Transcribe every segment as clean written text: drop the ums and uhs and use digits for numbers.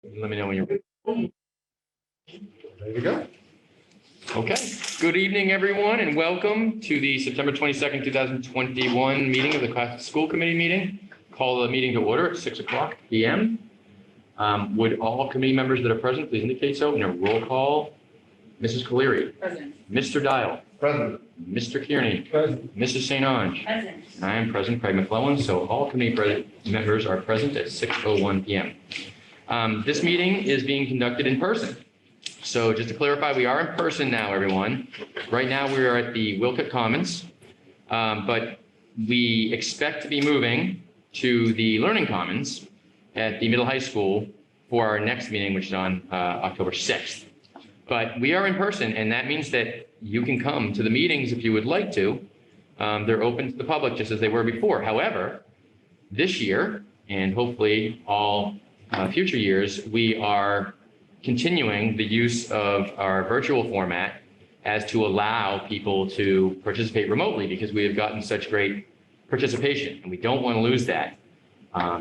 Let me know when you're ready. Ready to go. Okay. Good evening, everyone, and welcome to the September 22nd, 2021 meeting of the Class School Committee meeting. Call the meeting to order at 6:00 p.m. Would all committee members that are present please indicate so in a roll call? Mrs. Caleri. Present. Mr. Dial. Present. Mr. Kearney. Present. Mrs. St. Ange. Present. And I am present, Craig McClellan, so all committee members are present at 6:01 p.m. This meeting is being conducted in person. So just to clarify, we are in person now, everyone. Right now, we are at the Wilcott Commons, but we expect to be moving to the Learning Commons at the middle high school for our next meeting, which is on October 6th. But we are in person, and that means that you can come to the meetings if you would like to. They're open to the public just as they were before. However, this year, and hopefully all future years, we are continuing the use of our virtual format as to allow people to participate remotely because we have gotten such great participation, and we don't want to lose that.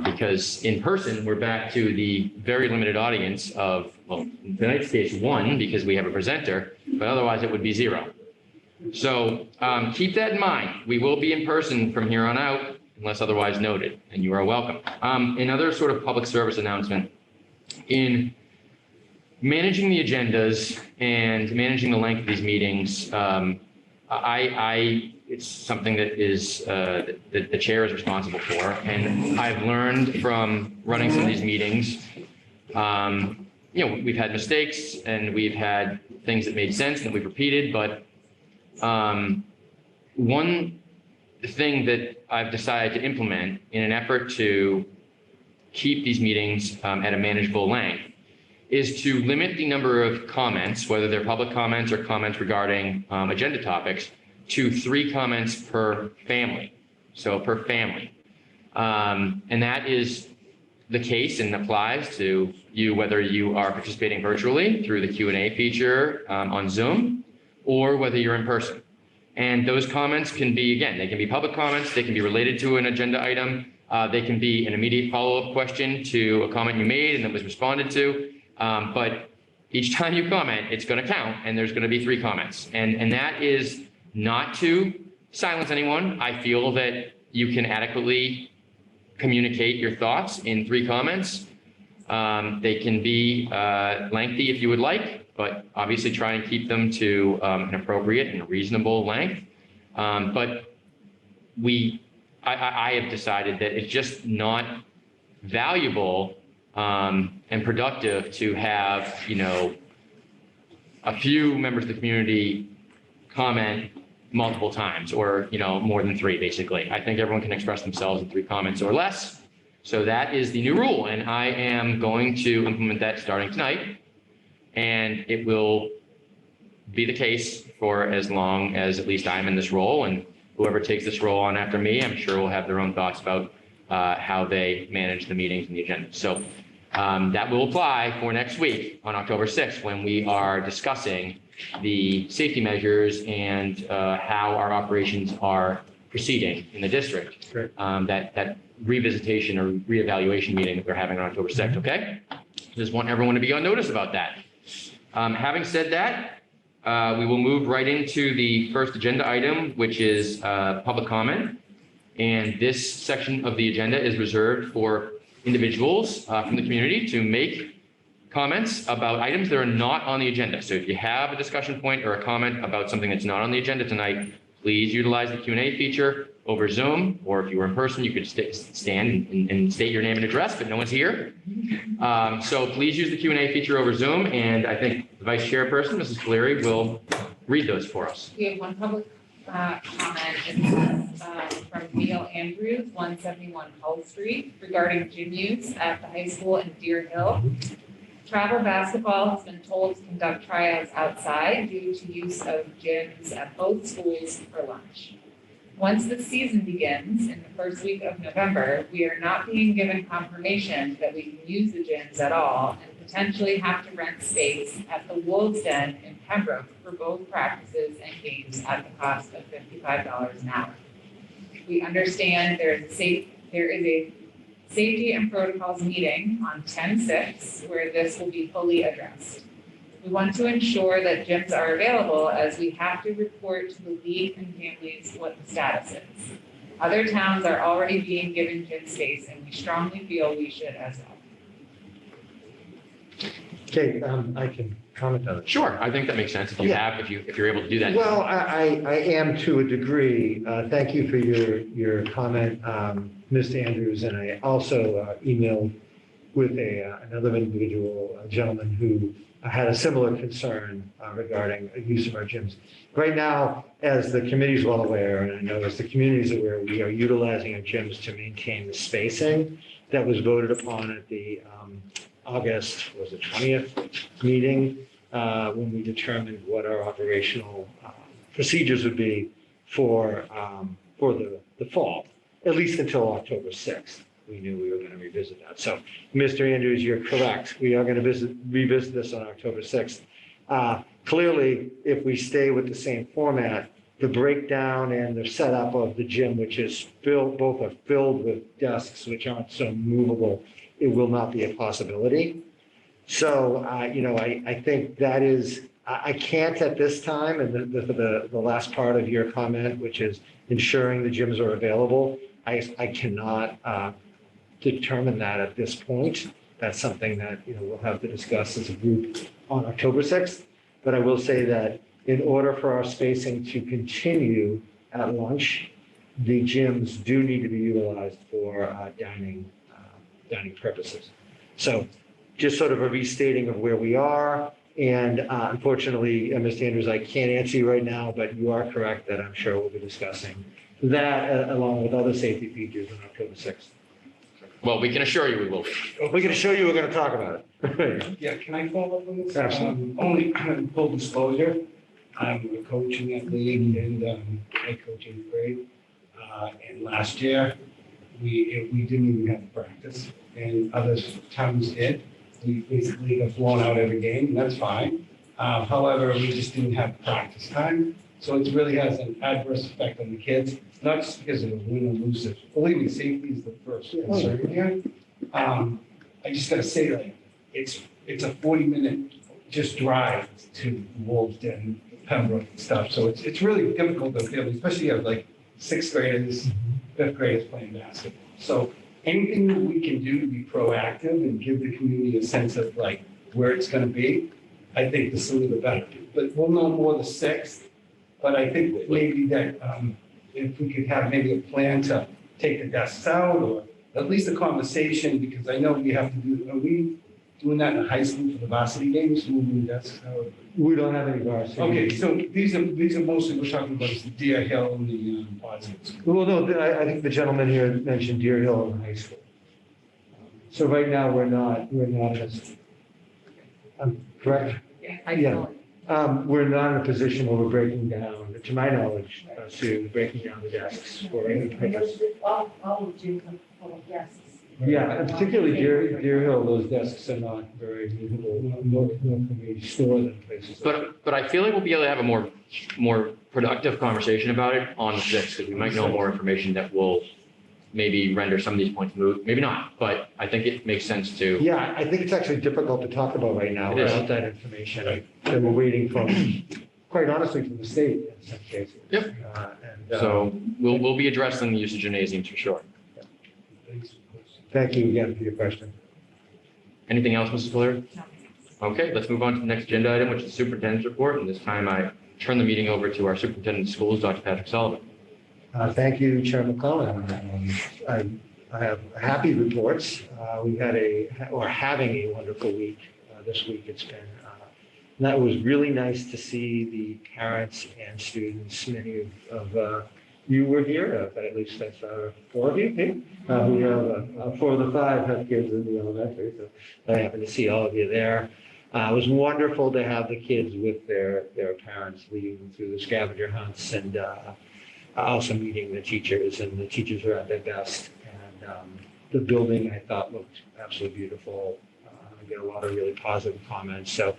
Because in person, we're back to the very limited audience of, well, in tonight's case, 1, because we have a presenter, but otherwise it would be 0. So keep that in mind. We will be in person from here on out, unless otherwise noted, and you are welcome. Another sort of public service announcement. In managing the agendas and managing the length of these meetings, it's something that is that the chair is responsible for, and I've learned from running some of these meetings. We've had mistakes and we've had things that made sense and that we've repeated, but one thing that I've decided to implement in an effort to keep these meetings at a manageable length is to limit the number of comments, whether they're public comments or comments regarding agenda topics, to 3 comments per family. So per family. And that is the case and applies to you whether you are participating virtually through the Q&A feature on Zoom or whether you're in person. And those comments can be, again, they can be public comments, they can be related to an agenda item, they can be an immediate follow-up question to a comment you made and that was responded to. But each time you comment, it's going to count, and there's going to be 3 comments. And that is not to silence anyone. I feel that you can adequately communicate your thoughts in 3 comments. They can be lengthy if you would like, but obviously try and keep them to an appropriate and reasonable length. But I have decided that it's just not valuable and productive to have, a few members of the community comment multiple times or, more than 3, basically. I think everyone can express themselves in 3 comments or less. So that is the new rule, and I am going to implement that starting tonight. And it will be the case for as long as at least I'm in this role, and whoever takes this role on after me, I'm sure will have their own thoughts about how they manage the meetings and the agenda. So that will apply for next week on October 6th when we are discussing the safety measures and how our operations are proceeding in the district. That revisitation or reevaluation meeting that we're having on October 6th, okay? Just want everyone to be on notice about that. Having said that, we will move right into the first agenda item, which is public comment. And this section of the agenda is reserved for individuals from the community to make comments about items that are not on the agenda. So if you have a discussion point or a comment about something that's not on the agenda tonight, please utilize the Q&A feature over Zoom, or if you were in person, you could stand and state your name and address, but no one's here. So please use the Q&A feature over Zoom, and I think the Vice Chairperson, Mrs. Caleri, will read those for us. We have one public comment from Neil Andrews, 171 Hull Street, regarding gym use at the high school in Deer Hill. Travel basketball has been told to conduct tryouts outside due to use of gyms at both schools for lunch. Once the season begins in the first week of November, we are not being given confirmation that we can use the gyms at all and potentially have to rent space at the Wolves Den in Pembroke for both practices and games at the cost of $55 an hour. We understand there is a Safety and Protocols meeting on 10/6, where this will be fully addressed. We want to ensure that gyms are available as we have to report to the league and families what the status is. Other towns are already being given gym space, and we strongly feel we should as well. Okay, I can comment on it. Sure, I think that makes sense if you Yeah. have, if you're able to do that. Well, I am to a degree. Thank you for your comment, Mr. Andrews, and I also emailed with another individual, a gentleman who had a similar concern regarding use of our gyms. Right now, as the committee is well aware, and I know as the community is aware, we are utilizing our gyms to maintain the spacing that was voted upon at the August, was it 20th meeting, when we determined what our operational procedures would be for the fall, at least until October 6th. We knew we were going to revisit that. So, Mr. Andrews, you're correct. We are going to revisit this on October 6th. Clearly, if we stay with the same format, the breakdown and the setup of the gym, which is filled, both are filled with desks, which aren't so movable, it will not be a possibility. So, I think that is, I can't at this time, and the last part of your comment, which is ensuring the gyms are available, I cannot determine that at this point. That's something that, we'll have to discuss as a group on October 6th. But I will say that in order for our spacing to continue at lunch, the gyms do need to be utilized for dining purposes. So just sort of a restating of where we are. And unfortunately, Mr. Andrews, I can't answer you right now, but you are correct that I'm sure we'll be discussing that along with other safety features on October 6th. Well, we can assure you we will. We can assure you we're going to talk about it. Yeah, can I follow up on this? Absolutely. Only full disclosure, I'm a coach in that league and I coach in grade. And last year, we didn't even have practice and other towns did. We basically got blown out every game, and that's fine. However, we just didn't have practice time. So it really has an adverse effect on the kids, not just because of the win or lose. Believe me, safety is the first concern here. I just gotta say, like, it's a 40-minute just drive to Wolves Den, Pembroke and stuff. So it's really difficult to feel, especially if like 6th graders, 5th graders playing basketball. So anything that we can do to be proactive and give the community a sense of like where it's gonna be, I think the sooner the better. But we'll know more the 6th. But I think maybe that if we could have maybe a plan to take the desks out or at least a conversation, because I know we have to do, are we doing that in high school for the varsity games, moving the desks out? We don't have any varsity. Okay, so these are mostly, we're talking about is the Deer Hill and the positives. Well, no, I think the gentleman here mentioned Deer Hill in high school. So right now, we're not as, correct? Yeah. Yeah. We're not in a position where we're breaking down, to my knowledge, Sue, breaking down the desks for any purpose. All of gyms are full of desks. Yeah, and particularly Deer Hill, those desks are not very movable, nor can we store them places. But I feel like we'll be able to have a more productive conversation about it on the 6th, because we might know more information that will maybe render some of these points moot, maybe not, but I think it makes sense to. Yeah, I think it's actually difficult to talk about right now It is. without that information that we're waiting from, quite honestly, from the state in some cases. Yep. And, So we'll be addressing the use of gymnasiums for sure. Thank you again for your question. Anything else, Mrs. Cleary? No. Okay, let's move on to the next agenda item, which is the superintendent's report. And this time I turn the meeting over to our superintendent of schools, Dr. Patrick Sullivan. Thank you, Chair McClellan. I have happy reports. We had having a wonderful week this week. It's been, that was really nice to see the parents and students. Many of you were here, but at least that's 4 of you. We have 4 of the 5 have kids in the elementary, so I happen to see all of you there. It was wonderful to have the kids with their parents leading through the scavenger hunts and also meeting the teachers, and the teachers are at their best. And the building, I thought, looked absolutely beautiful. I get a lot of really positive comments. So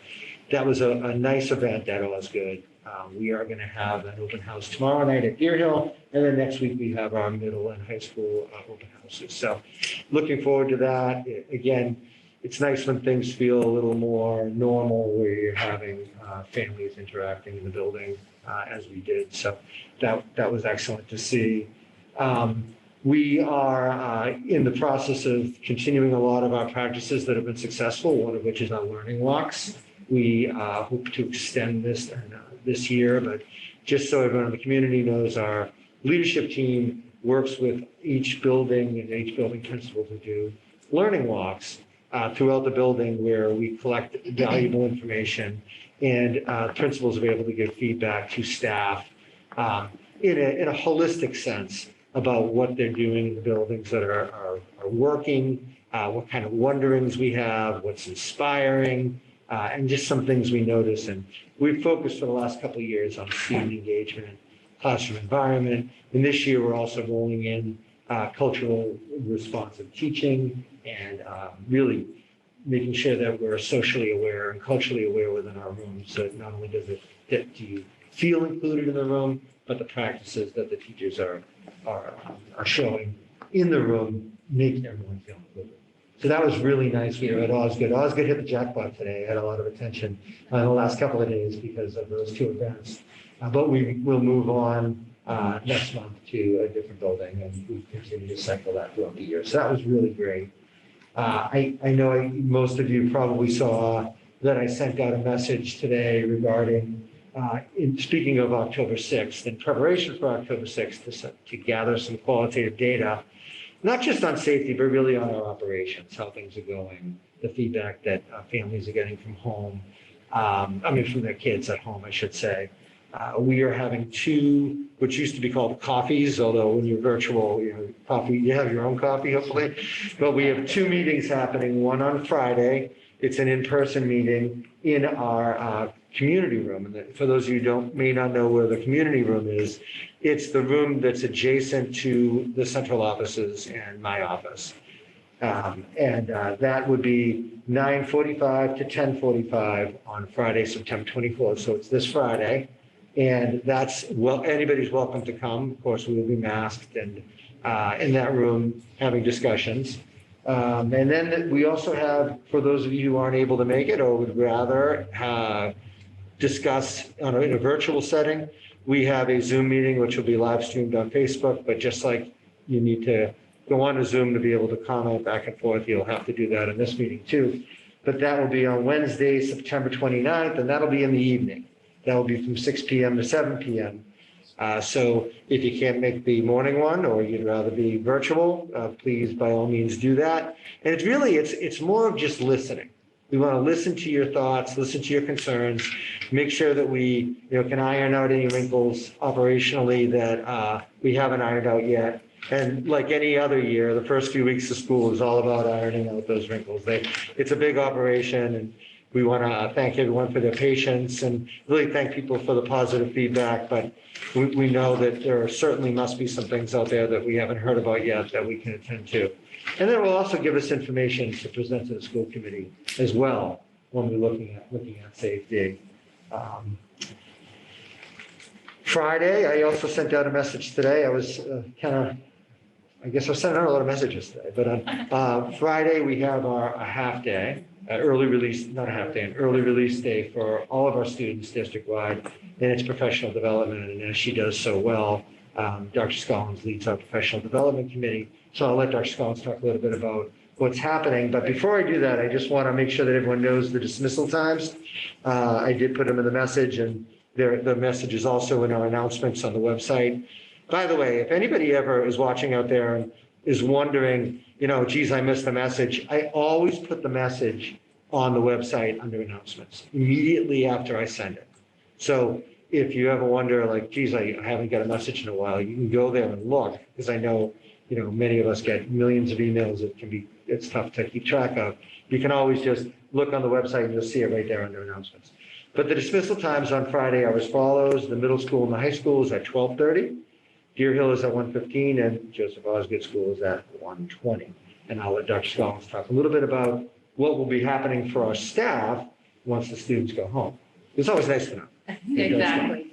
that was a nice event at Osgood. We are going to have an open house tomorrow night at Deer Hill, and then next week we have our middle and high school open houses. So looking forward to that. Again, it's nice when things feel a little more normal, where you're having families interacting in the building as we did. So that was excellent to see. We are in the process of continuing a lot of our practices that have been successful, one of which is our learning walks. We hope to extend this year, but just so everyone in the community knows, our leadership team works with each building and each building principal to do learning walks throughout the building, where we collect valuable information, and principals are able to give feedback to staff in a holistic sense about what they're doing in the buildings that are working, what kind of wonderings we have, what's inspiring, and just some things we notice. And we've focused for the llast couple of years on student engagement, classroom environment. And this year, we're also rolling in cultural responsive teaching, and really making sure that we're socially aware and culturally aware within our rooms. So not only does it get to you feel included in the room, but the practices that the teachers are showing in the room make everyone feel included. So that was really nice. We were at Osgood. Osgood hit the jackpot today. Had a lot of attention in the last couple of days because of those two events. But we will move on next month to a different building, and we continue to cycle that throughout the year. So that was really great. I know most of you probably saw that I sent out a message today regarding, speaking of October 6th, in preparation for October 6th, to gather some qualitative data, not just on safety, but really on our operations, how things are going, the feedback that families are getting from home, from their kids at home, I should say. We are having two, which used to be called coffees, although when you're virtual, coffee, you have your own coffee, hopefully. But we have two meetings happening, one on Friday. It's an in-person meeting in our community room. And for those of you who may not know where the community room is, it's the room that's adjacent to the central offices and my office. That would be 9:45 to 10:45 on Friday, September 24th. So it's this Friday. And anybody's welcome to come. Of course, we will be masked and in that room having discussions. And then we also have, for those of you who aren't able to make it or would rather discuss in a virtual setting, we have a Zoom meeting, which will be live streamed on Facebook. But just like you need to go on to Zoom to be able to comment back and forth, you'll have to do that in this meeting too. But that will be on Wednesday, September 29th, and that'll be in the evening. That will be from 6 p.m. to 7 p.m. So if you can't make the morning one, or you'd rather be virtual, please, by all means, do that. And it's more of just listening. We want to listen to your thoughts, listen to your concerns, make sure that we can iron out any wrinkles operationally that we haven't ironed out yet. And like any other year, the first few weeks of school is all about ironing out those wrinkles. It's a big operation, and we want to thank everyone for their patience and really thank people for the positive feedback. But we know that there certainly must be some things out there that we haven't heard about yet that we can attend to. And then it will also give us information to present to the school committee as well when we're looking at safety. Friday, I also sent out a message today. I was I guess I was sending out a lot of messages today, but on Friday, we have a half day, an early release day for all of our students district-wide, and it's professional development. And as she does so well, Dr. Scollins leads our professional development committee. So I'll let Dr. Scollins talk a little bit about what's happening. But before I do that, I just want to make sure that everyone knows the dismissal times. I did put them in the message, and the message is also in our announcements on the website. By the way, if anybody ever is watching out there and is wondering, geez, I missed the message, I always put the message on the website under announcements immediately after I send it. So if you ever wonder, like, geez, I haven't got a message in a while, you can go there and look, because I know, many of us get millions of emails. It's tough to keep track of. You can always just look on the website and you'll see it right there under announcements. But the dismissal times on Friday are as follows. The middle school and the high school is at 12:30. Deer Hill is at 1:15, and Joseph Osgood School is at 1:20. And I'll let Dr. Scollins talk a little bit about what will be happening for our staff once the students go home. It's always nice to know. Exactly.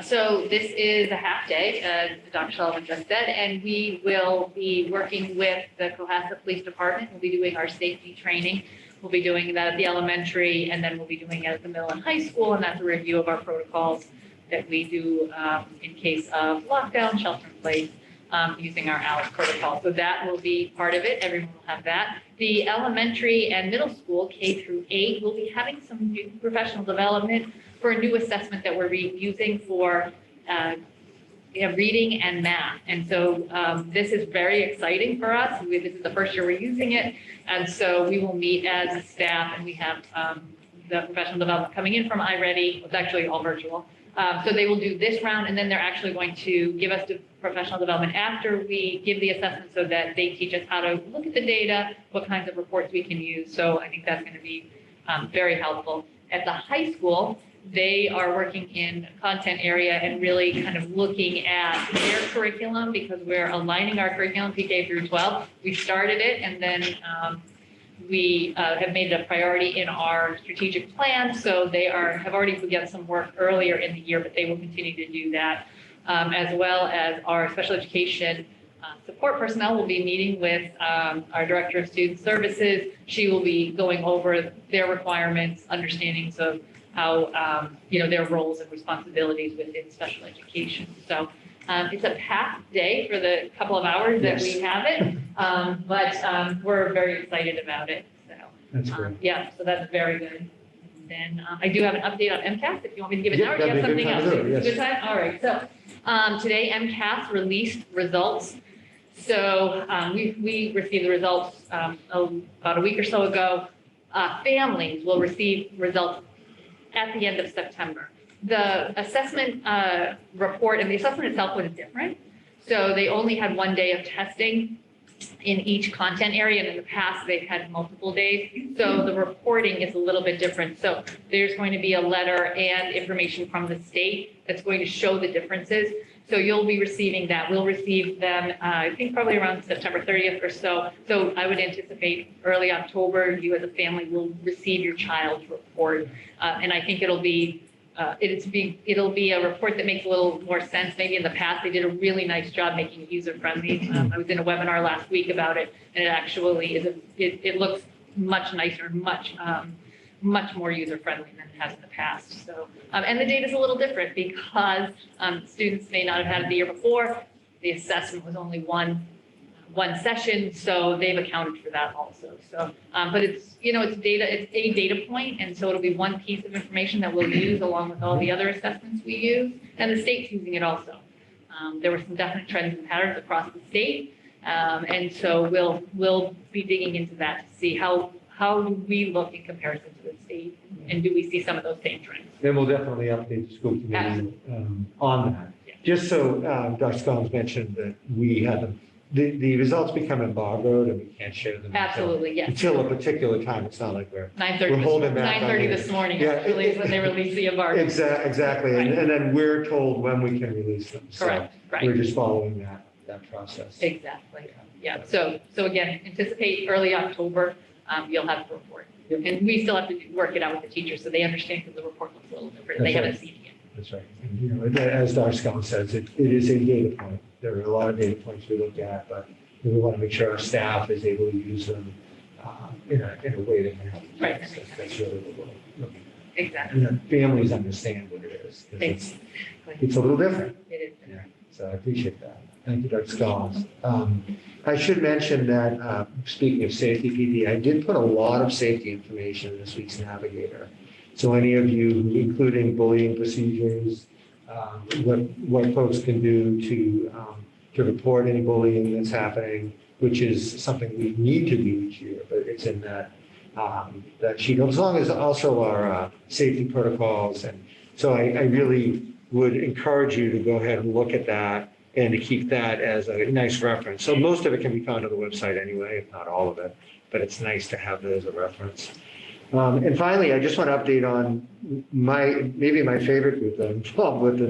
So this is a half day, as Dr. Sullivan just said, and we will be working with the Cohasset Police Department. We'll be doing our safety training. We'll be doing that at the elementary, and then we'll be doing it at the middle and high school, and that's a review of our protocols that we do in case of lockdown, shelter in place, using our ALEC protocol. So that will be part of it. Everyone will have that. The elementary and middle school, K through 8, will be having some new professional development for a new assessment that we're using for reading and math. And so this is very exciting for us. This is the first year we're using it. And so we will meet as a staff, and we have the professional development coming in from iReady. It's actually all virtual. So they will do this round, and then they're actually going to give us the professional development after we give the assessment so that they teach us how to look at the data, what kinds of reports we can use. So I think that's going to be very helpful. At the high school, they are working in content area and really kind of looking at their curriculum because we're aligning our curriculum PK through 12. We started it, and then we have made it a priority in our strategic plan. So they have already begun some work earlier in the year, but they will continue to do that, as well as our special education support personnel will be meeting with our Director of Student Services. She will be going over their requirements, understandings of how, their roles and responsibilities within special education. So it's a packed day for the couple of hours that we have it, but we're very excited about it. So That's great. yeah, so that's very good. Then I do have an update on MCAS if you want me to give it now, or do you have that'd be a something good time else? to do it, yes. Good time? All right. So today MCAS released results. So we received the results about a week or so ago. Families will receive results at the end of September. The assessment report and the assessment itself was different. So they only had 1 day of testing in each content area, and in the past they've had multiple days. So the reporting is a little bit different. So there's going to be a letter and information from the state that's going to show the differences. So you'll be receiving that. We'll receive them, I think probably around September 30th or so. So I would anticipate early October, you as a family will receive your child's report. And I think it'll be a report that makes a little more sense. Maybe in the past, they did a really nice job making it user-friendly. I was in a webinar last week about it, and it actually is, it looks much nicer, much more user-friendly than it has in the past. So, and the data is a little different because students may not have had it the year before. The assessment was only one session, so they've accounted for that also. So, but it's a data point, and so it'll be one piece of information that we'll use along with all the other assessments we use, and the state's using it also. There were some definite trends and patterns across the state, and so we'll be digging into that to see how do we look in comparison to the state, and do we see some of those same trends? Then we'll definitely update the school committee on that. Yeah. Just so Dr. Scoggins mentioned that we have the results become embargoed and we can't share them. Absolutely, yes. Until a particular time. It's not like we're 9:30 holding back on 9:30 it. this morning, Yeah, actually, is when they released the embargo. Exactly. Right. And then we're told when we can release them. So Correct, we're right, just following that process. exactly. Yeah, so again, anticipate early October, you'll have the report. Yep. And we still have to work it out with the teachers, so they understand because the report looks a little different. They That's right. haven't seen it yet. That's right. And, as Dr. Scoggins says, it is a data point. There are a lot of data points we look at, but we want to make sure our staff is able to use them in a way that can help. Right. That's really what we're looking at. Exactly. And that families understand what it is. 'Cause Exactly. It's a little different. It is. Yeah, so I appreciate that. Thank you, Dr. Scoggins. I should mention that, speaking of safety PD, I did put a lot of safety information in this week's Navigator. So any of you, including bullying procedures, what folks can do to report any bullying that's happening, which is something we need to do each year, but it's in that sheet, as long as also our safety protocols. And so I really would encourage you to go ahead and look at that and to keep that as a nice reference. So most of it can be found on the website anyway, if not all of it, but it's nice to have that as a reference. And finally, I just want to update on maybe my favorite group that I'm involved with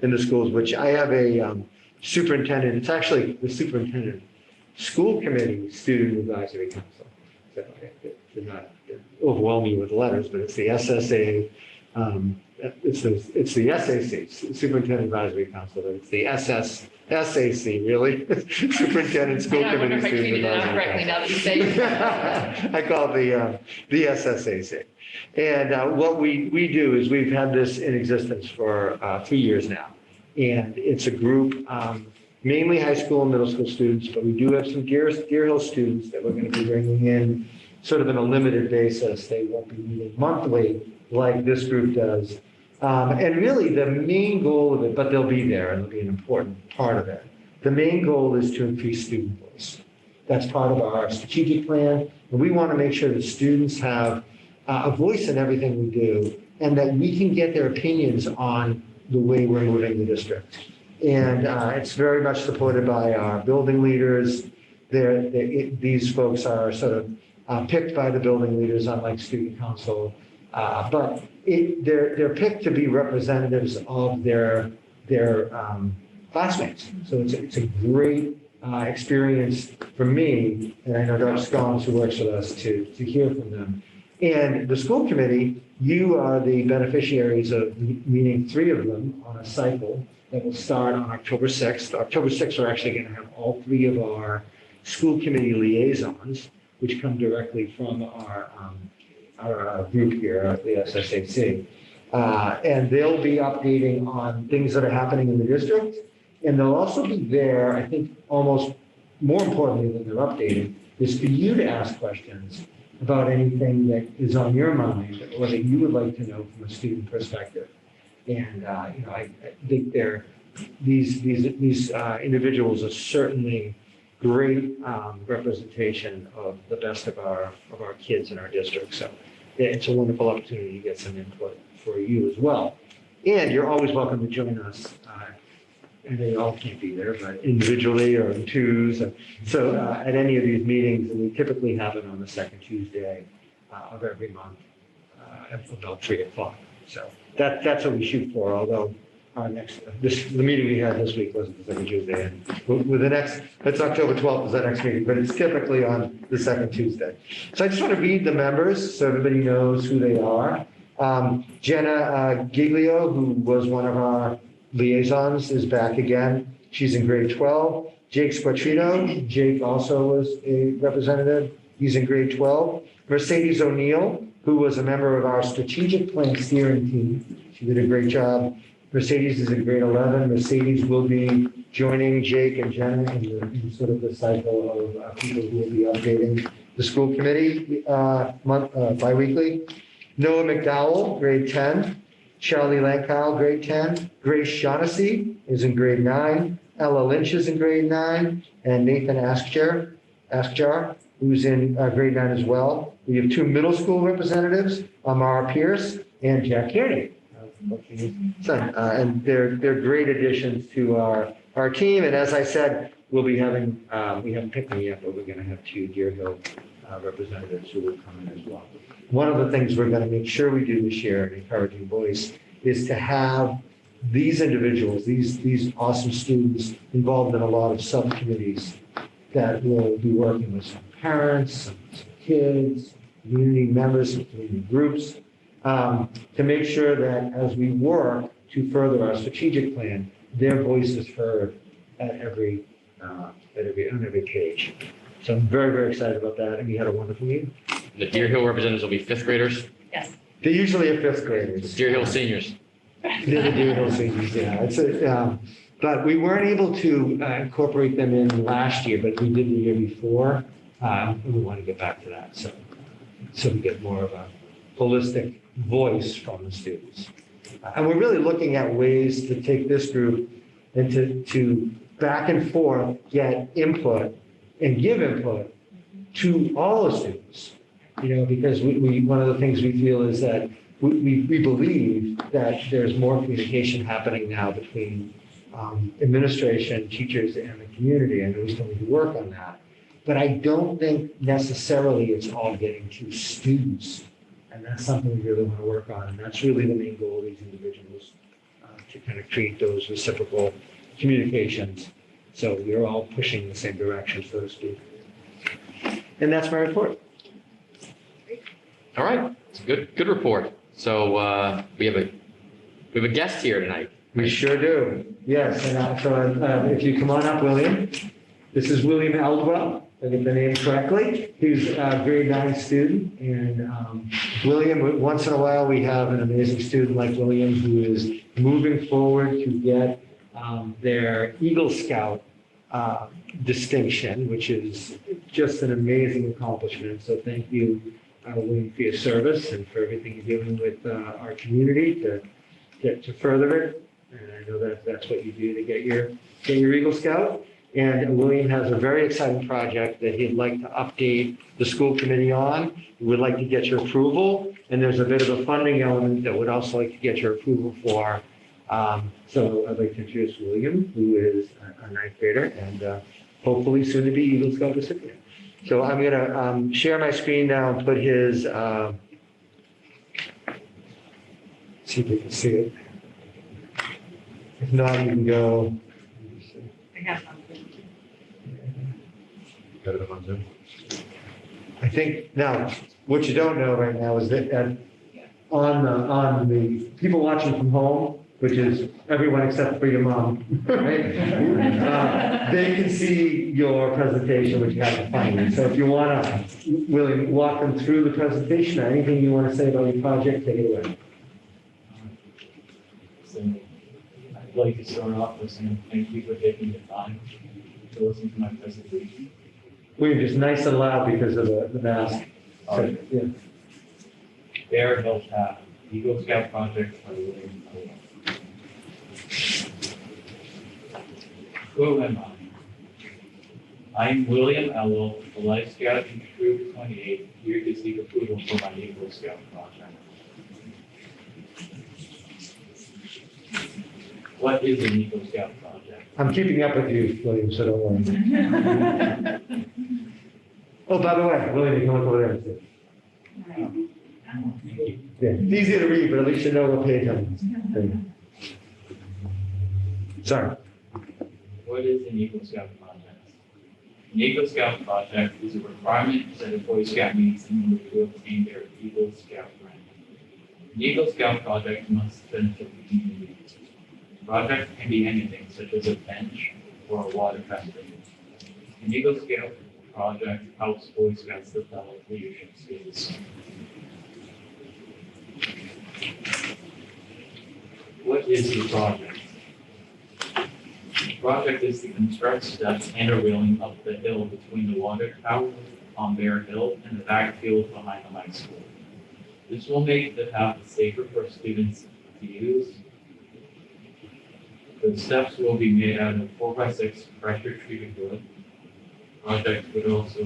in the schools, which I have a superintendent. It's actually the superintendent school committee student advisory council. So to not overwhelm you with letters, but it's the SSA It's the SAC, Superintendent Advisory Council, but it's the SAC, really? Superintendent School I wonder Committee if I Student treated it out Advisory correctly Council. now that you say it. I call it the SSAC. And what we do is we've had this in existence for 3 years now. And it's a group, mainly high school and middle school students, but we do have some Deer Hill students that we're going to be bringing in sort of on a limited basis. They won't be meeting monthly like this group does. And really the main goal of it, but they'll be there and they'll be an important part of it. The main goal is to increase student voice. That's part of our strategic plan. And we want to make sure that students have a voice in everything we do and that we can get their opinions on the way we're moving the district. And it's very much supported by our building leaders. These folks are sort of picked by the building leaders, unlike student council. But they're picked to be representatives of their classmates. So it's a great experience for me, and I know Dr. Scollins, who works with us, to hear from them. And the school committee, you are the beneficiaries of meeting 3 of them on a cycle that will start on October 6th. October 6th, we're actually going to have all 3 of our school committee liaisons, which come directly from our group here, the SSAC. And they'll be updating on things that are happening in the district. And they'll also be there, I think, almost more importantly than they're updating, is for you to ask questions about anything that is on your mind or that you would like to know from a student perspective. And, I think these individuals are certainly great representation of the best of our kids in our district. So it's a wonderful opportunity to get some input for you as well. And you're always welcome to join us. And they all can't be there, but individually or in twos. So at any of these meetings, and we typically have it on the second Tuesday of every month at about 3 o'clock. So that's what we shoot for, although the meeting we had this week wasn't the second Tuesday. And with the next, it's October 12th is our next meeting, but it's typically on the second Tuesday. So I just want to read the members so everybody knows who they are. Jenna Giglio, who was one of our liaisons, is back again. She's in grade 12. Jake Squatrino, Jake also was a representative. He's in grade 12. Mercedes O'Neill, who was a member of our strategic plan steering team. She did a great job. Mercedes is in grade 11. Mercedes will be joining Jake and Jenna in sort of the cycle of people who will be updating the school committee bi-weekly. Noah McDowell, grade 10. Charlie Lankow, grade 10. Grace Shaughnessy is in grade 9. Ella Lynch is in grade 9. And Nathan Askjar, who's in grade 9 as well. We have 2 middle school representatives, Amara Pierce and Jack Kearney. Son. And they're great additions to our team. And as I said, we'll be having, we haven't picked them yet, but we're going to have 2 Deer Hill representatives who will come in as well. One of the things we're going to make sure we do this year, and encouraging voice, is to have these individuals, these awesome students involved in a lot of subcommittees that will be working with some parents, some kids, community members, some community groups, to make sure that as we work to further our strategic plan, their voice is heard on every page. So I'm very, very excited about that, and we had a wonderful meeting. The Deer Hill representatives will be 5th graders, Yes. They usually are 5th graders. Deer Hill seniors. They're the Deer Hill seniors, yeah. But we weren't able to incorporate them in last year, but we did the year before. And we want to get back to that, so we get more of a holistic voice from the students. And we're really looking at ways to take this group and to back and forth get input and give input to all the students. Because we one of the things we feel is that we believe that there's more communication happening now between administration, teachers, and the community, and we still need to work on that. But I don't think necessarily it's all getting to students, and that's something we really want to work on, and that's really the main goal of these individuals, to kind of create those reciprocal communications, so we're all pushing in the same direction, so to speak. And that's my report. All right, it's a good report. So we have a guest here tonight. We sure do. Yes, and if you come on up, William. This is William Eldwell, if I get the name correctly. He's a grade 9 student. And William, once in a while, we have an amazing student like William who is moving forward to get their Eagle Scout distinction, which is just an amazing accomplishment. So thank you, William, for your service and for everything you're doing with our community to further it. And I know that's what you do to get your Eagle Scout. And William has a very exciting project that he'd like to update the school committee on. We would like to get your approval, and there's a bit of a funding element that would also like to get your approval for. So I'd like to introduce William, who is a ninth grader and hopefully soon to be Eagle Scout recipient. So I'm going to share my screen now and put his, see if you can see it. If not, you can go. I have something. I think, now, what you don't know right now is that on the people watching from home, which is everyone except for your mom, right? They can see your presentation, which you have to find. So if you want to, William, walk them through the presentation, or anything you want to say about your project, take it away. So I'd like to start off with saying thank you for taking the time to listen to my presentation. William, just nice and loud because of the mask. So, yeah. Bear Hill Path, Eagle Scout Project by William Elwell. Who am I? I'm William Elwell, a Life Scout in Troop 28, here to seek approval for my Eagle Scout project. What is an Eagle Scout project? I'm keeping up with you, William, so don't worry. Oh, by the way, William, you can look over there and see. Yeah, it's easy to read, but at least you know what page I'm on. Sorry. What is an Eagle Scout project? An Eagle Scout project is a requirement that a Boy Scout meets in order to obtain their Eagle Scout rank. An Eagle Scout project must benefit the community. The project can be anything, such as a bench or a water fountain. An Eagle Scout project helps Boy Scouts develop leadership skills. What is the project? The project is to construct steps and a railing up the hill between the water tower on Bear Hill and the backfield behind the high school. This will make the path safer for students to use. The steps will be made out of 4x6 pressure treated wood. The project would also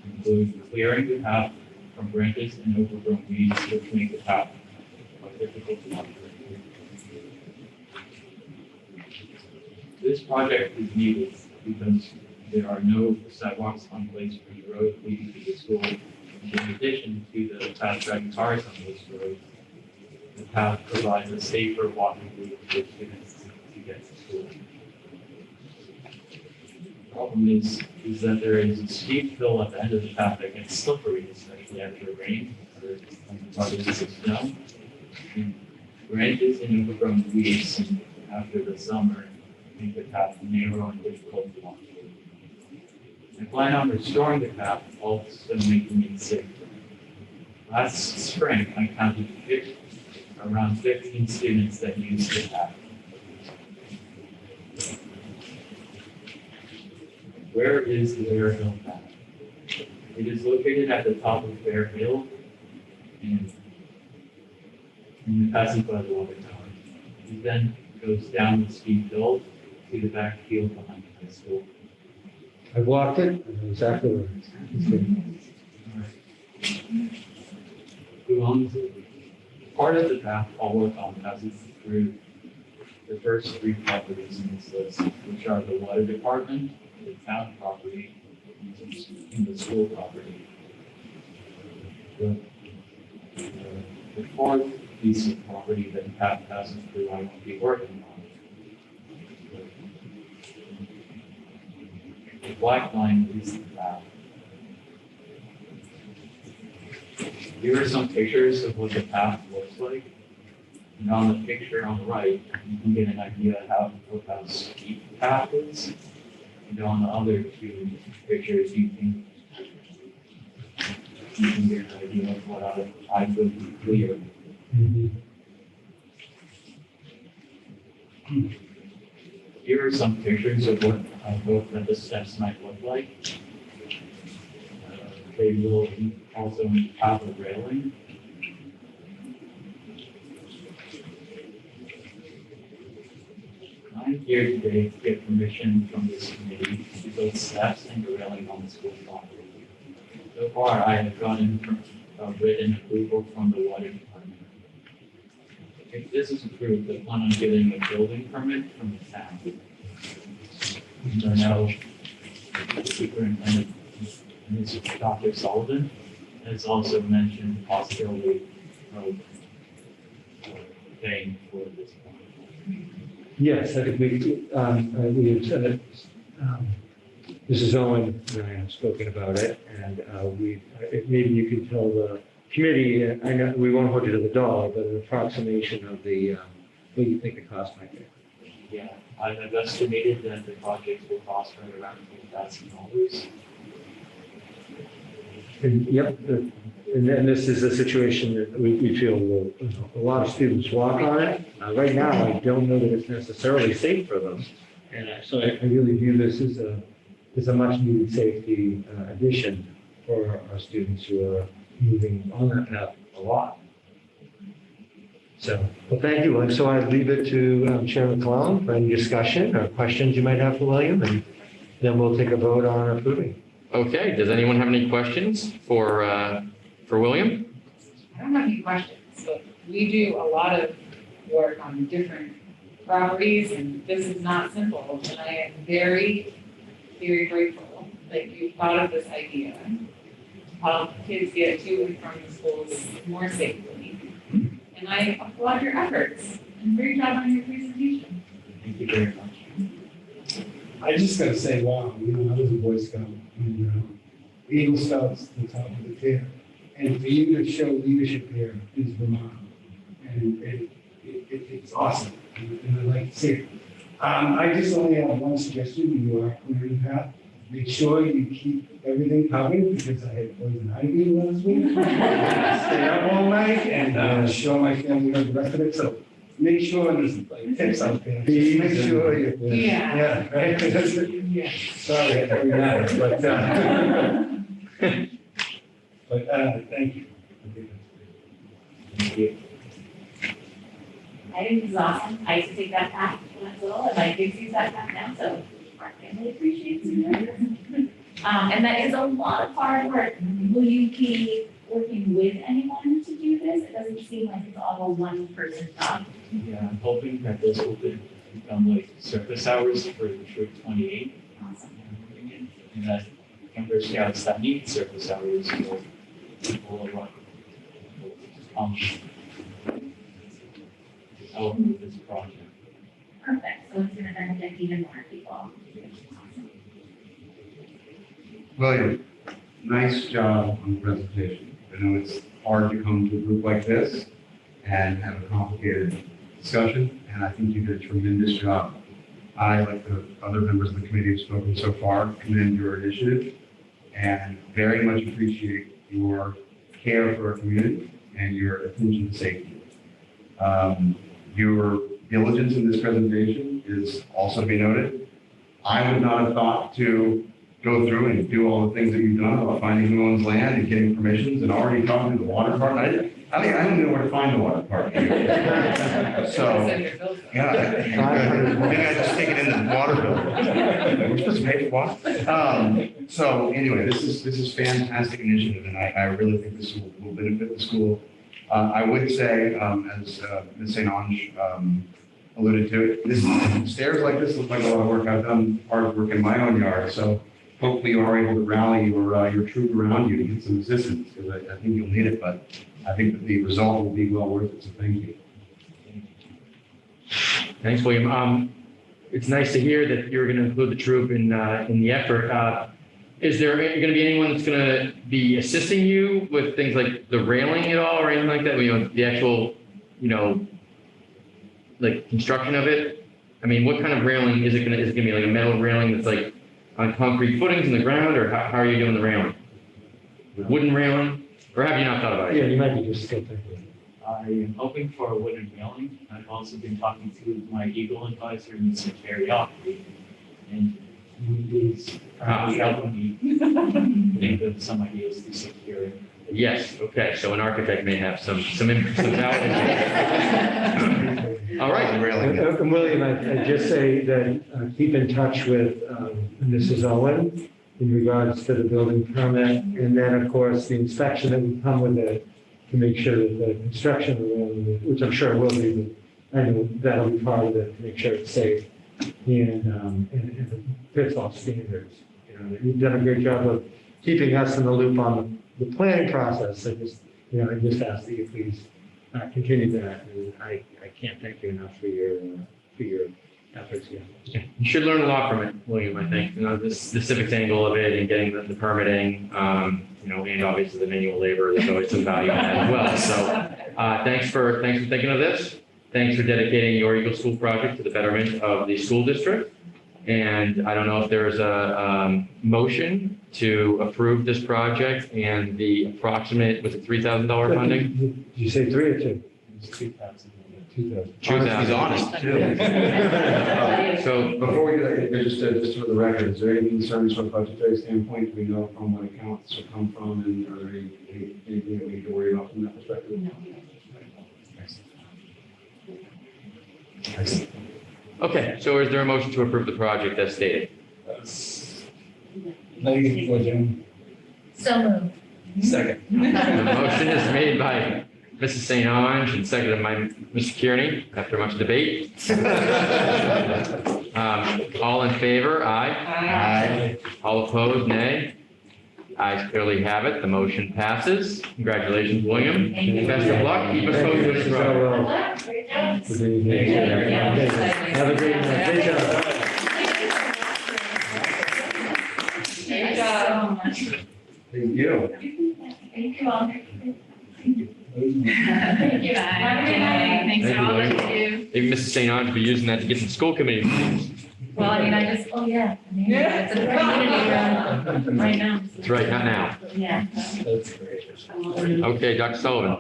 include clearing the path from branches and overgrown weeds, which make the path more difficult to operate. This project is needed because there are no sidewalks on Blaze Creek Road leading to the school. In addition to the path driving cars on this road, the path provides a safer walking route for students to get to school. The problem is that there is a steep hill at the end of the path that gets slippery, especially after rain or when the body is snow. And branches and overgrown weeds after the summer make the path narrow and difficult to walk through. I plan on restoring the path, also making it safer. Last spring, I counted around 15 students that used the path. Where is the Bear Hill path? It is located at the top of Bear Hill and passing by the water tower. It then goes down the steep hill to the backfield behind the high school. I've walked it, I know exactly where it is. Who owns it? Part of the path I'll work on passes through the first 3 properties in this list, which are the water department, the town property, and the school property. The fourth piece of property that the path passes through, I won't be working on. The black line is the path. Here are some pictures of what the path looks like. And on the picture on the right, you can get an idea of how steep the path is. And on the other two pictures, you can get an idea of what I would clear. Here are some pictures of what I hope that the steps might look like. They will also have a railing. I'm here today to get permission from this committee to build steps and a railing on the school property. So far, I have gotten written approval from the water department. If this is approved, I plan on getting a building permit from the town. So now, the superintendent, Mr. Dr. Sullivan, has also mentioned the possibility of paying for this. Yes, I think we have said it. Mrs. Owen and I have spoken about it, and maybe you can tell the committee, I know we won't hold you to the dollar, but an approximation of what you think the cost might be. Yeah, I have estimated that the project will cost right around $2,000. Yep, and then this is a situation that we feel will, a lot of students walk on it. Right now, I don't know that it's necessarily safe for them. And so I really view this as a much needed safety addition for our students who are moving on that path a lot. So, well, thank you. And so I leave it to Chairman Cologne for any discussion or questions you might have for William, and then we'll take a vote on approving. Okay, does anyone have any questions for William? I don't have any questions, but we do a lot of work on different properties, and this is not simple. And I am very, very grateful that you thought of this idea, how kids get to and from the schools more safely. And I applaud your efforts, and great job on your presentation. Thank you very much. I just gotta say, wow, I was a Boy Scout, and Eagle Scouts, the top of the tier. And for you to show leadership here is remarkable. And it's awesome, and I like to see it. I just only have one suggestion: you are clearing the path. Make sure you keep everything covered, because I had poison ivy last week. Stay up all night and show my family the rest of it. So make sure there's like tips out there. Just make sure you. Yeah. Right. Yeah. Sorry, every night, but thank you. Thank you. I think this is awesome. I used to take that path when I was little, and my kids use that path now, so our family appreciates it. And that is a lot of hard work. Will you be working with anyone to do this? It doesn't seem like it's all a one-person job. Yeah, I'm hoping that this will become like surface hours for the Troop 28. Awesome. And that younger scouts that need surface hours will run. Help with this project. Perfect. So it's gonna benefit even more people. Awesome. William, nice job on the presentation. I know it's hard to come to a group like this and have a complicated discussion, and I think you did a tremendous job. I, like the other members of the committee who've spoken so far, commend your initiative and very much appreciate your care for our community and your attention to safety. Your diligence in this presentation is also to be noted. I would not have thought to go through and do all the things that you've done about finding who owns land and getting permissions and already talking to the water department. I don't know where to find the water department. So, yeah, maybe I just take it in the water bill. We're supposed to pay for water. So anyway, this is fantastic initiative, and I really think this will benefit the school. I would say, as Ms. St. Ange alluded to, stairs like this look like a lot of work. I've done hard work in my own yard, so hopefully you are able to rally your troop around you to get some assistance, because I think you'll need it, but I think that the result will be well worth it, so thank you. Thanks, William. It's nice to hear that you're going to include the troop in the effort. Is there going to be anyone that's going to be assisting you with things like the railing at all or anything like that? You know, the actual, you know, like construction of it? I mean, what kind of railing is it going to, is it going to be like a metal railing that's like on concrete footings in the ground, or how are you doing the railing? Wooden railing? Or have you not thought about Yeah, it? you might be just still thinking. I am hoping for a wooden railing. I've also been talking to my Eagle advisor, Mr. Terry Ockley, and he is currently helping me think of some ideas to secure it. Yes, okay, so an architect may have some valid. All right, And William, I'd just say that keep in touch with Mrs. Owen in regards to the building permit, and then, of course, the inspection that would come with it to make sure that the construction, which I'm sure will be, but I know that'll be part of it, to make sure it's safe and fits all standards. You know, you've done a great job of keeping us in the loop on the planning process. I just ask that you please continue that, and I can't thank you enough for your efforts here. you should learn a lot from it, William, I think. You know, the civics angle of it and getting the permitting, you know, and obviously the manual labor, there's always some value in that as well. So thanks for thinking of this. Thanks for dedicating your Eagle School project to the betterment of the school district. And I don't know if there's a motion to approve this project and the approximate, was it $3,000 funding? Did you say 3 or 2? It's 2,000. 2,000. He's honest, too. So Before we do that, just for the record, is there any concerns from a budgetary standpoint? Do we know from what accounts will come from, and are there anything that we need to worry about from that perspective? okay, so is there a motion to approve the project as stated? Lady for them. So moved. Second. The motion is made by Mrs. St. Ange and seconded by Mr. Kearney after much debate. All in favor, aye. Aye. All opposed, nay. Ayes clearly have it. The motion passes. Congratulations, William. Thank you. Best of luck. Keep us Thank you, posted. Mrs. Elwell. Great job. For being here. Have a great night. Great job. Great job. Thank Thank you. Thank you all. Thank you. Have a good night. Thanks for all that you do. Maybe Mrs. St. Ange will be using that to get some school committee meetings. Well, I mean, oh, yeah. I mean, it's a community room right now. That's right, not now. Yeah. That's great. Okay, Dr. Sullivan.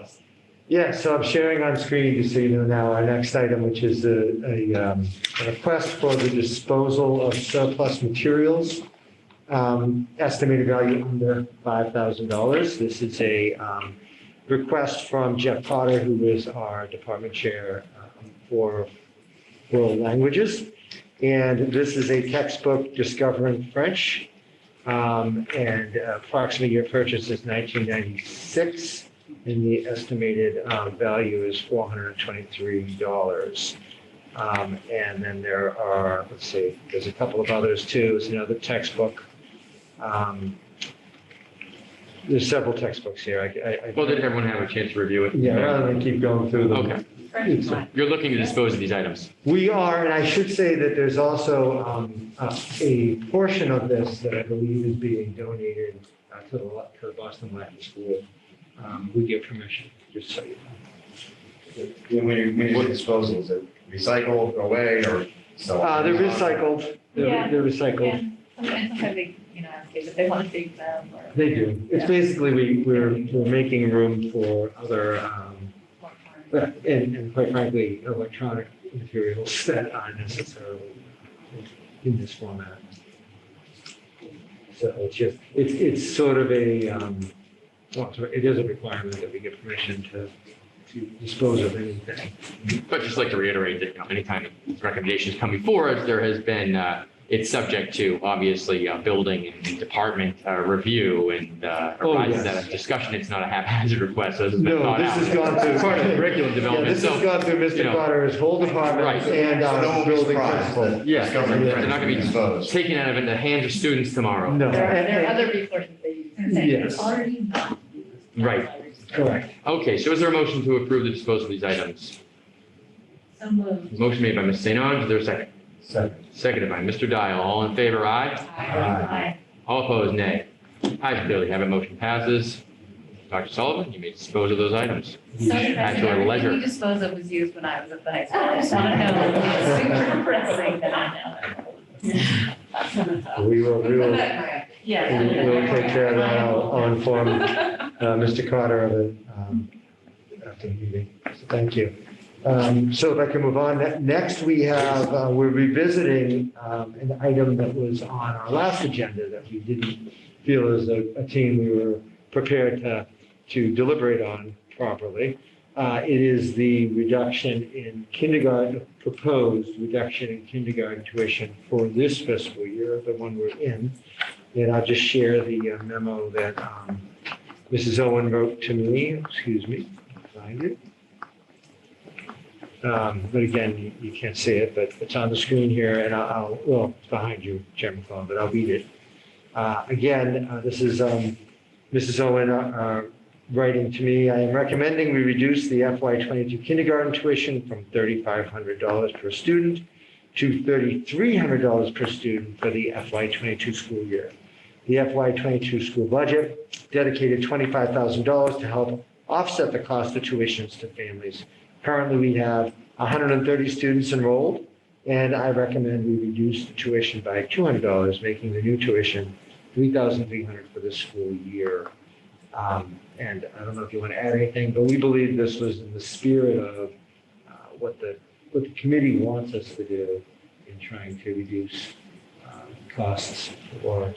Yeah, so I'm sharing on screen, just so you know now, our next item, which is a request for the disposal of surplus materials, estimated value under $5,000. This is a request from Jeff Potter, who is our department chair for world languages. And this is a textbook, Discovering French, and approximate year purchase is 1996. And the estimated value is $423. And then there are, let's see, there's a couple of others too. There's another textbook. There's several textbooks here. Well, did everyone have a chance to review it? Yeah, rather than keep going through them. Okay. You're looking to dispose of these items. We are, and I should say that there's also a portion of this that I believe is being donated to the Boston Latin School. We give permission, just so you know. When you dispose, is it recycle, throw away, or sell? They're recycled. Yeah. They're recycled. Yeah. Sometimes they, ask if they want to take them or. They do. It's basically, we're making room for other, and quite frankly, electronic materials that aren't necessarily in this format. So it's sort of a, well, it is a requirement that we get permission to dispose of anything. But just like to reiterate that, anytime recommendations come before us, there has been, it's subject to, obviously, building and department review and arises out of discussion. It's not a haphazard request, so this has been No, thought this out. has gone through. Part of the curriculum Yeah, development, this has so, gone through Mr. Potter's whole department Right. and So no our one will be building surprised principal. that Yeah. discovering They're French not gonna is be disposed. taken out of the hands of students tomorrow. No. There are other resources they use. Yes. It's already not. Right. Correct. Okay, so is there a motion to approve the disposal of these items? So moved. Motion made by Ms. St. Ange, is there a second? Second. Seconded by Mr. Dial. All in favor, aye. Aye. All opposed, nay. Ayes clearly have it. Motion passes. Dr. Sullivan, you may dispose of those items. So At your Everything leisure. you disposed of was used when I was at the high school. I just want to know, super pressing that I know. We will Yeah. we'll take care of that. I'll inform Mr. Carter of it after the meeting. So thank you. So if I can move on, next we have, we're revisiting an item that was on our last agenda that we didn't feel as a team we were prepared to deliberate on properly. It is the reduction in kindergarten, proposed reduction in kindergarten tuition for this fiscal year, the one we're in. And I'll just share the memo that Mrs. Owen wrote to me, excuse me, find it. But again, you can't see it, but it's on the screen here, and well, it's behind you, Chairman Cullen, but I'll read it. Again, this is Mrs. Owen writing to me. I am recommending we reduce the FY22 kindergarten tuition from $3,500 per student to $3,300 per student for the FY22 school year. The FY22 school budget dedicated $25,000 to help offset the cost of tuitions to families. Currently, we have 130 students enrolled, and I recommend we reduce the tuition by $200, making the new tuition $3,300 for this school year. And I don't know if you want to add anything, but we believe this was in the spirit of what the committee wants us to do in trying to reduce costs for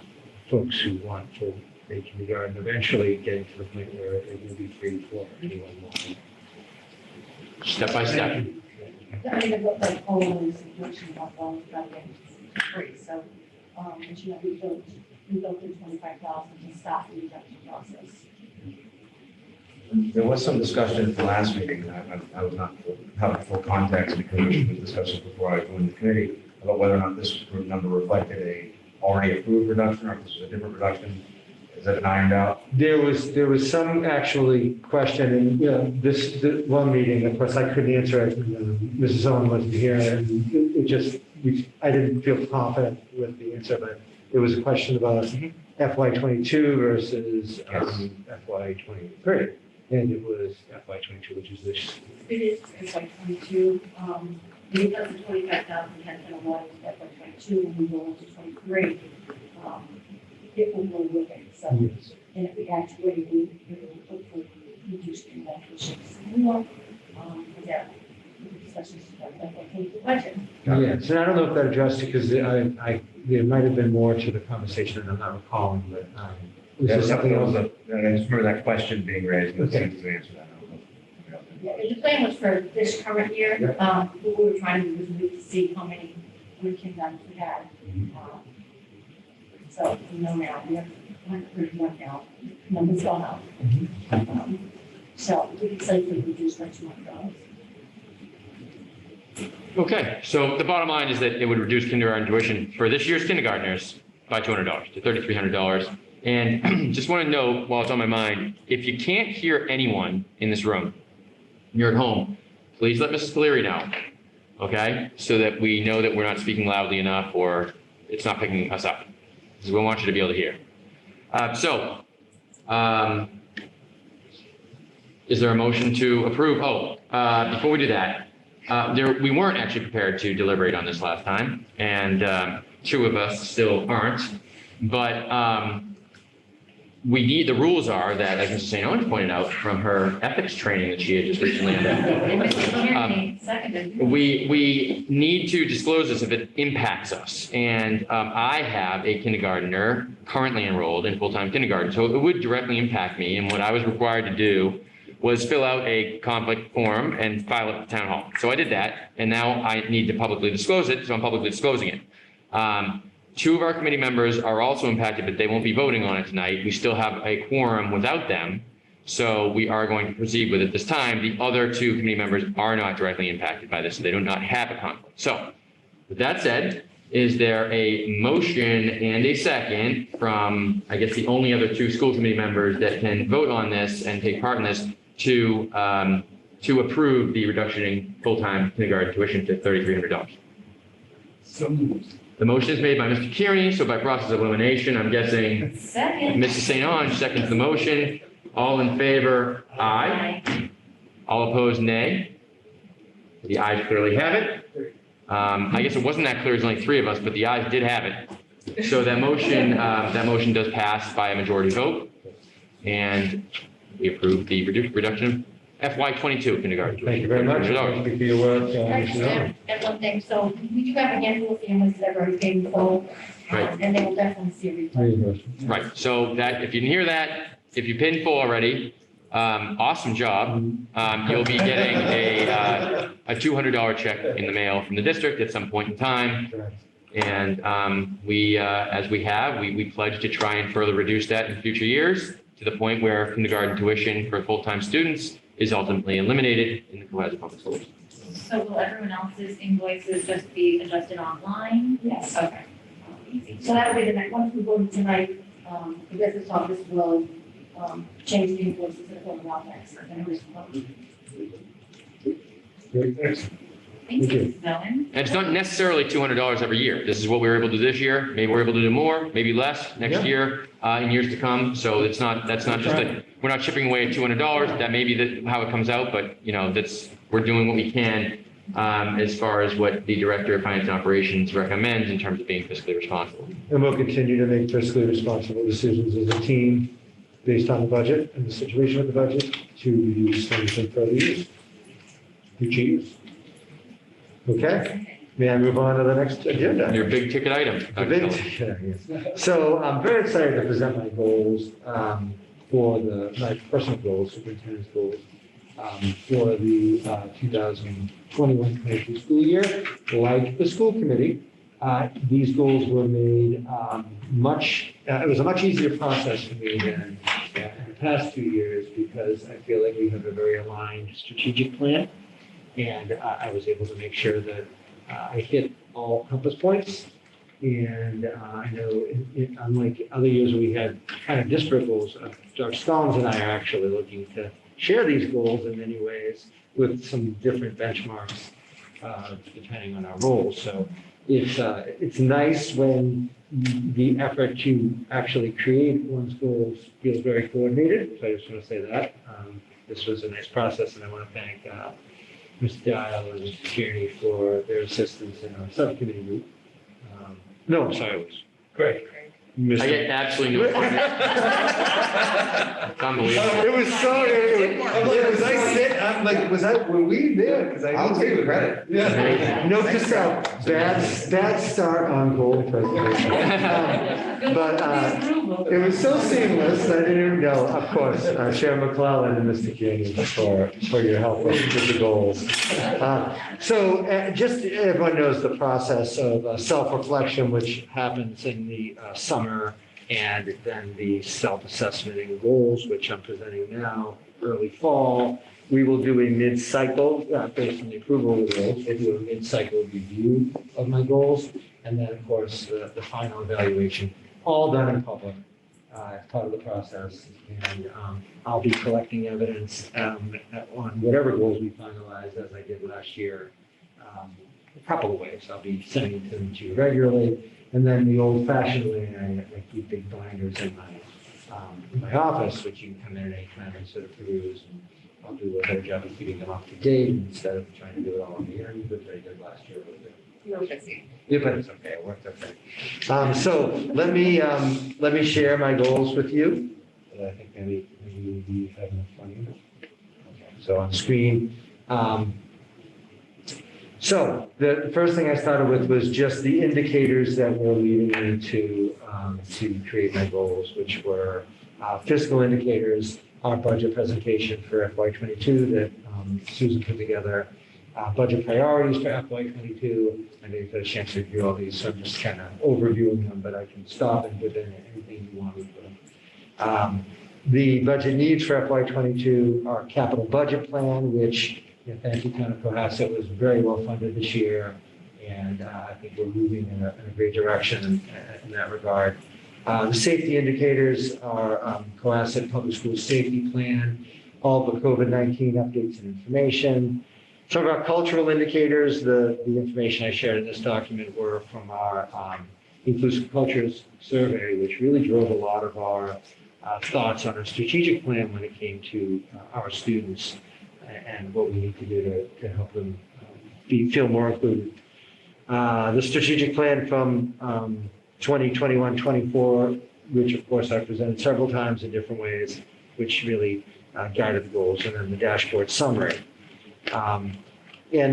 folks who want full day kindergarten, eventually getting to the point where it will be free for anyone wanting. Step by step. I mean, like always, situation about all that is free, so, and you know, we built in 25,000 to stop the reduction process. There was some discussion at the last meeting, I was not having full context because there was discussion before I joined the committee about whether or not this number reflected a already approved reduction or if this was a different reduction. Is that ironed out? There was some actually question, and you know, the one meeting, of course, I couldn't answer it. Mrs. Owen wasn't here, and it just I didn't feel confident with the answer, but it was a question about FY22 versus FY23, and it was FY22, which is this. It is, it's like 22, because the 25,000 had been awarded to FY22, when we go into 23, it will go with it, so, and if we actually, we will hopefully reduce the electricians more, for that, discussions about the budget. Yes, and I don't know if that addressed it, because there might have been more to the conversation, and I'm not recalling, but was there something else? I just remember that question being raised, and it seems to answer that. Yeah, the plan was for this current year, what we were trying to do was wait to see how many kindergartens we had. So we know now, we have 131 now, numbers gone up. So we can safely reduce by $200. Okay, so the bottom line is that it would reduce kindergarten tuition for this year's kindergartners by $200 to $3,300. And just want to note, while it's on my mind, if you can't hear anyone in this room, you're at home, please let Mrs. Cleary know, okay? So that we know that we're not speaking loudly enough or it's not picking us up. Because we want you to be able to hear. Is there a motion to approve? Before we do that, we weren't actually prepared to deliberate on this last time, and two of us still aren't. But the rules are that, as Mrs. St. Owens pointed out from her ethics training that she had just recently we need to disclose this if it impacts us. And I have a kindergartner currently enrolled in full-time kindergarten, so it would directly impact me. And what I was required to do was fill out a conflict form and file it at the town hall. So I did that, and now I need to publicly disclose it, so I'm publicly disclosing it. Two of our committee members are also impacted, but they won't be voting on it tonight. We still have a quorum without them, so we are going to proceed with it this time. The other two committee members are not directly impacted by this, so they do not have a conflict. So with that said, is there a motion and a second from, I guess, the only other two school committee members that can vote on this and take part in this to approve the reduction in full-time kindergarten tuition to $3,300? So moved. The motion is made by Mr. Kearney, so by process of elimination, I'm guessing Second. Mrs. St. Ange seconds the motion. All in favor, aye. All opposed, nay. The ayes clearly have it. I guess it wasn't that clear, there's only 3 of us, but the ayes did have it. So that motion does pass by a majority vote. And we approve the reduction of FY '22 kindergarten. Thank you very much. $200. Thank you for your work, Right, Mrs. Owen. and one thing, so we do have a handful of families that have already paid the full, Right. and they will definitely see a refund. Right, so that, if you didn't hear that, if you paid in full already, awesome job. You'll be getting a $200 check in the mail from the district at some point in time. And we, as we have, we pledge to try and further reduce that in future years to the point where kindergarten tuition for full-time students is ultimately eliminated in the Cohasset Public Schools. So will everyone else's invoices just be adjusted online? Yes. Okay. So that'll be the next, once we vote tonight, the business office will, change the invoices that are going out next. And it was, Great, excellent. Thank Thank you. you, Mrs. Owen. And it's not necessarily $200 every year. This is what we were able to do this year. Maybe we're able to do more, maybe less next Yeah. year, in years to come. So that's not just that, we're not chipping away at $200. That may be how it comes out, but we're doing what we can as far as what the Director of Finance and Operations recommends in terms of being fiscally responsible. And we'll continue to make fiscally responsible decisions as a team based on the budget and the situation with the budget to reduce things in further years. Future years. Okay, may I move on to the next agenda? Your big ticket item. The big- yeah, yes. So I'm very excited to present my goals for my personal goals, superintendent's goals, for the 2021-22 school year. Like the school committee, these goals were made it was a much easier process for me than in the past 2 years because I feel like we have a very aligned strategic plan. And I was able to make sure that I hit all compass points. And I know, unlike other years, we had kind of disparate goals. Dr. Scollins and I are actually looking to share these goals in many ways with some different benchmarks depending on our roles. So it's nice when the effort to actually create one's goals feels very coordinated. So I just want to say that. This was a nice process, and I want to thank Mr. Dial and Mr. Kearney for their assistance in our subcommittee group. No, I'm sorry, it was Greg. I get absolutely no. It's unbelievable. It was so, were we there? Because I'll take the credit. Yeah. No, just a bad start on goal presentation. But it was so seamless, I didn't even know, of course, Chair McClellan and Mr. Kearney for your help with the goals. So just everyone knows the process of self-reflection, which happens in the summer, and then the self-assessment and goals, which I'm presenting now, early fall. We will do a mid-cycle, based on the approval of the goals, we'll do a mid-cycle review of my goals, and then, of course, the final evaluation, all done in public as part of the process. And I'll be collecting evidence on whatever goals we finalize, as I did last year, a couple of ways. I'll be sending them to you regularly. And then the old-fashioned way, I keep big binders in my office, which you can come in at any time and sort of peruse. And I'll do a better job of keeping them up to date instead of trying to do it all on the end, which I did last year a little bit. Yeah, but it's okay. It worked okay. So let me share my goals with you. I think maybe you have enough fun. Okay. So on screen. So the first thing I started with was just the indicators that were leading me to create my goals, which were fiscal indicators, our budget presentation for FY22 that Susan put together, budget priorities for FY22. I know you've had a chance to review all these, so I'm just kind of overviewing them, but I can stop and put in anything you want to put in. The budget needs for FY22 are capital budget plan, which thank you, Town of Cohasset, was very well funded this year, and I think we're moving in a great direction in that regard. The safety indicators are Cohasset Public Schools Safety Plan, all the COVID-19 updates and information, Some of our cultural indicators, the information I shared in this document were from our Inclusive Cultures Survey, which really drove a lot of our thoughts on our strategic plan when it came to our students and what we need to do to help them feel more included. The strategic plan from 2021-24, which of course I presented several times in different ways, which really guided the goals, and then the dashboard summary. And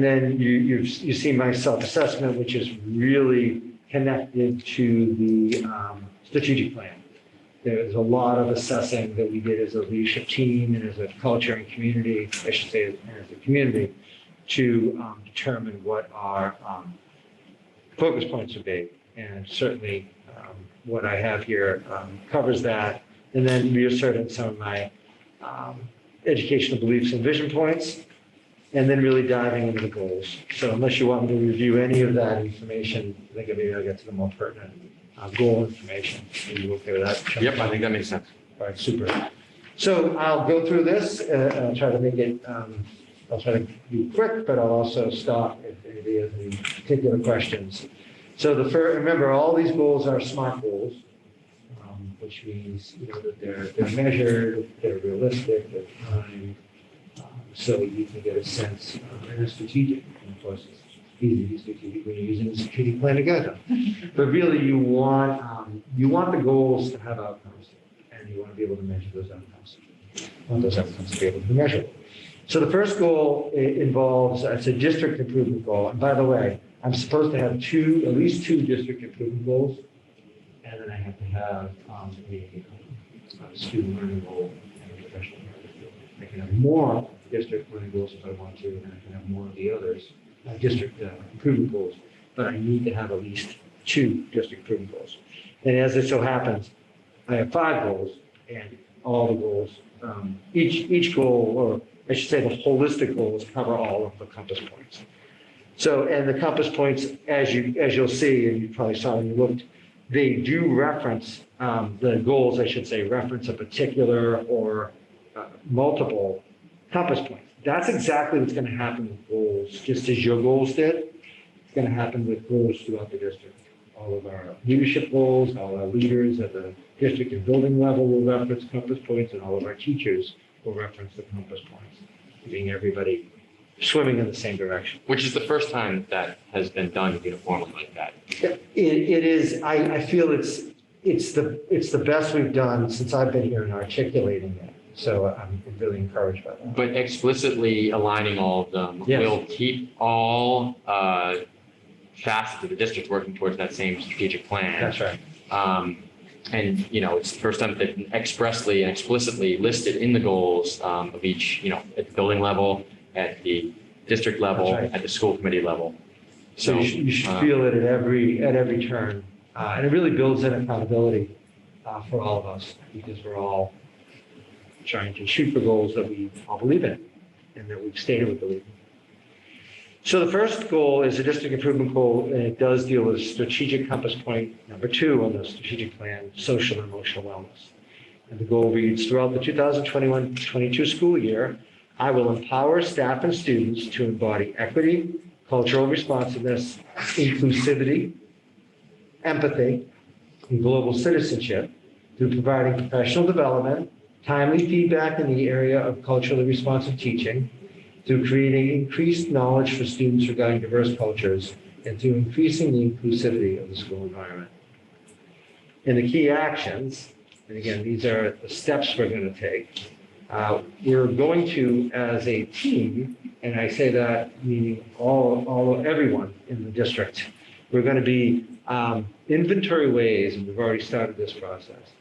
then you see my self-assessment, which is really connected to the strategic plan. There's a lot of assessing that we did as a leadership team and as a culture and community, I should say, as a community, to determine what our focus points would be. And certainly what I have here covers that. And then reasserting some of my educational beliefs and vision points, and then really diving into the goals. So unless you want me to review any of that information, I think maybe I'll get to the more pertinent goal information. Are you okay with that? Yep, I think that makes sense. All right, super. So I'll go through this, I'll try to make it, I'll try to be quick, but I'll also stop if anybody has any particular questions. So the first, remember, all these goals are SMART goals, which means, you know, that they're measured, they're realistic, they're timed, so you can get a sense, and they're strategic. And of course, it's easy to be strategic when you're using a strategic plan together. But really, you want the goals to have outcomes, and you want to be able to measure those outcomes. You want those outcomes to be able to be measured. So the first goal involves, it's a district improvement goal. And by the way, I'm supposed to have at least two district improvement goals, and then I have to have a student learning goal and a professional learning goal. I can have more district learning goals if I want to, and I can have more of the others, district improvement goals, but I need to have at least two district improvement goals. And as it so happens, I have 5 goals, and all the goals, each goal, or I should say the holistic goals, cover all of the compass points. So, and the compass points, as you'll see, and you probably saw when you looked, they do reference, the goals, I should say, reference a particular or multiple compass points. That's exactly what's going to happen with goals, just as your goals did. It's going to happen with goals throughout the district. All of our leadership goals, all our leaders at the district and building level will reference compass points, and all of our teachers will reference the compass points, giving everybody swimming in the same direction. Which is the first time that has been done uniformly like that. It is, I feel it's the best we've done since I've been here in articulating it. So I'm really encouraged by that. But explicitly aligning all of them Yes. will keep all facets of the district working towards that same strategic plan. That's right. And, you know, it's the first time that they've been expressly and explicitly listed in the goals of each, you know, at the building level, at the district level, That's right. at the school committee level. So you should feel it at every turn. And it really builds in accountability for all of us, because we're all trying to shoot for goals that we all believe in and that we've stated we believe in. So the first goal is a district improvement goal, and it does deal with strategic compass point number 2 on the strategic plan, social and emotional wellness. And the goal reads, throughout the 2021-22 school year, I will empower staff and students to embody equity, cultural responsiveness, inclusivity, empathy, and global citizenship through providing professional development, timely feedback in the area of culturally responsive teaching, through creating increased knowledge for students regarding diverse cultures, and through increasing the inclusivity of the school environment. And the key actions, and again, these are the steps we're going to take. We're going to, as a team, and I say that meaning everyone in the district, we're going to be inventory ways, and we've already started this process,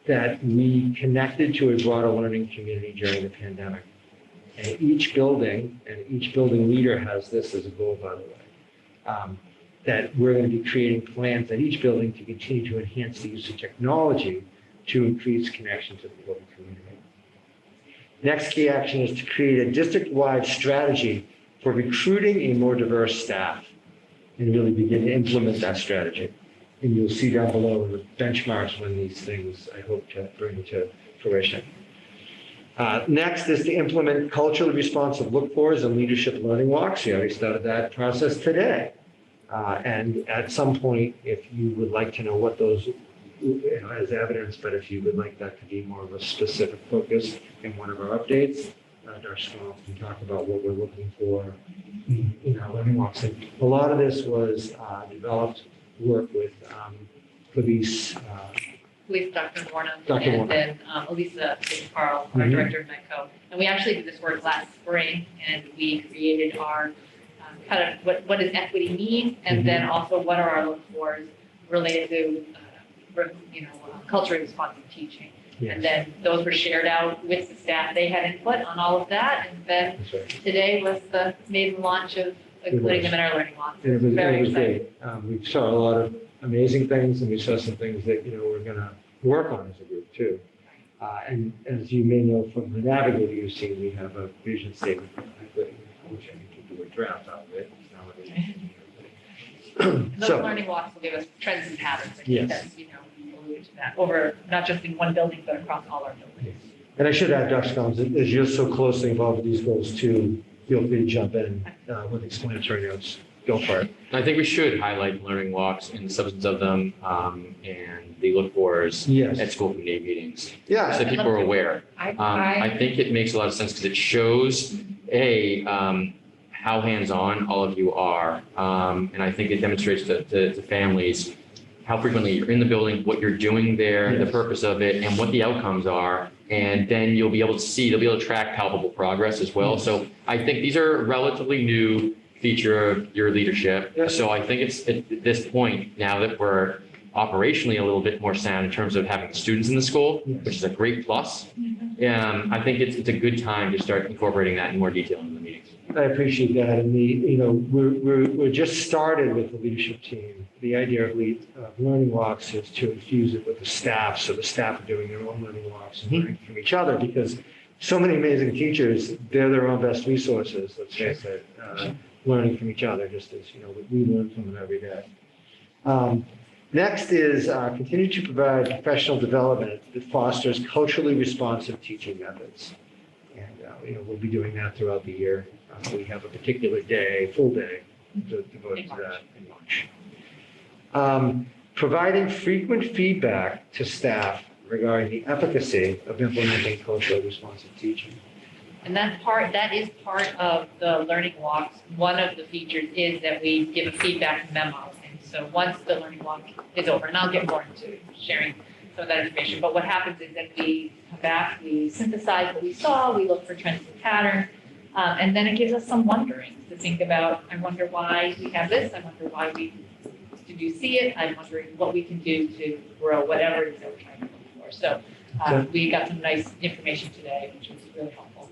that we connected to a broader learning community during the pandemic. And each building and each building leader has this as a goal, by the way, that we're going to be creating plans at each building to continue to enhance the use of technology to increase connection to the building community. Next key action is to create a district-wide strategy for recruiting a more diverse staff and really begin to implement that strategy. And you'll see down below the benchmarks when these things, I hope, to bring to fruition. Next is to implement culturally responsive look-fors and leadership learning walks. We already started that process today. And at some point, if you would like to know what those, as evidence, but if you would like that to be more of a specific focus in one of our updates, Dr. Small can talk about what we're looking for in our learning walks. And a lot of this was developed work with police. With Dr. Warner Dr. and Warner. then Elisa Carl, our Mhm. director of NICO. And we actually did this work last spring and we created our kind of what does equity mean? And then also what are our look fors related to, culturally responsive teaching. Yes. And then those were shared out with the staff. They had input on all of that. And then That's right. today was the maiden launch of including them in our learning walks. And it Very was exciting. great. We saw a lot of amazing things, and we saw some things that, we're going to work on as a group too. And as you may know from the Navigator you've seen, we have a vision statement for equity, which I think you do a draft out of it. Those So, learning walks will give us trends and patterns. I think Yes. that's, alluded to that over, not just in one building, but across all our buildings. and I should add, Dr. Scoggins, as you're so closely involved with these goals too, feel free to jump in with explanatory notes. Go for it. I think we should highlight learning walks and the substance of them, and the look fors at Yes. school committee meetings, Yeah. so people are aware. I think it makes a lot of sense because it shows, how hands-on all of you are. And I think it demonstrates to families how frequently you're in the building, what you're doing there, the Yes. purpose of it, and what the outcomes are. And then you'll be able to see, they'll be able to track palpable progress as well. Yes. So I think these are a relatively new feature of your leadership. Yes. So I think it's at this point, now that we're operationally a little bit more sound in terms of having students in the school, Yes. which is a great plus. I think it's a good time to start incorporating that in more detail in the meetings. I appreciate that. And we're just started with the leadership team. The idea of learning walks is to infuse it with the staff. So the staff are doing their own learning walks and learning from each other because so many amazing teachers, they're their own best resources, let's face it, learning from each other, just as, we learn from them every day. Next is continue to provide professional development that fosters culturally responsive teaching methods. And, we'll be doing that throughout the year. We have a particular day, full day, devoted to that in March. Providing frequent feedback to staff regarding the efficacy of implementing culturally responsive teaching. And that is part of the learning walks. One of the features is that we give a feedback memo. And so once the learning walk is over, and I'll get more into sharing some of that information, but what happens is that we come back, we synthesize what we saw, we look for trends and patterns, and then it gives us some wondering to think about, I wonder why we have this, I wonder why did you see it? I'm wondering what we can do to grow whatever it is that we're trying to look for. So we got some nice information today, which was really helpful.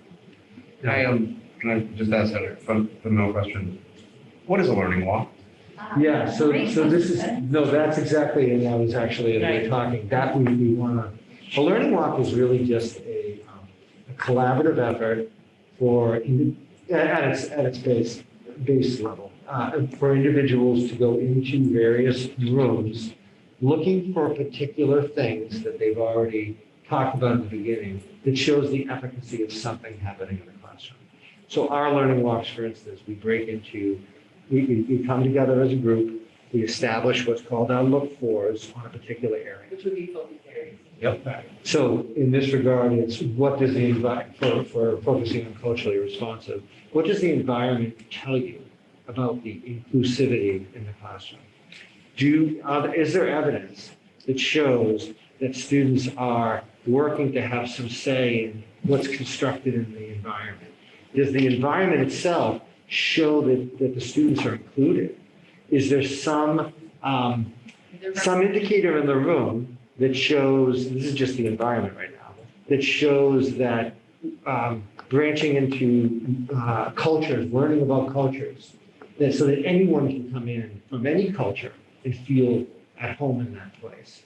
Can I just ask a fundamental question? What is a learning walk? Yeah, so Great this is, question. no, that's exactly, and I was actually, as we Right. were talking, that we want to, a learning walk is really just a collaborative effort at its base level, for individuals to go into various rooms looking for particular things that they've already talked about in the beginning that shows the efficacy of something happening in the classroom. So our learning walks, for instance, we come together as a group, we establish what's called our look fors on a particular area. Which would be focus areas. Yep. So in this regard, it's what does the for focusing on culturally responsive, what does the environment tell you about the inclusivity in the classroom? Is there evidence that shows that students are working to have some say in what's constructed in the environment? Does the environment itself show that the students are included? Is there some indicator in the room that shows, this is just the environment right now, that shows that branching into cultures, learning about cultures, so that anyone can come in from any culture and feel at home in that place.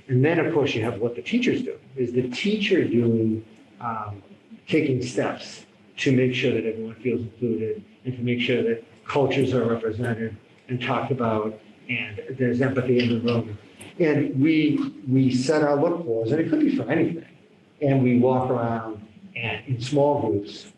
And then, of course, you have what the teachers do. Is the teacher taking steps to make sure that everyone feels included and to make sure that cultures are represented and talked about and there's empathy in the room. And we set our look fors, and it could be for anything. And we walk around and in small groups.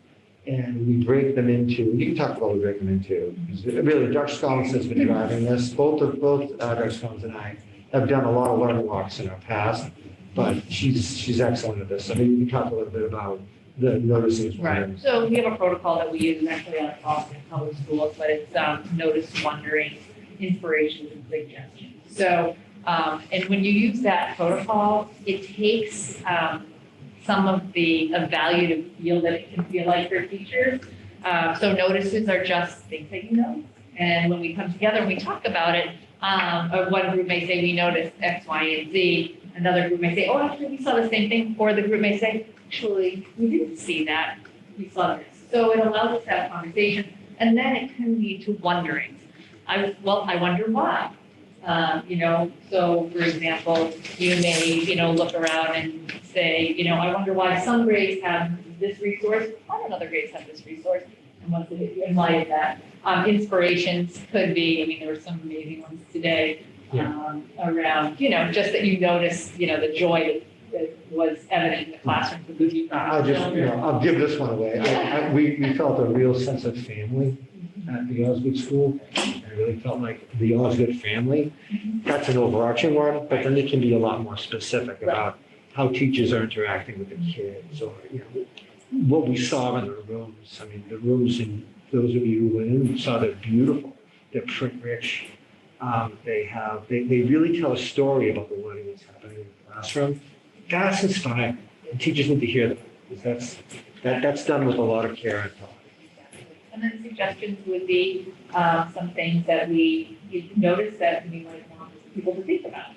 And we break them into, you can talk about what we break them into. Really, Dr. Scollins has been driving this. Both Dr. Scollins and I have done a lot of learning walks in our past, but she's excellent at this. So maybe you can talk a little bit about the noticing as well. Right, so we have a protocol that we use actually on Boston Public Schools, but it's notice, wondering, inspirations, and suggestions. So, and when you use that protocol, it takes some of the value to feel that it can feel like for teachers. So notices are just things that you know. And when we come together and we talk about it, or one group may say, we noticed X, Y, and Z. Another group may say, oh, actually, we saw the same thing. Or the group may say, actually, we didn't see that. We saw this. So it allows us to have conversation. And then it can lead to wondering. I wonder why. So for example, you may, look around and say, I wonder why some grades have this resource, why don't other grades have this resource? And what's in light of that? Inspirations could be, there were some amazing ones today around, just that you notice, the joy that was evident in the classroom. I'll give this one away. We felt a real sense of family at the Osgood School. I really felt like the Osgood family. That's an overarching one, but then it can be a lot more specific about how teachers are interacting with the kids, or what we saw in the rooms. I mean, the rooms, and those of you who went in saw they're beautiful. They're print rich. They really tell a story about the learning that's happening in the classroom. That's inspiring. And teachers need to hear that, because that's done with a lot of care and thought. And then suggestions would be some things that we notice that we might want people to think about.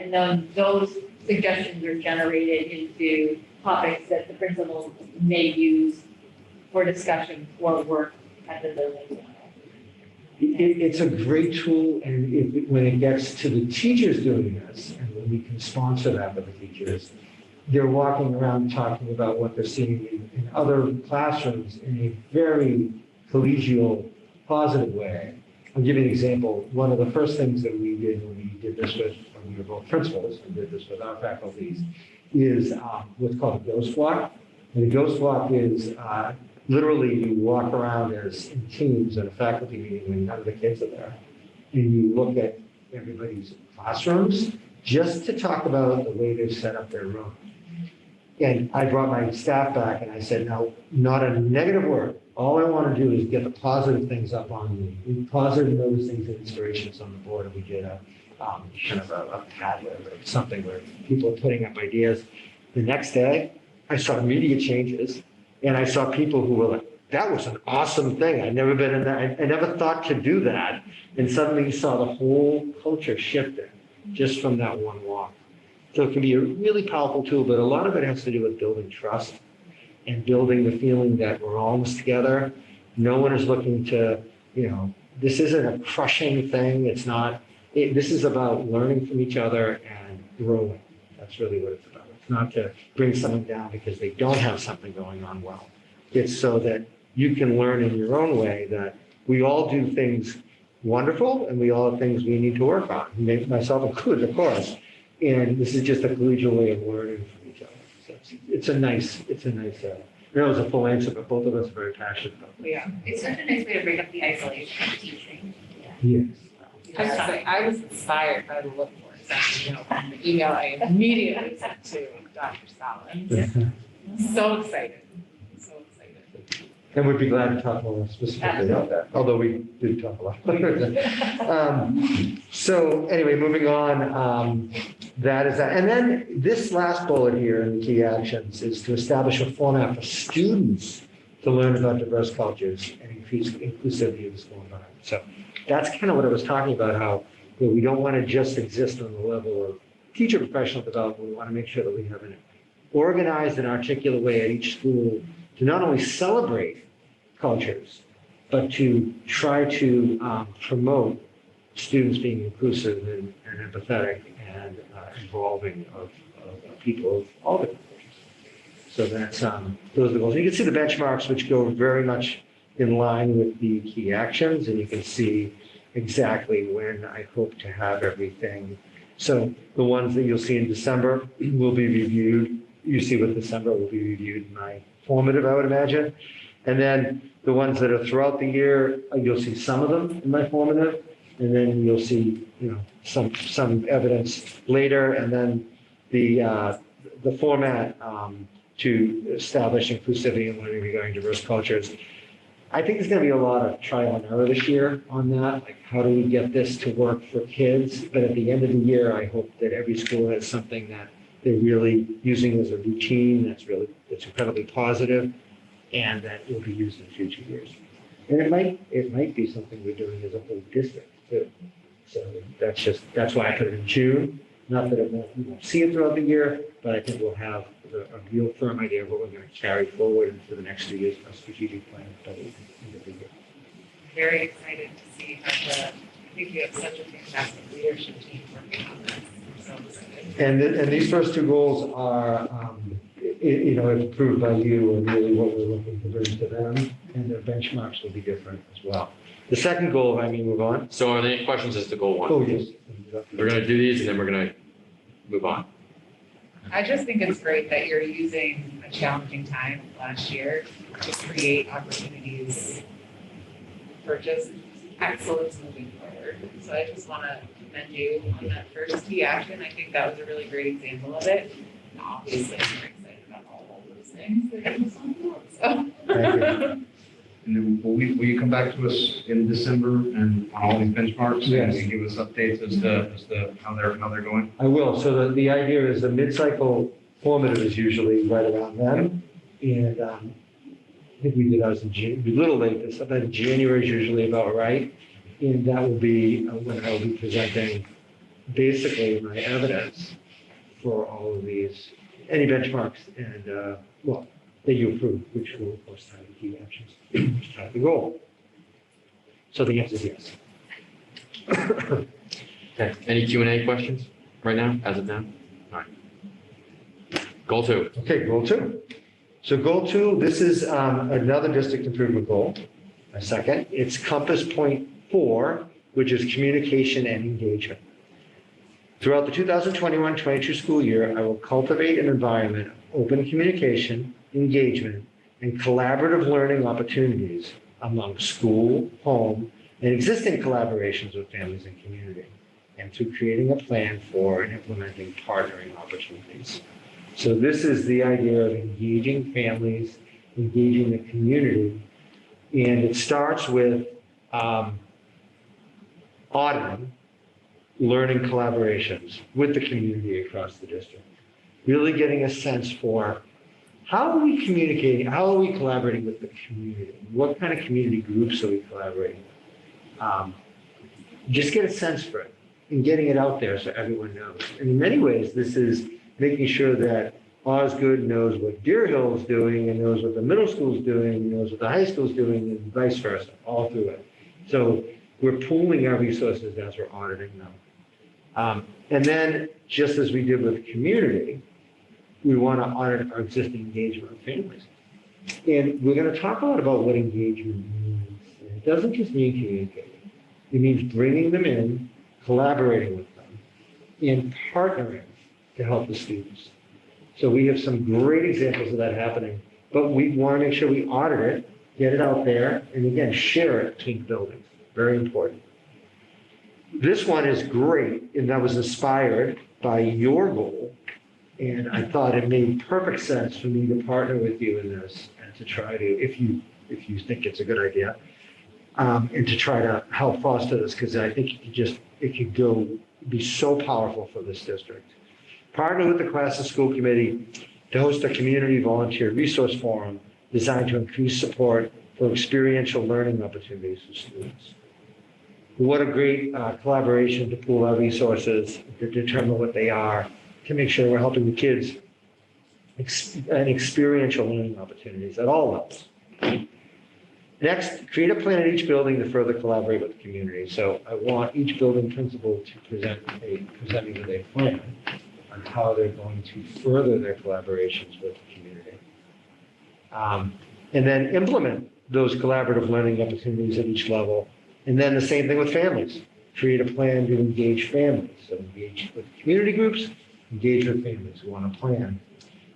And then those suggestions are generated into topics that the principal may use for discussion or work at the building. It's a great tool, and when it gets to the teachers doing this, and when we can sponsor that with the teachers, they're walking around talking about what they're seeing in other classrooms in a very collegial, positive way. I'll give you an example. One of the first things that we did when we did this when we were both principals and did this with our faculties is what's called a ghost walk. And a ghost walk is literally you walk around as in teams at a faculty meeting when none of the kids are there, and you look at everybody's classrooms just to talk about the way they've set up their room. And I brought my staff back and I said, no, not a negative word. All I want to do is get the positive things up on the positive noticings and inspirations on the board. And we did a kind of a Padlet or something where people are putting up ideas. The next day, I saw immediate changes, and I saw people who were like, that was an awesome thing. I'd never been in that. I never thought to do that. And suddenly you saw the whole culture shifted just from that one walk. So it can be a really powerful tool, but a lot of it has to do with building trust and building the feeling that we're all in this together. No one is looking to, this isn't a crushing thing. It's not, this is about learning from each other and growing. That's really what it's about. It's not to bring someone down because they don't have something going on well. It's so that you can learn in your own way that we all do things wonderful and we all have things we need to work on, myself included, of course. And this is just a collegial way of learning from each other. So it's a nice, I know it was a full answer, but both of us are very passionate about it. Yeah, it's such a nice way to break up the isolation of teaching. Yes. I was saying, I was inspired by the look for it. From the email I immediately sent to Dr. Scollins. So excited. And we'd be glad to talk more specifically about that, although we did talk a lot. So anyway, moving on, that is that. And then this last bullet here in the key actions is to establish a format for students to learn about diverse cultures and increase inclusivity of the school environment. So that's kind of what I was talking about, how we don't want to just exist on the level of teacher professional development. We want to make sure that we have an organized and articulate way at each school to not only celebrate cultures, but to try to promote students being inclusive and empathetic and involving of people of all different cultures. So that's those are the goals. You can see the benchmarks, which go very much in line with the key actions, and you can see exactly when I hope to have everything. So the ones that you'll see in December will be reviewed you see with December will be reviewed in my formative, I would imagine. And then the ones that are throughout the year, you'll see some of them in my formative, and then you'll see, some evidence later, and then the format to establish inclusivity and learning regarding diverse cultures. I think there's going to be a lot of trial and error this year on that. Like, how do we get this to work for kids? But at the end of the year, I hope that every school has something that they're really using as a routine that's incredibly positive, and that will be used in future years. And it might be something we're doing as a whole district too. So that's why I put it in June. Not that we won't see it throughout the year, but I think we'll have a real firm idea of what we're going to carry forward into the next 2 years of our strategic plan. Very excited to see I think you have such a fantastic leadership team working on this. I'm so excited. And these first two goals are, approved by you, and really what we're looking to bring to them, and their benchmarks will be different as well. The second goal, if I may move on. So are there any questions as to goal one? Oh, yes. We're going to do these and then we're going to move on. I just think it's great that you're using a challenging time last year to create opportunities for just excellence moving forward. So I just want to commend you on that first key action. I think that was a really great example of it. And obviously, I'm very excited about all of those things that you just on board. So. Thank you. And then will you come back to us in December and on all these benchmarks? Yes. And give us updates as to how they're going? I will. So the idea is the mid-cycle formative is usually right around then. And I think we did ours in June, a little late, this, but January is usually about right. And that will be when I will be presenting basically my evidence for all of these, any benchmarks and, that you approve, which will of course tie the key actions, which tie the goal. So the answer is yes. Okay. Any Q&A questions right now, as of now? All right. Goal two. Okay, goal two. So goal two, this is another district improvement goal. A second, it's compass point 4, which is communication and engagement. Throughout the 2021-22 school year, I will cultivate an environment of open communication, engagement, and collaborative learning opportunities among school, home, and existing collaborations with families and community, and through creating a plan for and implementing partnering opportunities. So this is the idea of engaging families, engaging the community, and it starts with auditing learning collaborations with the community across the district. Really getting a sense for how are we communicating, how are we collaborating with the community? What kind of community groups are we collaborating with? Just get a sense for it and getting it out there so everyone knows. And in many ways, this is making sure that Osgood knows what Deer Hill is doing and knows what the middle school is doing, and knows what the high school is doing, and vice versa, all through it. So we're pooling our resources as we're auditing them. And then, just as we did with the community, we want to audit our existing engagement with families. And we're going to talk a lot about what engagement means. And it doesn't just mean communicating. It means bringing them in, collaborating with them, and partnering to help the students. So we have some great examples of that happening, but we want to make sure we audit it, get it out there, and again, share it between buildings. Very important. This one is great, and that was inspired by your goal. And I thought it made perfect sense for me to partner with you in this and to try to, if you think it's a good idea, and to try to help foster this, because I think it could be so powerful for this district. Partner with the class and school committee to host a community volunteer resource forum designed to increase support for experiential learning opportunities for students. What a great collaboration to pool our resources, to determine what they are, to make sure we're helping the kids and experiential learning opportunities at all levels. Next, create a plan at each building to further collaborate with the community. So I want each building principal to presenting with a plan on how they're going to further their collaborations with the community. And then implement those collaborative learning opportunities at each level. And then the same thing with families. Create a plan to engage families. So engage with community groups, engage with families. We want a plan.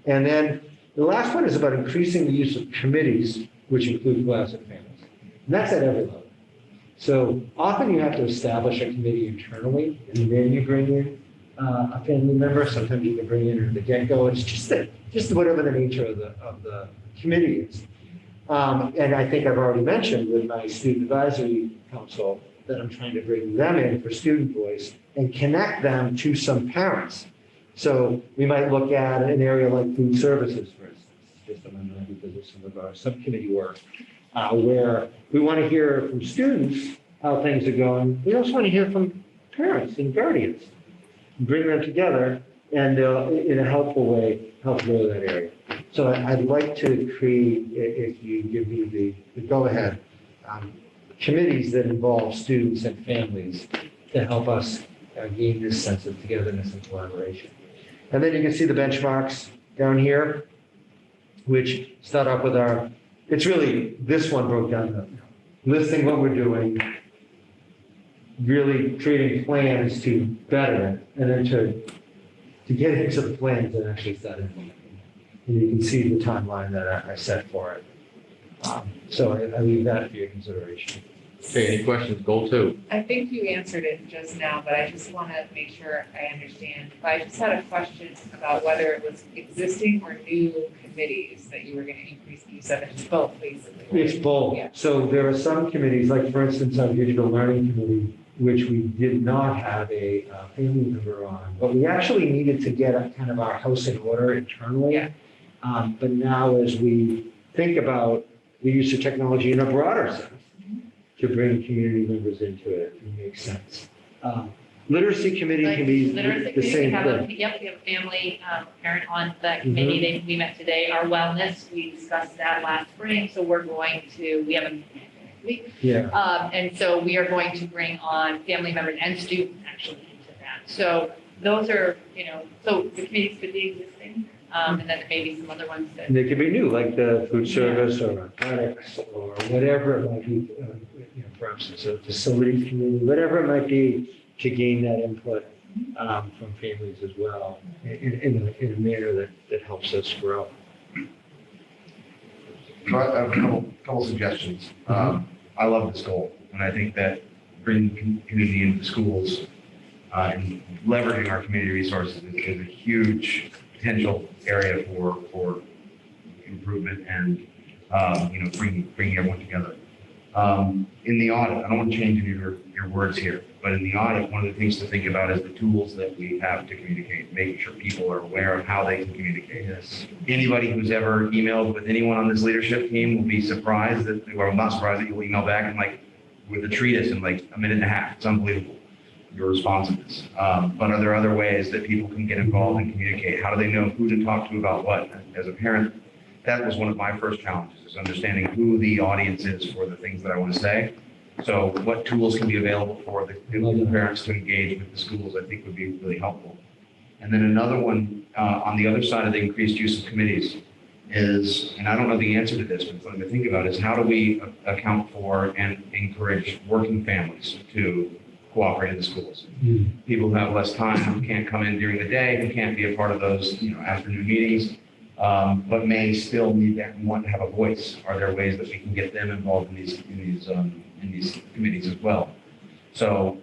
And then the last one is about increasing the use of committees, which include class and families. And that's at every level. So often you have to establish a committee internally, and then you bring in a family member. Sometimes you can bring in at the get-go. It's just whatever the nature of the committee is. And I think I've already mentioned with my student advisory council that I'm trying to bring them in for student voice and connect them to some parents. So we might look at an area like food services, for instance, just on my mind because of some of our subcommittee work, where we want to hear from students how things are going. We also want to hear from parents and guardians. Bring them together and in a helpful way, help grow that area. So I'd like to create, if you give me the go-ahead, committees that involve students and families to help us gain this sense of togetherness and collaboration. And then you can see the benchmarks down here, which start up with it's really, this one broke down to listing what we're doing, really creating plans to better it, and then to get into the plans and actually start implementing. And you can see the timeline that I set for it. So I leave that for your consideration. Okay, any questions? Goal 2. I think you answered it just now, but I just want to make sure I understand. I just had a question about whether it was existing or new committees that you were going to increase the use of. It's both, basically. right? It's both. Yeah. So there are some committees, like for instance, our digital learning committee, which we did not have a family member on, but we actually needed to get kind of our house in order internally. Yeah. But now as we think about the use of technology in a broader sense, to bring community members into it, it makes sense. Literacy committee Like can be literacy the committee, same we have a, thing. yep, we have a family, parent on that committee, we met today, our wellness, we discussed that last spring, so we're going to, we have a week. Yeah, And so we are going to bring on family members and students actually into that. So those are, so the committees could be existing, and then there may be some other ones that. and they could be new, like the food service or athletics or whatever it might be, perhaps it's a facility committee, whatever it might be, to gain that input from families as well in a manner that helps us grow. So I have a couple suggestions. I love this goal, and I think that bringing community into schools and leveraging our community resources is a huge potential area for improvement and bringing everyone together. In the audit, I don't want to change any of your words here, but in the audit, one of the things to think about is the tools that we have to communicate, making sure people are aware of how they can communicate. Yes. Anybody who's ever emailed with anyone on this leadership team will be surprised or not surprised that you'll email back and with a treatise in a minute and a half. It's unbelievable, your responsiveness. But are there other ways that people can get involved and communicate? How do they know who to talk to about what? As a parent, that was one of my first challenges, is understanding who the audience is for the things that I want to say. So what tools can be available for the parents to engage with the schools, I think would be really helpful. And then another one, on the other side of the increased use of committees is, and I don't know the answer to this, but something to think about is how do we account for and encourage working families to cooperate in the schools? People who have less time, who can't come in during the day, who can't be a part of those afternoon meetings, but may still need that and want to have a voice. Are there ways that we can get them involved in these committees as well? So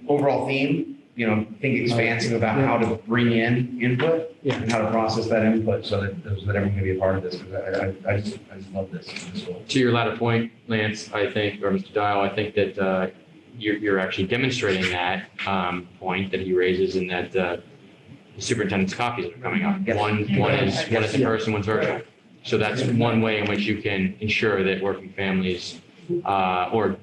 overall theme, think expansive about how to bring in input and how to process that input so that everyone can be a part of this. Because I just love this goal. To your latter point, Lance, I think, or Mr. Dial, I think that you're actually demonstrating that point that he raises in that the superintendent's copies are coming up. Yes. One is in person, one's virtual. So that's one way in which you can ensure that working families or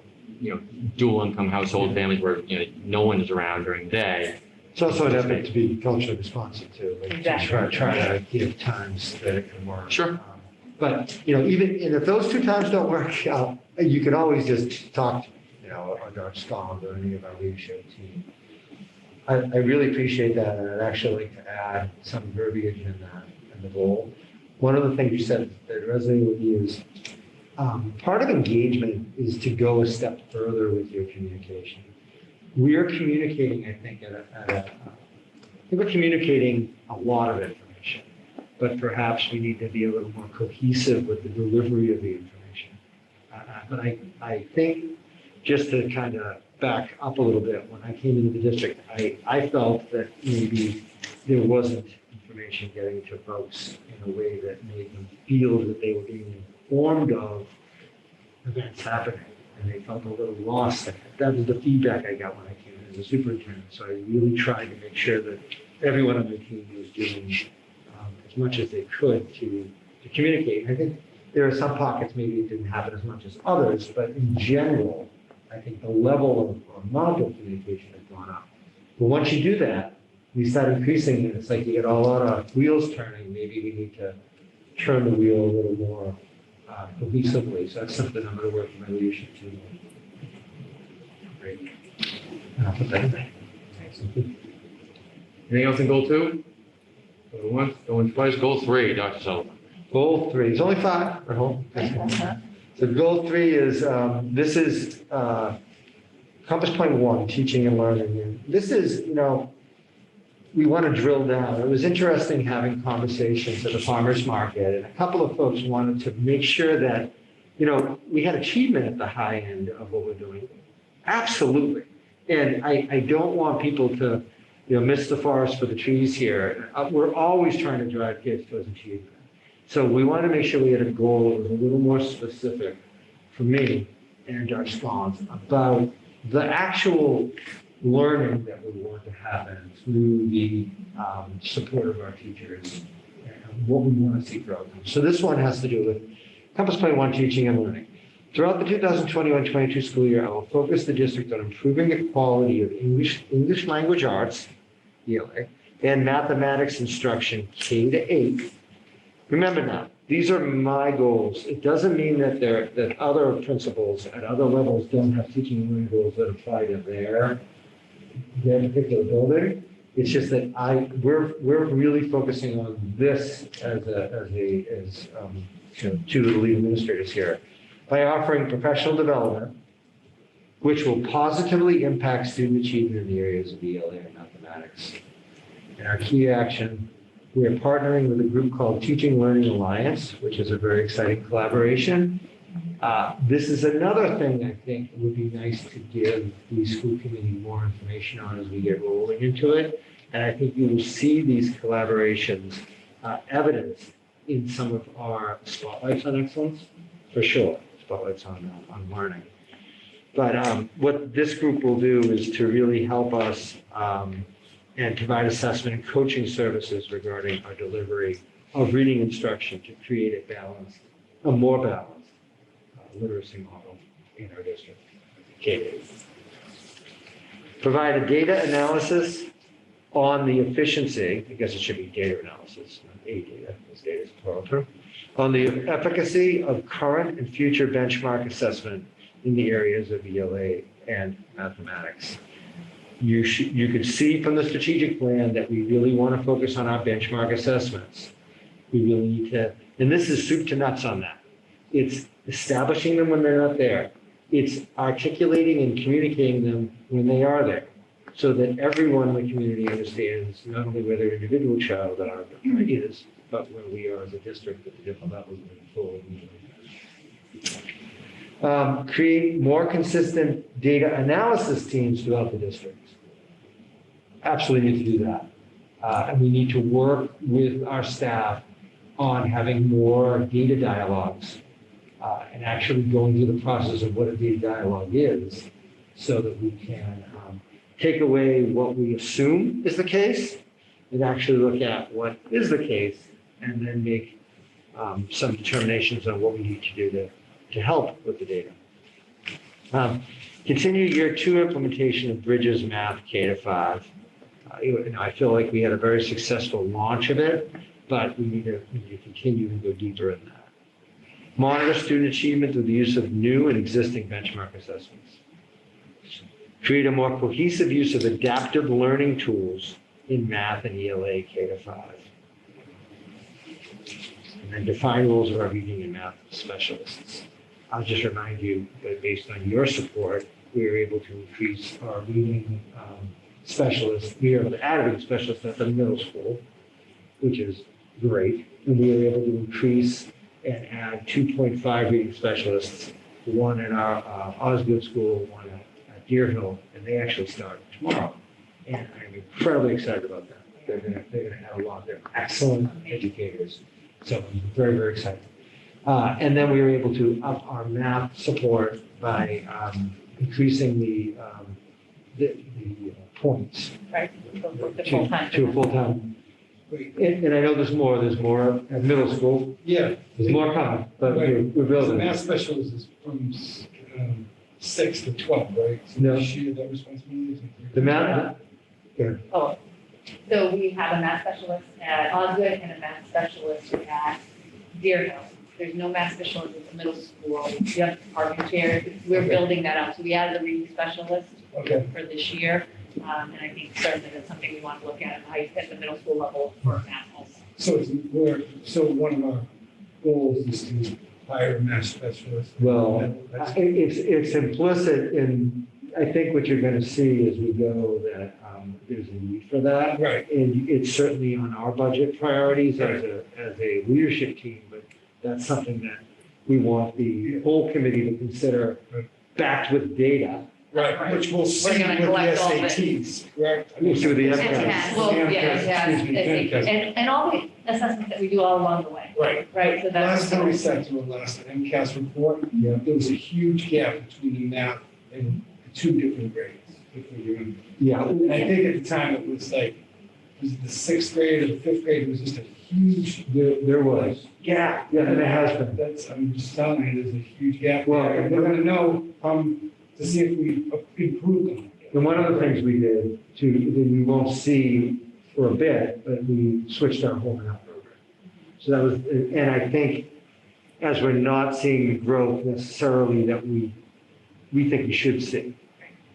dual income household families where no one is around during the day. It's also an effort to be culturally responsive too. Exactly. Try to give times that it can work. Sure. But, and if those 2 times don't work out, you can always just talk to, our scholars or any of our leadership team. I really appreciate that, and I'd actually like to add some verbiage in the goal. One of the things you said that resonated with me is part of engagement is to go a step further with your communication. We are communicating, I think, we're communicating a lot of information, but perhaps we need to be a little more cohesive with the delivery of the information. But I think, just to kind of back up a little bit, when I came into the district, I felt that maybe there wasn't information getting to folks in a way that made them feel that they were being informed of events happening, and they felt a little lost. That was the feedback I got when I came in as a superintendent. So I really tried to make sure that everyone on the team was doing as much as they could to communicate. I think there are some pockets maybe it didn't happen as much as others, but in general, I think the level of amount of communication has gone up. But once you do that, we start increasing it. It's like you get a lot of wheels turning. Maybe we need to turn the wheel a little more cohesively. So that's something I'm going to work with my leadership team on. Great. And I'll put that in there. Anything else in goal 2? Going once, going twice. Goal 3, Dr. Sullivan. Goal 3, it's only 5 at home. So goal 3 is, this is compass point 1, teaching and learning. And this is, we want to drill down. It was interesting having conversations at the farmer's market, and a couple of folks wanted to make sure that, we had achievement at the high end of what we're doing. Absolutely. And I don't want people to, miss the forest for the trees here. We're always trying to drive kids towards achievement. So we wanted to make sure we had a goal that was a little more specific for me and Dr. Scollins about the actual learning that we want to happen through the support of our teachers and what we want to see for outcomes. So this one has to do with Compass Point 1, teaching and learning. Throughout the 2021-22 school year, I will focus the district on improving the quality of English language arts, ELA, and mathematics instruction K-8. Remember now, these are my goals. It doesn't mean that other principals at other levels don't have teaching and learning goals that apply to their particular building. It's just that we're really focusing on this as to the lead administrators here, by offering professional development, which will positively impact student achievement in the areas of ELA and mathematics. And our key action, we are partnering with a group called Teaching Learning Alliance, which is a very exciting collaboration. This is another thing I think would be nice to give the school committee more information on as we get rolling into it. And I think you will see these collaborations evidenced in some of our spotlights on excellence, for sure, spotlights on learning. But what this group will do is to really help us and provide assessment and coaching services regarding our delivery of reading instruction to create a more balanced literacy model in our district. Okay. Provide a data analysis on the efficiency, I guess it should be data analysis, not a data, because data is a plural term, on the efficacy of current and future benchmark assessment in the areas of ELA and mathematics. You could see from the strategic plan that we really want to focus on our benchmark assessments. We really need to, and this is soup to nuts on that. It's establishing them when they're not there. It's articulating and communicating them when they are there, so that everyone in the community understands not only where their individual child is, but where we are as a district at the different levels moving forward. Create more consistent data analysis teams throughout the district. Absolutely need to do that. And we need to work with our staff on having more data dialogues and actually going through the process of what a data dialogue is, so that we can take away what we assume is the case and actually look at what is the case, and then make some determinations on what we need to do to help with the data. Continue year 2 implementation of Bridges Math K-5. I feel like we had a very successful launch of it, but we need to continue and go deeper in that. Monitor student achievement through the use of new and existing benchmark assessments. Create a more cohesive use of adaptive learning tools in math and ELA K-5. And then define roles of our reading and math specialists. I'll just remind you that based on your support, we were able to increase our reading specialists. We are able to add a reading specialist at the middle school, which is great. And we were able to increase and add 2.5 reading specialists, one in our Osgood School, one at Deer Hill, and they actually start tomorrow. And I'm incredibly excited about that. They're gonna have a lot. They're excellent educators. So I'm very, very excited. And then we were able to up our math support by increasing the points Right, the full-time. to a full-time. And I know there's more at middle school. Yeah. There's more coming, but Right. we're The building. math specialist is from 6 to 12, right? So No. they share that responsibility. The math, Oh, so we have a math specialist at Osgood and a math specialist at Deer Hill. There's no math specialist at the middle school. We have department chairs. We're building that up. So we added a reading specialist Okay. for this year. And I think certainly that's something we want to look at at the middle school level for math also. So one of our goals is to hire a math specialist. well, That's- it's implicit in, I think what you're going to see as we go that there's a need for that. Right. And it's certainly on our budget priorities as a leadership team, but that's something that we want the whole committee to consider backed with data. Right, which we'll see We're with gonna the collect all of it. SATs, right? We'll see with the And MCAS. math, well, yeah, Excuse me, yeah. And all the assessments that we do all along the way, Right. right? So that's. Last time we sent through a last MCAS report, Yeah. there was a huge gap between the math and the two different grades, if you remember. Yeah, And I think at the time it was like, was it the 6th grade or the 5th grade, it was just a huge there was. gap. Yeah, and it has been. I'm just telling you, there's a huge gap Well, there. And we're gonna know, to see if we improved on it. And one of the things we did that we won't see for a bit, but we switched our whole math program. So that was, and I think as we're not seeing the growth necessarily that we think we should see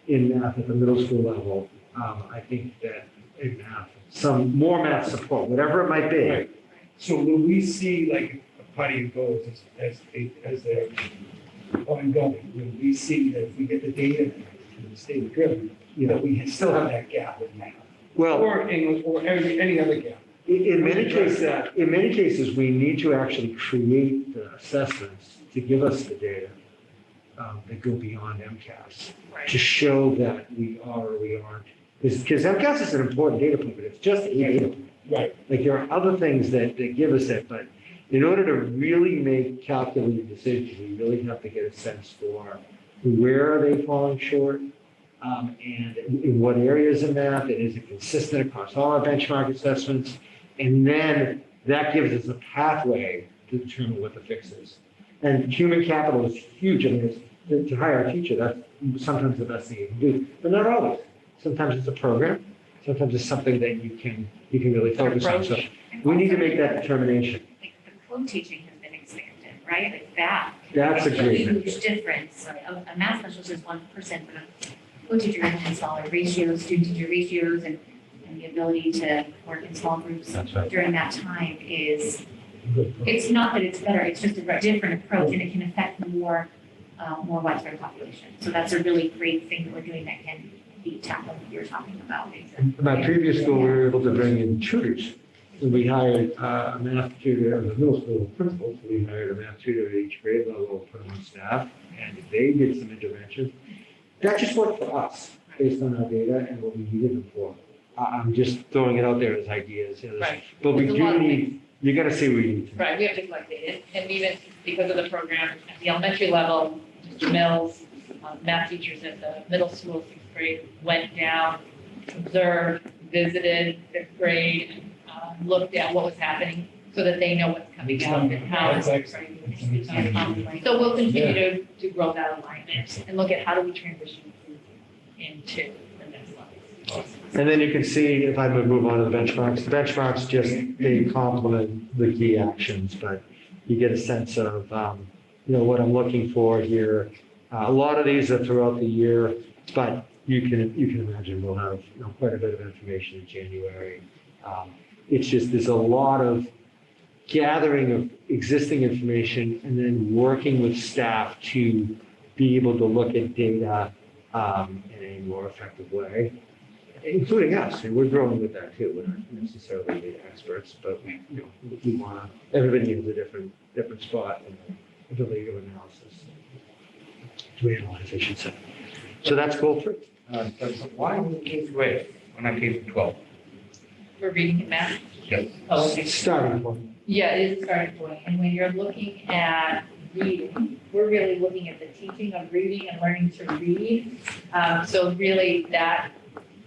in math at the middle school level, I think that in math, some more math support, whatever it might be. Right. So will we see like a party of goals as they're ongoing? Will we see that if we get the data from the state driven, that we still have that gap in math? Well, Or English, or any other gap? in many cases, we need to actually create the assessments to give us the data that go beyond MCAS to show that we are or we aren't. Because MCAS is an important data point, but it's just a data point. Right. Like there are other things that give us it, but in order to really make calculated decisions, we really have to get a sense for where are they falling short, and in what areas of math, and is it consistent across all our benchmark assessments? And then that gives us a pathway to determine what the fix is. And human capital is huge. I mean, to hire a teacher, that's sometimes the best thing you can do, but not always. Sometimes it's a program. Sometimes it's something that you can really focus on. So we need to make that determination. Like the co-teaching has been expanded, right? Like that. That's a makes great huge difference. Like a math specialist is 1%, but a co-teacher has smaller ratios, student-teacher ratios, and the ability to work in small groups That's right. during that time is, it's not that it's better, it's just a different approach, and it can affect more widespread population. So that's a really great thing that we're doing that can be tackled, what you're talking about. In my previous school, we were able to bring in tutors. And we hired a math tutor as a middle school principal. So we hired a math tutor at each grade level, put them on staff, and they did some interventions. That just worked for us based on our data and what we needed them for. I'm just throwing it out there as ideas. Right. But we There's a do lot of need, you got to see where you need to. Right, we have to collect data, and even because of the program at the elementary level, Mr. Mills, math teachers at the middle school, 6th grade, went down, observed, visited 5th grade, looked at what was happening, so that they know what's coming out and how. That's excellent. So we'll continue to grow that alignment and look at how do we transition into the next level. And then you can see, if I move on to the benchmarks just, they complement the key actions, but you get a sense of, what I'm looking for here. A lot of these are throughout the year, but you can imagine we'll have quite a bit of information in January. It's just, there's a lot of gathering of existing information and then working with staff to be able to look at data in a more effective way. including us, and we're growing with that too. We're not necessarily the experts, but we want everybody has a different spot in the ability to analysis, to analyze, I should say. So that's goal 3. Why was it K through 8 when I K through 12? For reading and math. Yes. Oh, okay. Starting point. Yeah, it is a starting point, and when you're looking at reading, we're really looking at the teaching of reading and learning to read. So really that,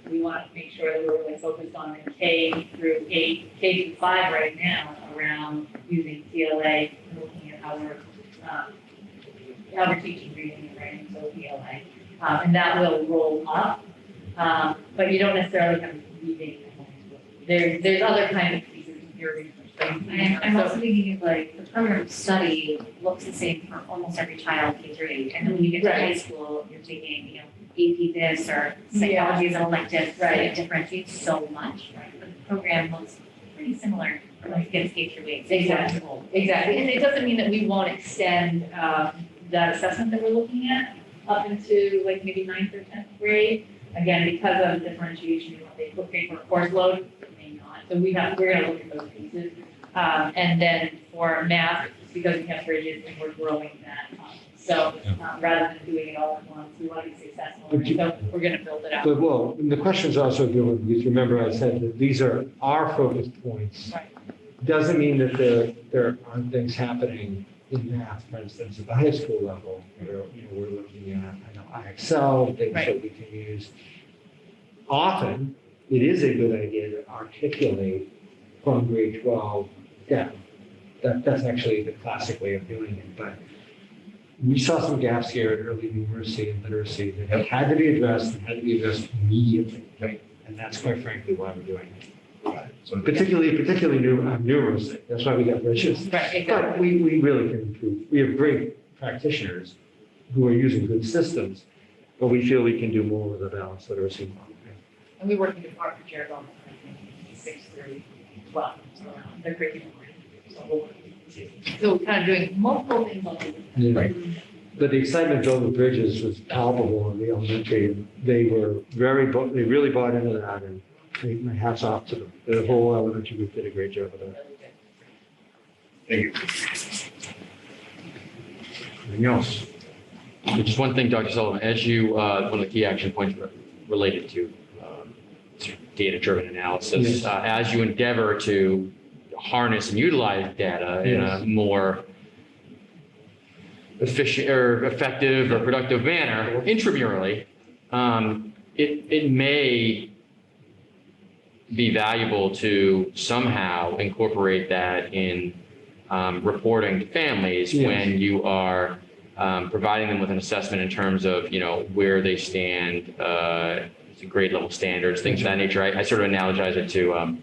we want to make sure that we're really focused on the K through 8, K through 5 right now, around using CLA, and looking at how we're teaching reading and writing, so CLA. And that will roll up, but you don't necessarily have reading. There's other kind of pieces of your research. I'm also thinking of like, the program of study looks the same for almost every child, K through 8. And then when you get to Right. high school, you're taking, AP this or psychology is an elective, Right. it differentiates so much. But the program looks pretty similar for like kids K through 8. Exactly. Exactly, and it doesn't mean that we won't extend that assessment that we're looking at up into like maybe 9th or 10th grade. Again, because of differentiation, they look for course load, may not. So we're gonna look at those pieces. And then for math, because we have bridges and we're growing that up. So rather than doing it all at once, we want to be successful. So we're gonna build it out. But well, the question is also a good one, because remember I said that these are our focus points. Right. Doesn't mean that there aren't things happening in math, for instance, at the high school level, where we're looking at, IXL, things Right. that we can use. Often, it is a good idea to articulate from grade 12 down. That's actually the classic way of doing it, but we saw some gaps here in early numeracy and literacy that had to be addressed and had to be addressed immediately. Right. And that's quite frankly why we're doing it. So Particularly numeracy, that's why we got bridges. Right, exactly. But we really can improve. We have great practitioners who are using good systems, but we feel we can do more with a balanced literacy model. And we work in department chair on 6 through 12, so they're curriculum. So kind of doing multiple things on the. Yeah. But the excitement building bridges was palpable in the elementary. They they really bought into that, and my hat's off to them. The whole elementary group did a great job of that. thank you. Anything else? Just one thing, Dr. Sullivan, as you, one of the key action points related to data-driven analysis, Yes. As you endeavor to harness and utilize data in Yes. a more efficient or effective or productive manner intramurally, it may be valuable to somehow incorporate that in reporting to families Yes. when you are providing them with an assessment in terms of, where they stand, grade level standards, things of that nature. I sort of analogize it to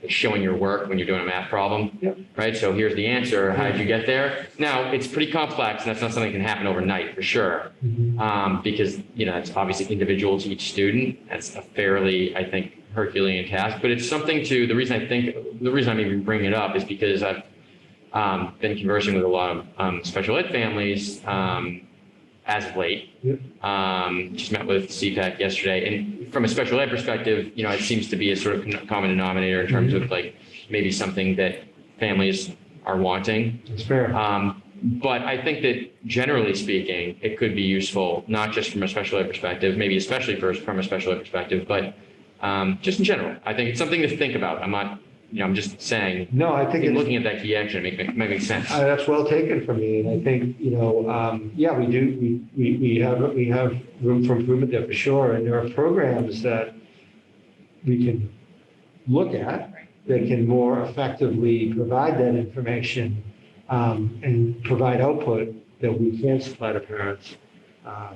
showing your work when you're doing a math problem, Yep. right? So here's the answer. How did you get there? Now, it's pretty complex, and that's not something that can happen overnight for sure, because, it's obviously individual to each student. That's a fairly, I think, Herculean task, but it's something the reason I'm even bringing it up is because I've been conversing with a lot of special ed families as of late. Yep. Just met with CPAC yesterday, and from a special ed perspective, it seems to be a sort of common denominator in terms of like maybe something that families are wanting. It's fair. But I think that generally speaking, it could be useful, not just from a special ed perspective, maybe especially from a special ed perspective, but just in general. I think it's something to think about. I'm not, I'm just saying, No, I think it's. looking at that key action, it might make sense. That's well taken from me, and I think, yeah, we do, we have room for improvement there for sure, and there are programs that we can look at that can more effectively provide that information and provide output that we can supply to parents.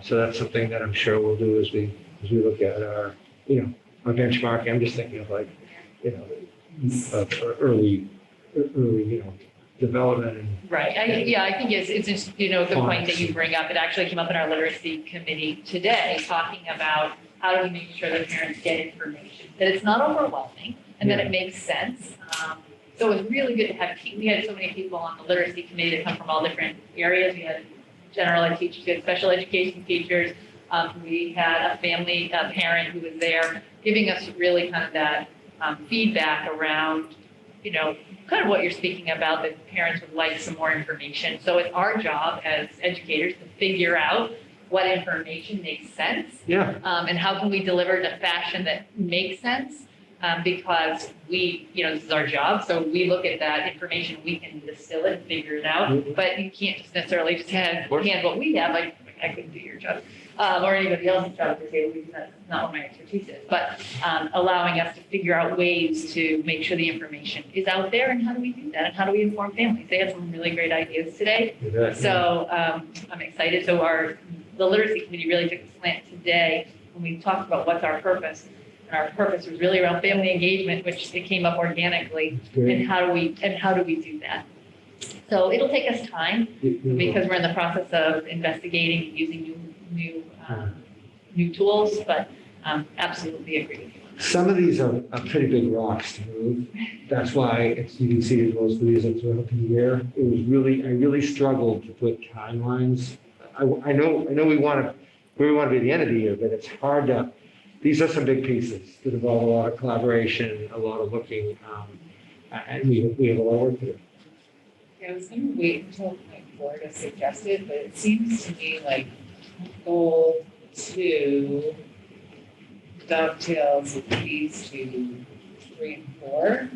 So that's something that I'm sure we'll do as we look at our benchmarking. I'm just thinking of like, early, development and. Right, I think it's just, a good point that you bring up. It actually came up in our literacy committee today, talking about how do we make sure that parents get information, that it's not overwhelming and that it makes sense. So it was really good to have, we had so many people on the literacy committee that come from all different areas. We had general ed teachers, we had special education teachers, We had a parent who was there giving us really kind of that feedback around, kind of what you're speaking about, that parents would like some more information. So it's our job as educators to figure out what information makes sense. Yeah. And how can we deliver it in a fashion that makes sense? Because this is our job. So we look at that information, we can distill it and figure it out. But you can't just necessarily just hand what we have. Like I couldn't do your job. Or anybody else's job to say, because that's not what my expertise is, but allowing us to figure out ways to make sure the information is out there, and how do we do that, and how do we inform families? They had some really great ideas today, so I'm excited. So the literacy committee really took a slant today when we talked about what's our purpose, and our purpose was really around family engagement, which it came up organically, and how do we do that? So it'll take us time because we're in the process of investigating and using new tools, but absolutely agree with you. Some of these are pretty big rocks to move. That's why you can see as well as these are throughout the year. I really struggled to put timelines. I know we want to be at the end of the year, but it's hard to. These are some big pieces that involve a lot of collaboration, a lot of looking, and we have a lot of work to do. I was going to wait until my board has suggested, but it seems to me like goal 2 dovetails with these 2, 3, and 4,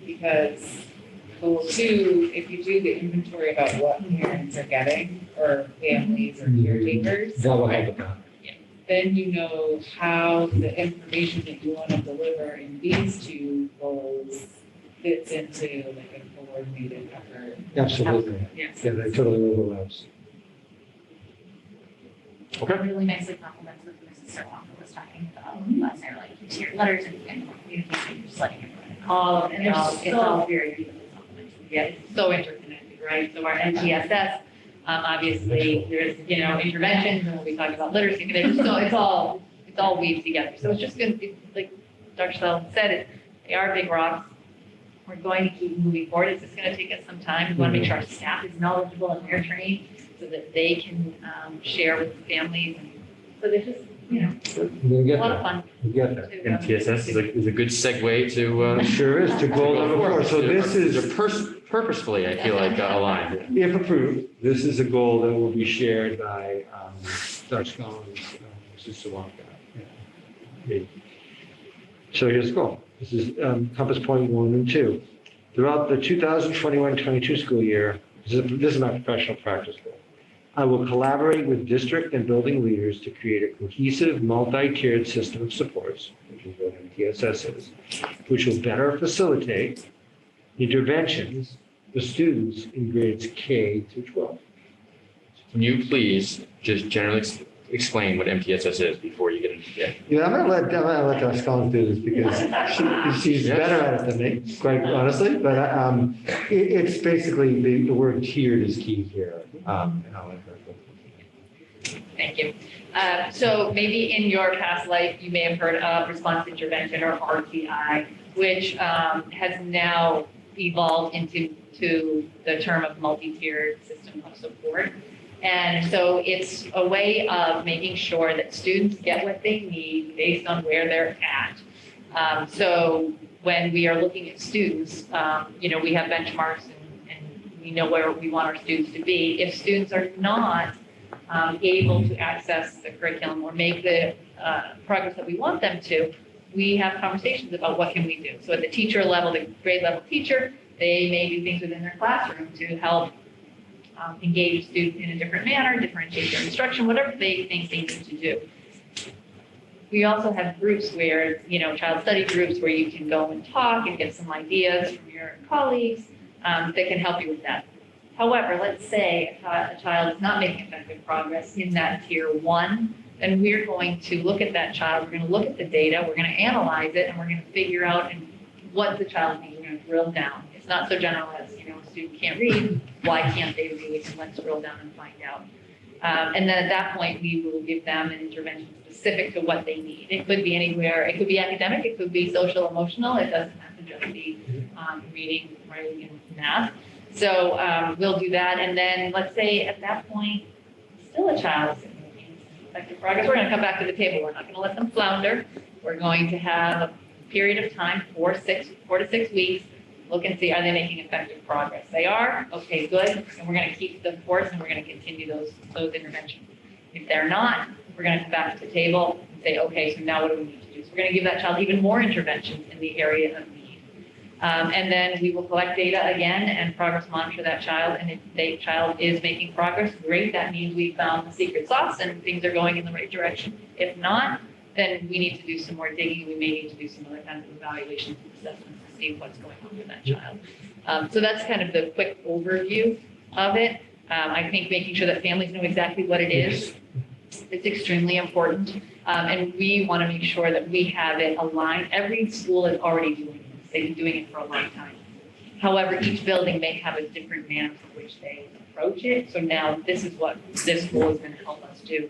because goal 2, if you do the inventory about what parents are getting, or families or caretakers, That will help with that. then you know how the information that you want to deliver in these 2 goals fits into like a coordinated effort. Absolutely. Yes. Yeah, that totally overlaps. Okay. Really nicely complements what Mrs. Sirwalker was talking about last night, like tiered letters and communication, just letting everyone know. All of And it's all very evenly complementary. Yeah, it's so interconnected, right? So our MTSS, obviously, there's, interventions, and we'll be talking about literacy, it's all weaved together. So it's just going to be, like Dr. Sullivan said, they are big rocks. We're going to keep moving forward. It's just going to take us some time. We want to make sure our staff is knowledgeable and they're trained so that they can share with the families. And so there's just, a lot of fun. We get there. MTSS is a good segue to. Sure is, to goal number 4. So this is, Purposefully, I feel like, aligned. if approved, this is a goal that will be shared by Dr. Collins, Mrs. Sawaka. Me. So here's the goal. This is compass point 1 and 2. Throughout the 2021-22 school year, this is my professional practice goal. I will collaborate with district and building leaders to create a cohesive, multi-tiered system of supports, which is what MTSS is, which will better facilitate interventions for students in grades K through 12. Can you please just generally explain what MTSS is before you get into it? Yeah, I'm gonna let Dr. Collins do this because she's better at it than me, quite honestly. But it's basically the word tiered is key here. And I'll let her go. Thank you. So maybe in your past life, you may have heard of response intervention, or RTI, which has now evolved into the term of multi-tiered system of support. And so it's a way of making sure that students get what they need based on where they're at. So when we are looking at students, we have benchmarks and we know where we want our students to be. If students are not able to access the curriculum or make the progress that we want them to, we have conversations about what can we do. So at the teacher level, the grade level teacher, they may do things within their classroom to help engage a student in a different manner, differentiate their instruction, whatever they think they need to do. We also have groups where, child study groups where you can go and talk and get some ideas from your colleagues that can help you with that. However, let's say a child is not making effective progress in that tier 1, then we're going to look at that child, we're going to look at the data, we're going to analyze it, and we're going to figure out what the child needs. We're going to drill down. It's not so general as, a student can't read, why can't they read? And let's drill down and find out. And then at that point, we will give them an intervention specific to what they need. It could be anywhere. It could be academic. It could be social, emotional. It doesn't have to just be reading, writing, and math. So we'll do that. And then let's say at that point, still a child is effective progress. We're gonna come back to the table. We're not gonna let them flounder. We're going to have a period of time, 4 to 6 weeks, look and see, are they making effective progress? They are, okay, good, and we're gonna keep the course and we're gonna continue those interventions. If they're not, we're gonna come back to the table and say, okay, so now what do we need to do? So we're gonna give that child even more interventions in the area of need. And then we will collect data again and progress monitor that child, and if the child is making progress, great, that means we found the secret sauce and things are going in the right direction. If not, then we need to do some more digging, we may need to do some other kinds of evaluations and assessments to see what's going on with that child. So that's kind of the quick overview of it. I think making sure that families know exactly what it is extremely important. And we want to make sure that we have it aligned. Every school is already doing this. They've been doing it for a long time. However, each building may have a different manner for which they approach it. So now this is what this school is going to help us do,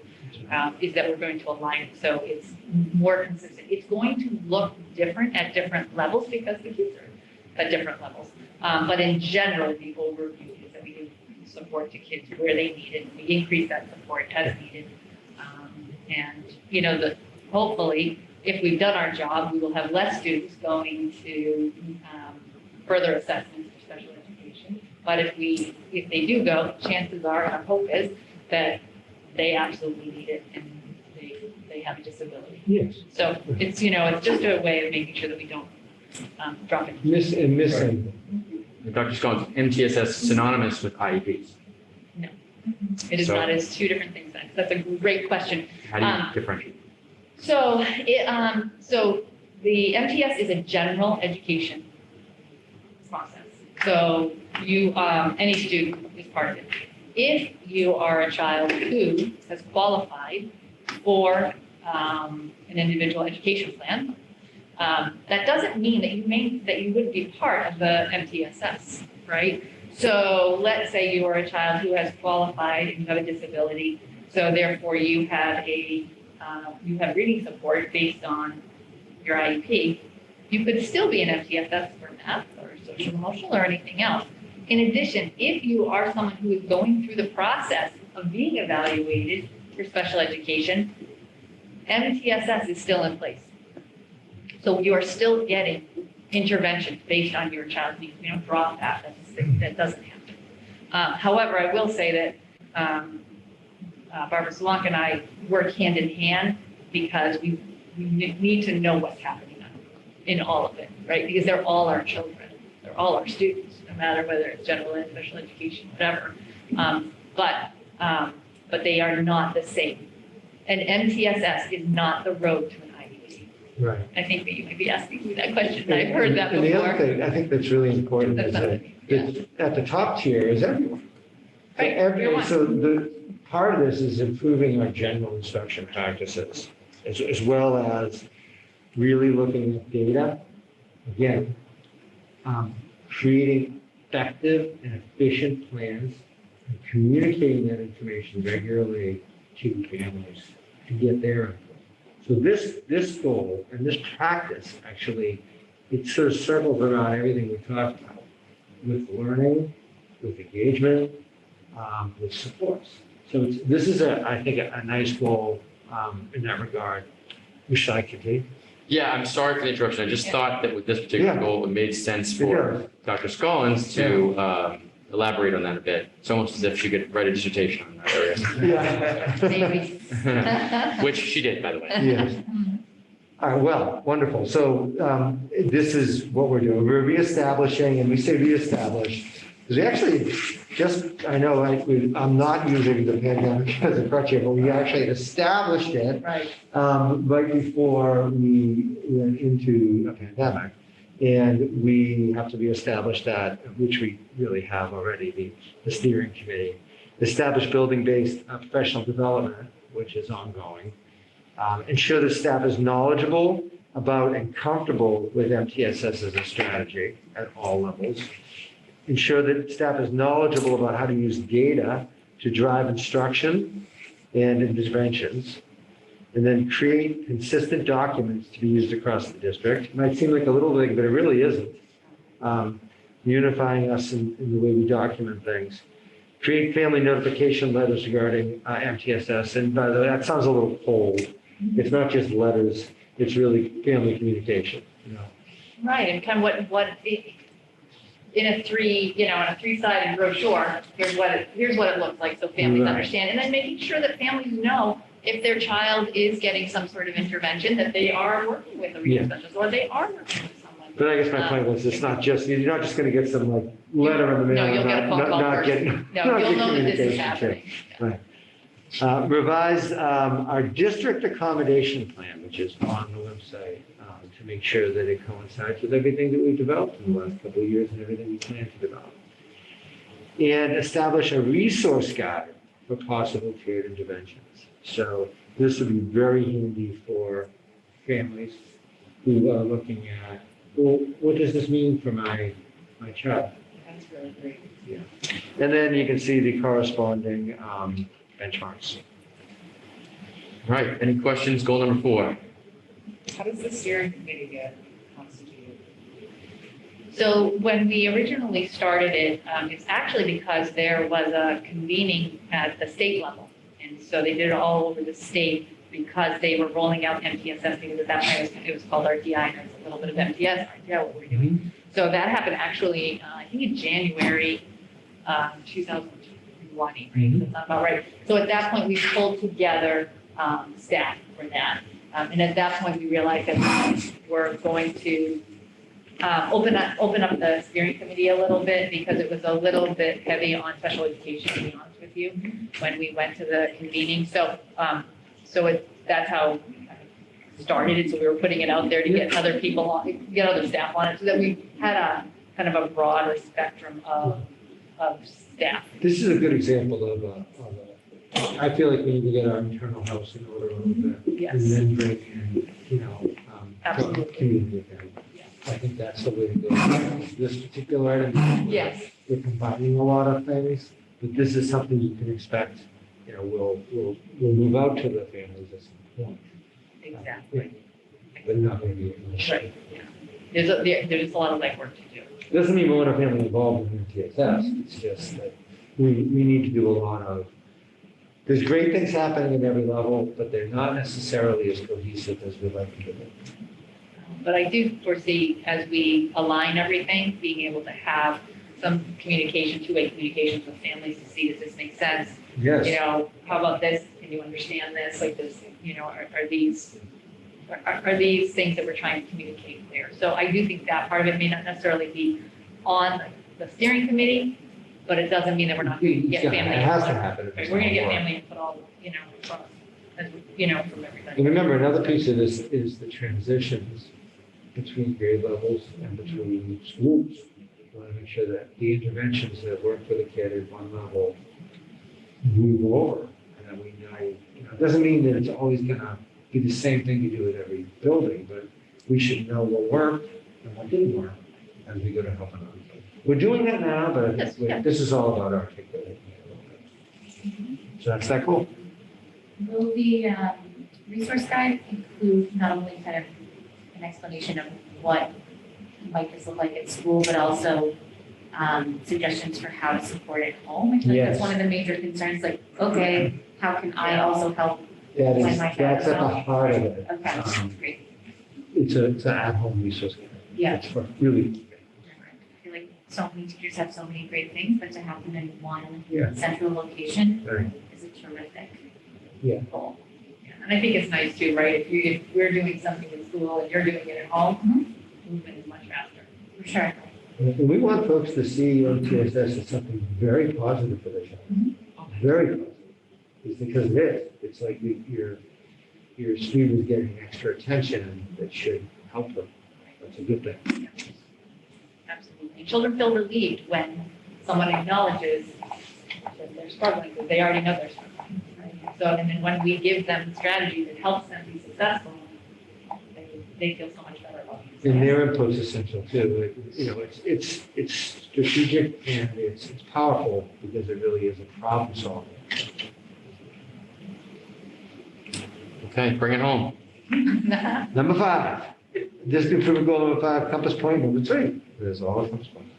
is that we're going to align it so it's more consistent. It's going to look different at different levels because the kids are at different levels. But in general, the overview is that we do support to kids where they need it. We increase that support as needed. And, you know, hopefully, if we've done our job, we will have less students going to further assessments for special education. But if they do go, chances are, and our hope is, that they absolutely need it and they have a disability. Yes. So it's, you know, it's just a way of making sure that we don't drop it. Missing. Dr. Scoggins, MTSS synonymous with IEPs. It is So- not, it's two different things. That's a great question. How do you differentiate? So so the MTS is a general education process. So you, any student is part of it. If you are a child who has qualified for an individual education plan, that doesn't mean that you would be part of the MTSS, right? So let's say you are a child who has qualified and you have a disability, so therefore you have reading support based on your IEP. You could still be an MTSS for math or social emotional or anything else. In addition, if you are someone who is going through the process of being evaluated for special education, MTSS is still in place. So you are still getting interventions based on your child's needs. We don't drop that. That doesn't happen. However, I will say that Barbara Solanka and I work hand in hand because we need to know what's happening in all of it, right? Because they're all our children. They're all our students, no matter whether it's general ed, special education, whatever. But they are not the same. And MTSS is not the road to an IEP. Right. I think that you might be asking me that question. I've heard that And the other before. thing I think that's really important That's is not that what I mean. at the top tier is everyone. So Right, everyone. So the part of this is improving our general instruction practices, as well as really looking at data. Again, creating effective and efficient plans and communicating that information regularly to families to get their input. So this goal and this practice, actually, it sort of circles around everything we talked about with learning, with engagement, with supports. So this is, I think, a nice goal in that regard. Wish I could be. Yeah, I'm sorry for the interruption. I just Yeah. thought that with this particular Yeah. goal, it made sense It for does. Dr. Scoggins to elaborate on that a bit. It's almost as if she could write a dissertation on that area, Maybe. which she did, by the way. Yes. All right, well, wonderful. So this is what we're doing. We're reestablishing, and we say reestablish, because we actually I'm not using the pandemic as a crutch here, but we actually established it Right. right before we went into a pandemic. And we have to reestablish that, which we really have already, the steering committee. Establish building-based professional development, which is ongoing. Ensure the staff is knowledgeable about and comfortable with MTSS as a strategy at all levels. Ensure that staff is knowledgeable about how to use data to drive instruction and interventions. And then create consistent documents to be used across the district. It might seem like a little thing, but it really isn't. Unifying us in the way we document things. create family notification letters regarding MTSS. And by the way, that sounds a little cold. It's not just letters, it's really family communication, you know. Right, and kind of in a three-sided brochure, here's what it looks like, so families Right. understand. And then making sure that families know if their child is getting some sort of intervention, that they are working with a reading specialist, or they are working with someone. But I guess my point was, it's not just, you're not just going to get some like letter in the mail. No, you'll get a phone call not first. getting- No, not you'll get know that this is communication happening. Revise our district accommodation plan, which is on the website, to make sure that it coincides with everything that we've developed in the last couple of years and everything we plan to develop. And establish a resource guide for possible tiered interventions. So this would be very handy for families who are looking at, well, what does this mean for my child? That's really great. And then you can see the corresponding benchmarks. All right, any questions? Goal number 4. How does the steering committee get constituted? So when we originally started it, it's actually because there was a convening at the state level. And so they did it all over the state because they were rolling out MTSS, because at that point it was called RTI, and there was a little bit of MTS, RTI, what we're doing. So that happened actually, I think in January 2020, right? That's not about right. So at that point, we pulled together staff for that. And at that point, we realized that we're going to open up the steering committee a little bit, because it was a little bit heavy on special education, to be honest with you, when we went to the convening. So that's how we kind of started it. So we were putting it out there to get other people on, get other staff on it, so that we had a kind of a broader spectrum of staff. This is a good example of I feel like we need to get our internal house in order a little bit. Yes. And then bring in, Absolutely. community again. I think that's the way to go. This particular item. Yes. We're combining a lot of things, but this is something you can expect, we'll move out to the families at some point. Exactly. But not maybe. Right. Yeah. There's a lot of legwork to do. Doesn't mean we want a family involved in the TSS, it's just that we need to do a lot of, there's great things happening at every level, but they're not necessarily as cohesive as we'd like to do them. But I do foresee, as we align everything, being able to have some communication, two-way communications with families to see, does this make sense? Yes. How about this? Can you understand this? Like this, are these things that we're trying to communicate there? So I do think that part of it may not necessarily be on the steering committee, but it doesn't mean that we're not going to get family It has to input. happen. if Right, it's we're going to not get work. family input all, from everybody. And remember, another piece of this is the transitions between grade levels and between schools. We want to make sure that the interventions that work for the kid at one level move over. And that we know, it doesn't mean that it's always going to be the same thing you do at every building, but we should know what worked and what didn't work as we go to help another. We're doing that now, but I think this is all about articulating it a little bit. So that's that goal. Will the resource guide include not only kind of an explanation of what might this look like at school, but also suggestions for how to support at home? I feel like Yes. that's one of the major concerns, like, okay, how can I also help? That's When my child at the is heart of it. Okay, great. It's an at-home resource. Yeah. It's for really, I feel like so many teachers have so many great things, but to have them in one Yeah. central location very, is a terrific Yeah. goal. Yeah, and I think it's nice too, right? If we're doing something in school and you're doing it at home, movement is much faster. For sure. and we want folks to see OTSS as something very positive for their child. Very positive. It's because it is. It's like your student is getting extra attention and that should help them. That's a good thing. Absolutely. Children feel relieved when someone acknowledges that they're struggling, because they already know they're struggling. Right? So, and then when we give them strategies that helps them be successful, they feel so much better about themselves. And their input's essential too. It's strategic and it's powerful because it really is a problem solver. Okay, bring it home. Number 5, district improvement goal number 5, compass point number 3. There's all the compass points.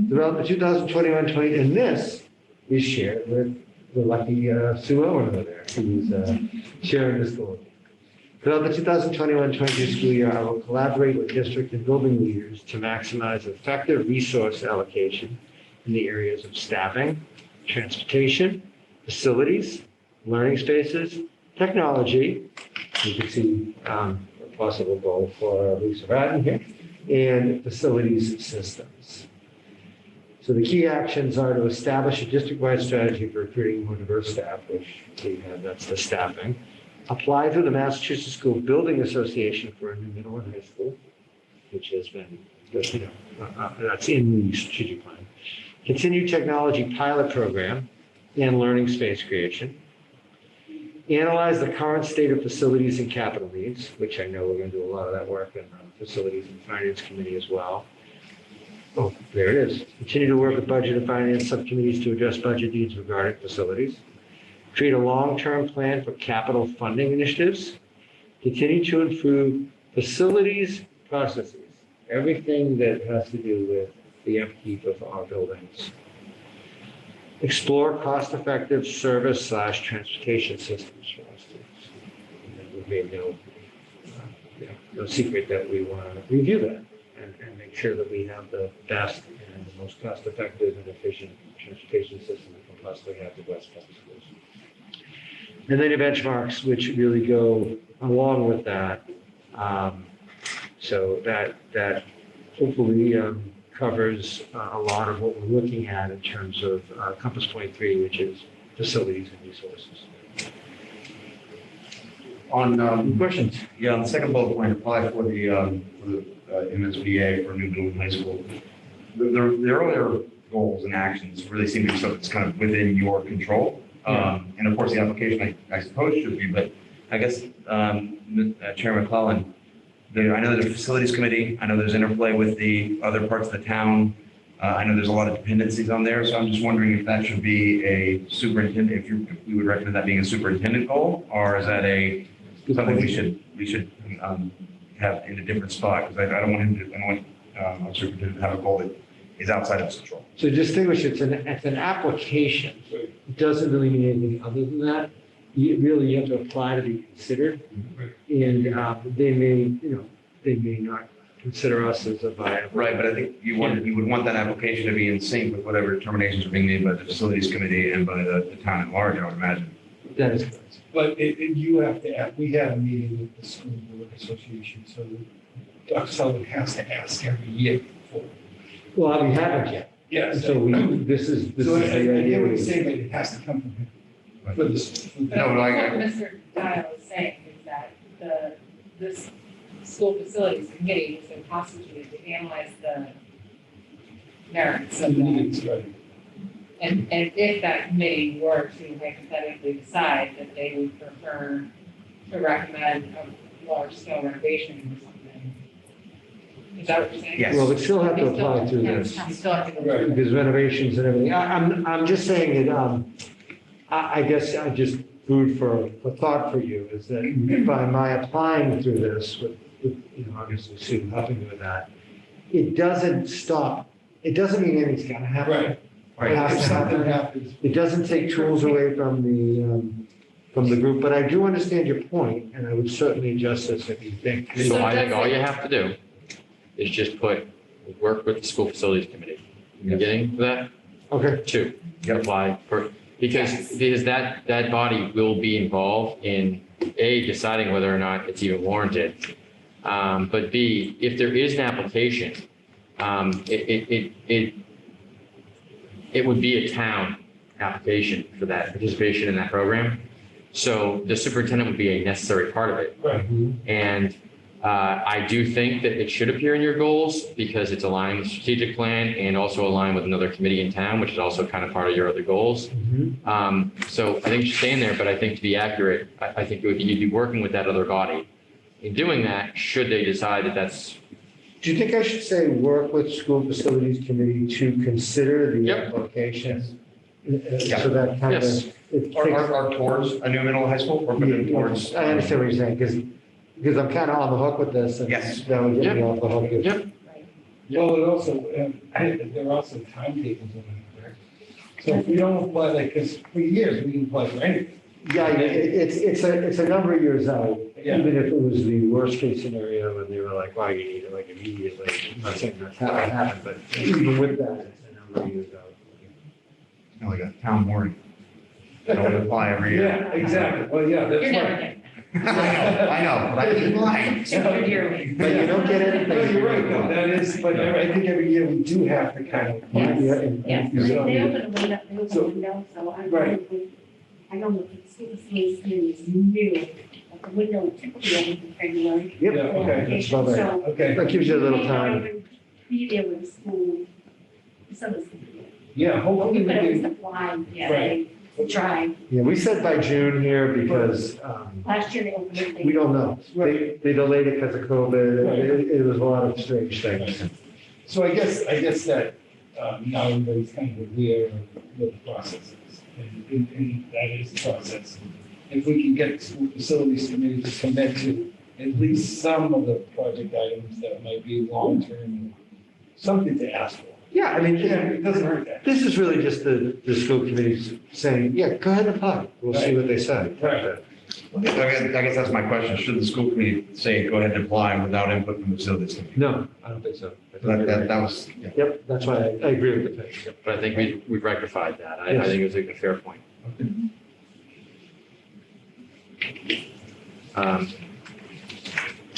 Develop the 2021-20, and this is shared with the lucky Sue Owen over there, who's sharing this goal. Throughout the 2021-22 school year, I will collaborate with district and building leaders to maximize effective resource allocation in the areas of staffing, transportation, facilities, learning spaces, technology. You can see a possible goal for Lisa Radden here, and facilities systems. So the key actions are to establish a district-wide strategy for recruiting more diverse staff, which we have, that's the staffing. Apply through the Massachusetts School Building Association for a new middle and high school, which has been, that's in the strategic plan. Continue technology pilot program and learning space creation. Analyze the current state of facilities and capital needs, which I know we're going to do a lot of that work in the Facilities and Finance Committee as well. Oh, there it is. Continue to work with Budget and Finance subcommittees to address budget needs regarding facilities. Create a long-term plan for capital funding initiatives. Continue to improve facilities processes, everything that has to do with the upkeep of our buildings. Explore cost-effective service/transportation systems for our students. And we've made no secret that we want to review that and make sure that we have the best and the most cost-effective and efficient transportation system we can possibly have to West Public Schools. And then your benchmarks, which really go along with that. So that hopefully covers a lot of what we're looking at in terms of Compass Point 3, which is facilities and resources. On, Questions? yeah, on the second bullet point, apply for the MSBA for new middle and high school. The earlier goals and actions really seem to be something that's kind of within your control. And of course, the application, I suppose, should be, but I guess, Chair McClellan, I know there's a facilities committee. I know there's interplay with the other parts of the town. I know there's a lot of dependencies on there. So I'm just wondering if that should be a superintendent, if we would recommend that being a superintendent goal, or is that something we should have in a different spot? Because I don't want our superintendent to have a goal that is outside of his control. So distinguish, it's an application. It doesn't really mean anything other than that. You have to apply to be considered. And they may not consider us as a viable. Right, but I think you would want that application to be in sync with whatever determinations are being made by the facilities committee and by the town at large, I would imagine. That is correct. But you have to, we have a meeting with the School Board Association, so Dr. Sullivan has to ask every year for. Well, we haven't yet. Yeah. So this is the So I idea. would say that it has to come from him. Right. For this. No, but What Mr. Dial is saying is that this school facilities committee has been constituted to analyze the merits of that. And if that committee were to hypothetically decide that they would prefer to recommend a large scale renovation or something. Is that what you're saying? Yes. Well, we still have to apply through this. You still have to go through. Because renovations and everything. I'm just saying that, I guess I just food for thought for you is that by my applying through this with obviously Sue helping me with that, it doesn't stop. It doesn't mean anything's gonna happen. Right. It has If to happen. something happens. It doesn't take tools away from the group, but I do understand your point, and I would certainly adjust this if you think. So I think all you have to do is just work with the school facilities committee. You getting that? Okay. 2, apply for, because that body will be involved in deciding whether or not it's even warranted. But B, if there is an application, it would be a town application for that participation in that program. So the superintendent would be a necessary part of it. Right. And I do think that it should appear in your goals because it's aligned with the strategic plan and also aligned with another committee in town, which is also kind of part of your other goals. So I think it should stay in there, but I think to be accurate, I think you'd be working with that other body. In doing that, should they decide that that's. Do you think I should say work with school facilities committee to consider the Yep. application? Yeah. So that kind of. Yes. it Or takes- towards a new middle high school, or put towards. I understand what you're saying, because I'm kind of on the hook with this. And Yes. that would get me off the hook. Yep. Well, it also, there are also timetables on it, correct? So if we don't apply, like, because for years, we didn't apply for anything. Yeah, it's a number of years out, Yeah. even if it was the worst case scenario and they were like, wow, you need it like immediately. I'm not saying that's how it happened, but even with that, it's a number of years out. It's kind of like a town warning. Don't apply every year. Yeah, exactly. Well, yeah, that's You're never right. I know, but I keep lying. getting dearly. But you don't get anything. No, you're right, though. That is, but I think every year we do have to kind of. Yes. Yes, You they know, open the window, they open the window, so I. Right. I know the school facilities committee is new, but the window typically opens in February. Yep, Yeah, okay. that's about right. So Okay, That gives you a little we may not time. even be there with the school, facilities committee. yeah, hopefully we But it was can, applying, Yeah. they tried. Yeah, we said by June here because Last year they opened it. we don't know. They delayed it because of COVID. It was a lot of strange things. so I guess that now everybody's kind of aware of what the process is. And that is the process. If we can get the school facilities committee to commit to at least some of the project items that might be long-term, something to ask for. Yeah, I mean, Yeah, it doesn't hurt that. this is really just the school committees saying, yeah, go ahead and apply. We'll see what they say. Right. I guess that's my question. Should the school committee say, go ahead and apply without input from the facilities committee? No, I don't think so. That was, yeah. Yep, that's why I agree with the pitch. But I think we rectified that. I Yes. think it was a fair point.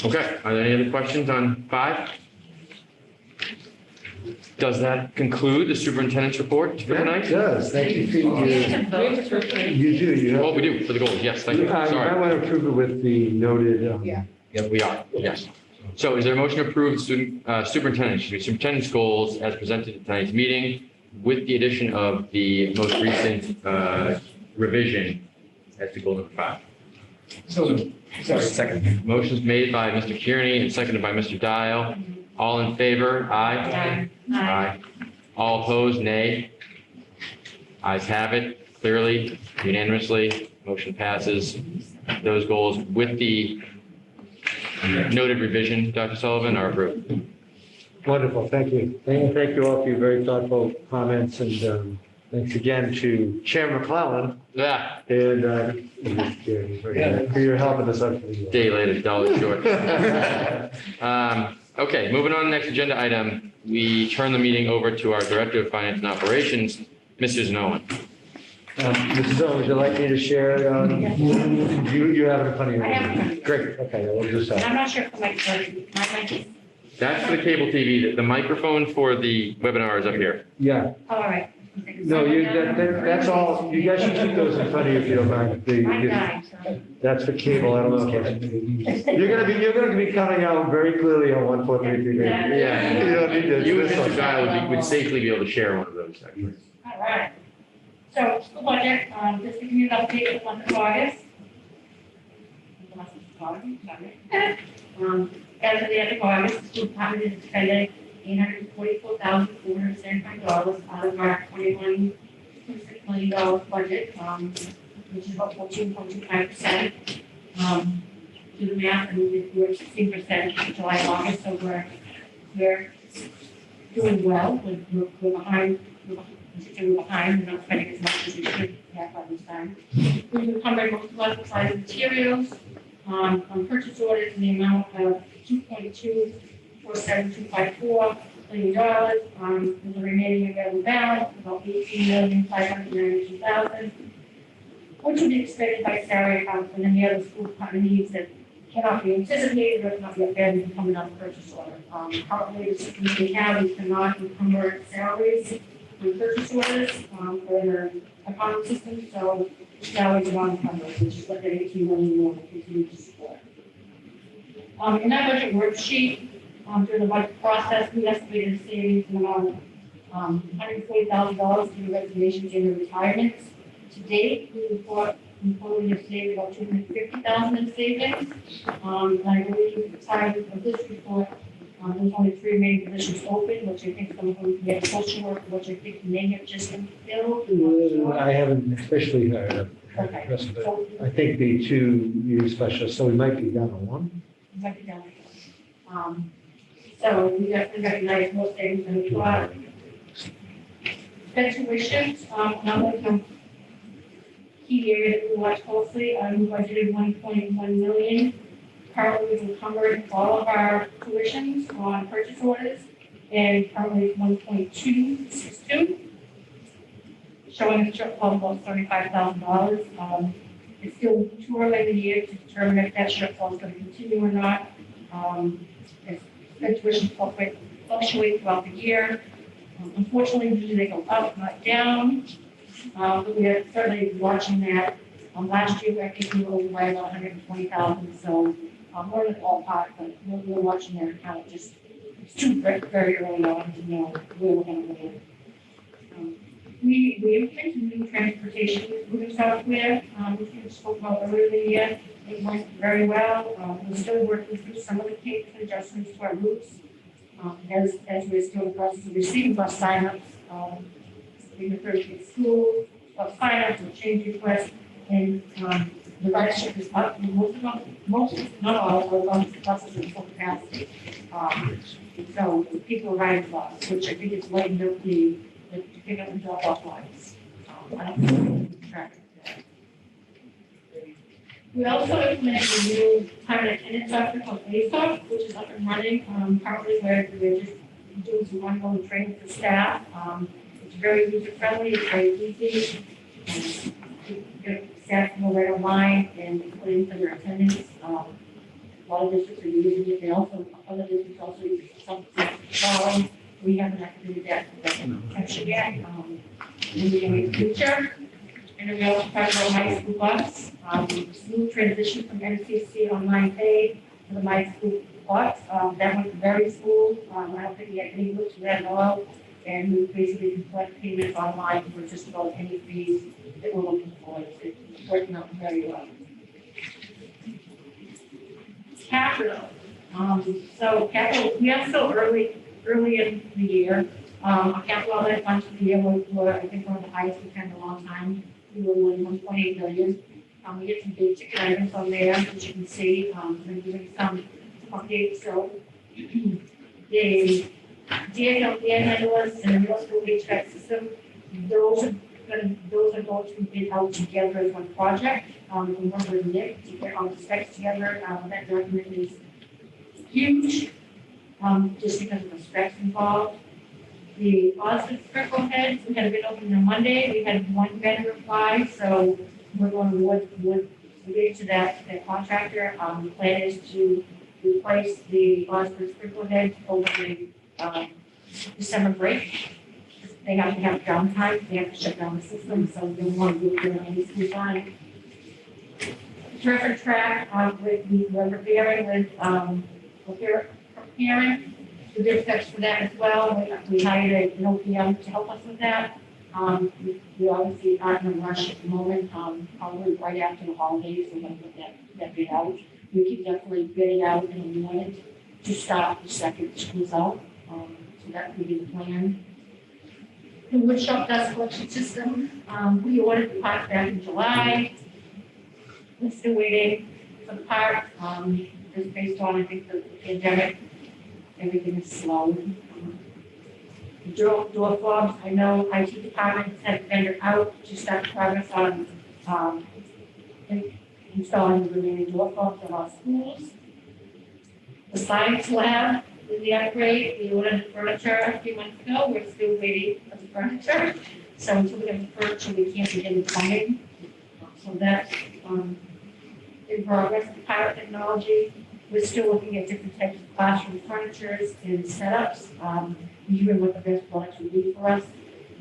Okay, are there any other questions on 5? Does that conclude the superintendent's report for It tonight? does. Thank you for We your, have to vote for free. you do, you Oh, have. we do, for the goals, yes, thank you, You might sorry. want to approve it with the noted. Yeah. Yep, we are, yes. So is there a motion to approve superintendent's goals as presented at tonight's meeting with the addition of the most recent revision as to goal number 5? So, sorry. Second. Motion's made by Mr. Kearney and seconded by Mr. Dial. All in favor? Aye. Aye. All opposed? Nay. Ayes have it, clearly, unanimously. Motion passes. Those goals with the noted revision, Dr. Sullivan, are approved. Wonderful, thank you. Thank you all for your very thoughtful comments and thanks again to Chairman McClellan Yeah, and Mr. Kearney for your help in this. day later, dollar short. Okay, moving on to the next agenda item. We turn the meeting over to our Director of Finance and Operations, Mrs. Nolan. Mrs. Owen, would you like me to share? You have it in front of you? I have it in front of me. Great, okay, we'll just, And I'm not sure if the mic is, That's for the cable TV. The microphone for the webinar is up here. yeah. all right. No, that's all, you guys should keep those in front of you if you don't mind. Mine died, so. That's for cable, I don't know. You're gonna be coming out very clearly on 143. Yeah. You don't need to. You and Mr. Dial would safely be able to share one of those, actually. All right. So, school budget, just to give you an update for the month of August. As of the end of August, the school department is expending $844,475 out of our $21.6 million budget, which is about 14.25%. Do the math, and we're at 16% July, August, so we're doing well. We're behind, we're not spending as much as we should have by this time. We've encumbered most of our supplies and materials, on purchase orders in the amount of $2.247254 million. The remaining available balance, about $18,592,000, which will be expended by salary accounts and any other school department needs that cannot be anticipated or cannot yet been coming on purchase order. Currently, the system we have, we cannot encumber salaries with purchase orders for their accounting system, so salaries are not encumbered, which is what the 18 million will continue to support. In that budget worksheet, through the budget process, we estimated a savings in amount of $140,000 through resignations and retirements. To date, we have saved about $250,000 in savings. And I believe at the time of this report, there's only 3 main positions open, which I think some of them get social work, which I think may have just been filled. I haven't officially heard of Okay. the rest of it. So, I think the 2 new specialists, so we might be down to 1. might be down there. So we definitely recognize most savings in the plot. sped tuition, another key area that we watch closely, we budgeted 1.1 million. Currently, we've encumbered all of our tuitions on purchase orders, and currently it's 1.262, showing a shortfall of about $35,000. It's still too early in the year to determine if that shortfall is going to continue or not. As tuition fluctuate throughout the year. Unfortunately, usually they go up, not down. But we are certainly watching that. Last year, I think we were over by about 120,000, so more than all part, but we're watching that account. Just it's too very early on to know where we're going to land. We implemented new transportation moving software, which we spoke about earlier in the year. It went very well. We're still working through some of the kinks and adjustments to our routes. As we're still in the process of receiving bus signups, we refer to school, signups and change requests, and the ridership is up. Most, not all, of the buses are full capacity. So people are riding bus, which I think is lighting up the pick up and drop off lines. I don't know if track that. We also implemented a new time and attendance software called ASOP, which is up and running. Currently, we're just doing some ongoing training for staff. It's very user friendly, it's very easy. Staff can go right online and put in for their attendance. A lot of districts are using it. They also, other districts also use something. We haven't activated that potential yet. In the future. And then we also talked about My School Bus, smooth transition from NCC online pay to the My School Bus. That went very smooth. I don't think we had any looks to that at all. And we basically can collect payments online for just about any fees that we're looking for. It's working out very well. Capital. So capital, we are still early in the year. Our capital outlay funds for the year were, I think, one of the highest we've had in a long time. We were more than 1.8 million. We get some big ticket items on there, as you can see. We're doing some updates. So the DA handlers and the middle school HVAC system, those are going to be bid out together as one project. We work with Nick to get all the specs together. That document is huge, just because of the specs involved. The Osgood sprinkle heads, we had a bid opening on Monday. We had one vendor apply, so we're going to award the bid to that contractor. The plan is to replace the Osgood sprinkle heads over the December break. They have to have downtime. They have to shut down the system, so they want to do it during any school time. Traffic track, we're repairing with preparing the bid specs for that as well. We hired an OPM to help us with that. We obviously aren't in a rush at the moment. Probably right after the holidays, we're going to put that bid out. We keep definitely bidding out, and we wanted to start the second school's out. So that would be the plan. The woodshop dust collection system, we ordered the part back in July. We're still waiting for the part, just based on, I think, the pandemic. Everything is slow. The door fobs, I know IT department sent a vendor out to start progress on installing the remaining door fobs in our schools. The science lab is the upgrade. We ordered the furniture a few months ago. We're still waiting for the furniture. So until we get the furniture, we can't begin funding. So that's in progress. The pilot technology, we're still looking at different types of classroom furnitures and setups, reviewing what the best products would be for us.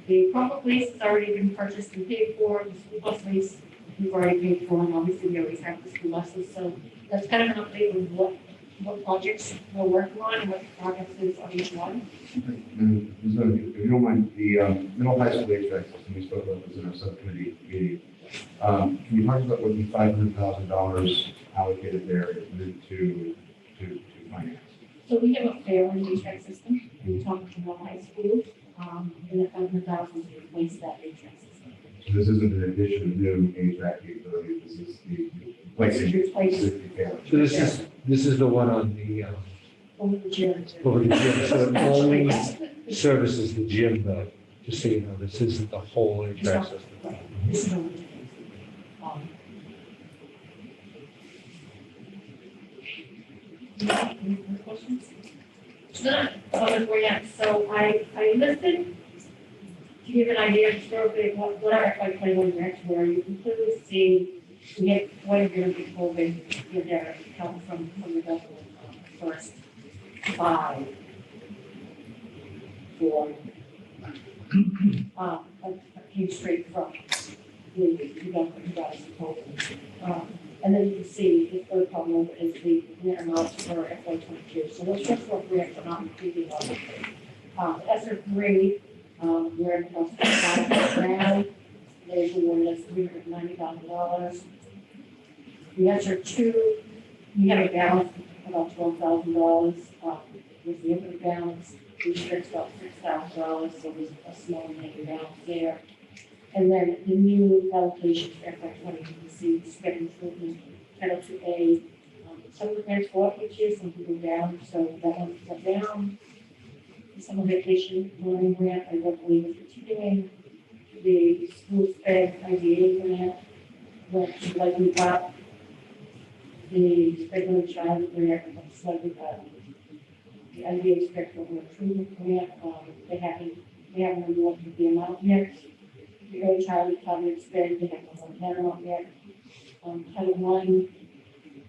The public lease has already been purchased and paid for. The school bus lease we've already paid for, and obviously we always have the school buses. So that's kind of an update on what projects we're working on and what the progress is on each one. And if you don't mind, the middle high school HVAC system, we spoke about this in our subcommittee meeting. Can you talk about what the $500,000 allocated there is meant to finance? So we have a failing HVAC system, and we talked to middle high school, and the $500,000 to replace that HVAC system. So this isn't an addition of new HVAC capability, this is the replacing. So this is the one on the, Over the gym. over the gym, so it only services the gym though. just so you know, this isn't the whole HVAC system. Right. This is only the things. Any more questions? Other grants, so I listed, to give an idea historically of what our FY21 grants were, you can clearly see we had quite a bit of the COVID pandemic help from the government, first 5, 4. That came straight from the government who got us COVID. And then you can see the third column is the net amounts for FY22. So those first 4 grants are not included on the ESSER 3, we're in the house now. They awarded us $390,000. The ESSER 2, we have a balance of about $12,000. With the infinite balance, we spent about $6,000, so there's a small negative balance there. And then the new allocation for FY20, you can see the spending improvement, Title 2A, some of the grants go up each year, some people down, so that one went down. The summer vacation learning grant, I don't believe is continuing. The school sped IDA grant went slightly up. The sped child grant went slightly up. The IDA spectral improvement grant, they haven't awarded the amount yet. The early childhood coverage spend, they haven't awarded that amount yet. Title 1,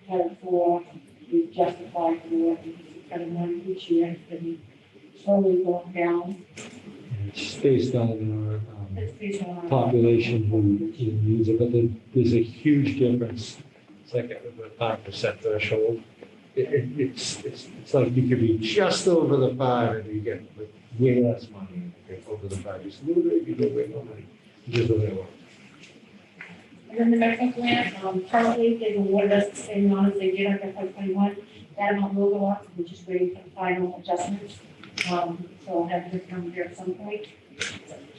Title 4, we've justified for the work because Title 1 each year has been slowly going down. It's based on It's based on our our population who use it, but there's a huge difference. It's like a 5% threshold. It's like you could be just over the 5 and you get like way less money. If you're over the 5, just a little bit, you get way more money. Just a little. And then the medical grant, currently they've awarded us the same amount as they did on FY21. That amount will go up, we're just waiting for the final adjustments. So I'll have to come here at some point.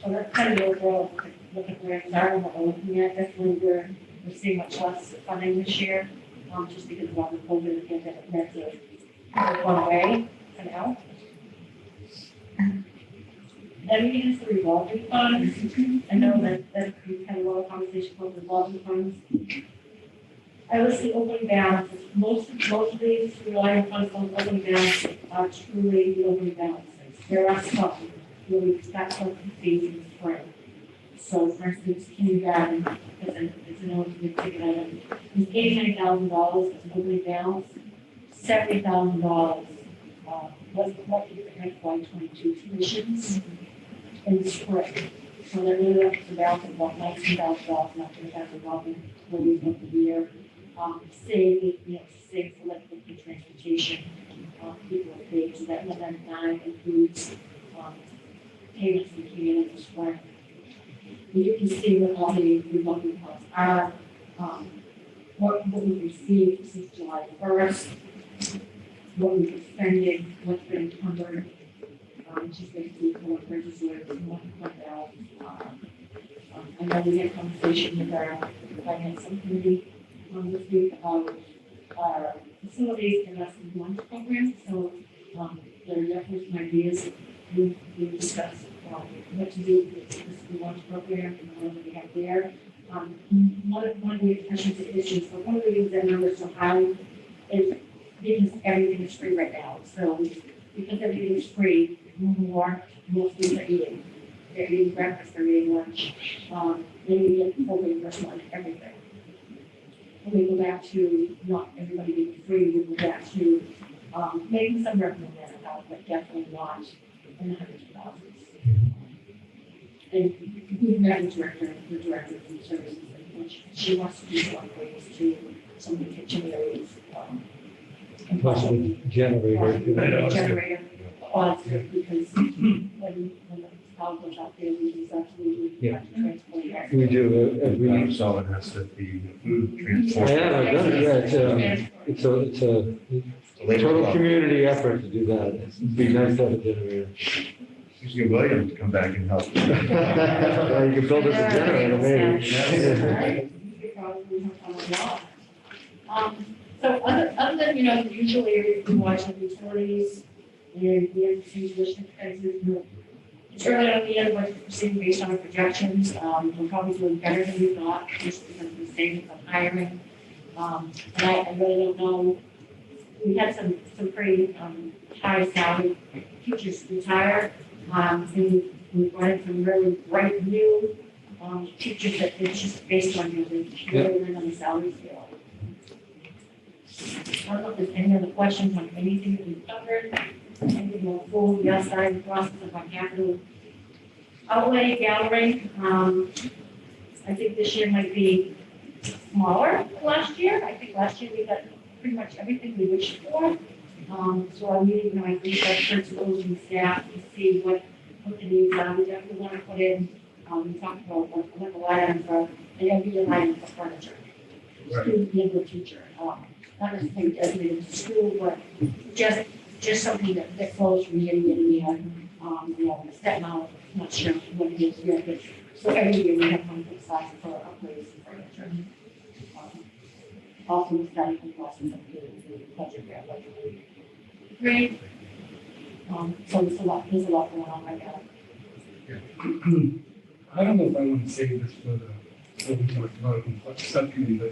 So that's kind of the overall look at where we are and what we're looking at. Definitely we're seeing much less funding this year, just because of all the COVID pandemic that's gone away for now. Everything is the revolving funds. I know that we've had a lot of conversation about revolving funds. I list the opening balances. Most of these relying funds on opening balances are truly the opening balances. There are some where we've got some fees in the spring. So for instance, kindergarten is an eligible ticket item. It's $89,000 as an opening balance. $70,000 was collected for FY22 tuitions in the spring. So they're really up to the balance of about $19,000, not $20,000 for the year. Save for like the transportation, people are paid, so that 199 includes payments that came in the spring. You can see what all the revolving funds are, what we've received since July 1st, what we've been spending, what's been encumbered, just basically for purchase orders and what the balance are. I know we had a conversation with our finance subcommittee this week about our facilities and lesson lunch program. So there are definitely some ideas we discussed what to do with this lunch program and what we have there. One of the questions and issues, but one of the reasons that numbers so high is because everything is free right now. So because everything is free, more students are eating. They're eating breakfast, they're eating lunch. Then we get full reimbursement on everything. When we go back to not everybody being free, we go back to maybe some revenue there, but definitely not in the hundreds of thousands. And we've met with the director of food services, and she wants to do some upgrades to some of the kitchen areas. And Possibly generator. generator odds, because when the power goes out there, we use absolutely have to transport it. We do. We saw it has to be food transport. Yeah, I've done it. Yeah, it's a total community effort to do that. It'd be nice to have a generator. You should get William to come back and help. Yeah, you can build us a generator, maybe. So other than, the usual areas we watch, like utilities, and the tuition expenses, It's early on in the year, but we're seeing based on our projections, we're probably doing better than we thought, just because of the savings on hiring. And I really don't know, we had some pretty, high salary teachers retire. And we've wanted some really bright new, teachers that it's just based on, the really on the salary scale. I don't know if there's any other questions on anything that we've covered, anything more full, the outside process of our capital outlay gathering. I think this year might be smaller than last year. I think last year we got pretty much everything we wished for. So I'm meeting, I think our principals and staff to see what the needs are. We definitely want to put in, we talked about what the items are, and every line for furniture. Student being a teacher, not necessarily designated to school, but just something that flows from year to year to year. A set amount, I'm not sure what it is yet, but so every year we have one for size for upgrades and furniture. Also, the study and process of the budget there. Great. So there's a lot going on right now. I don't know if I want to say this for what we talked about in the subcommittee, but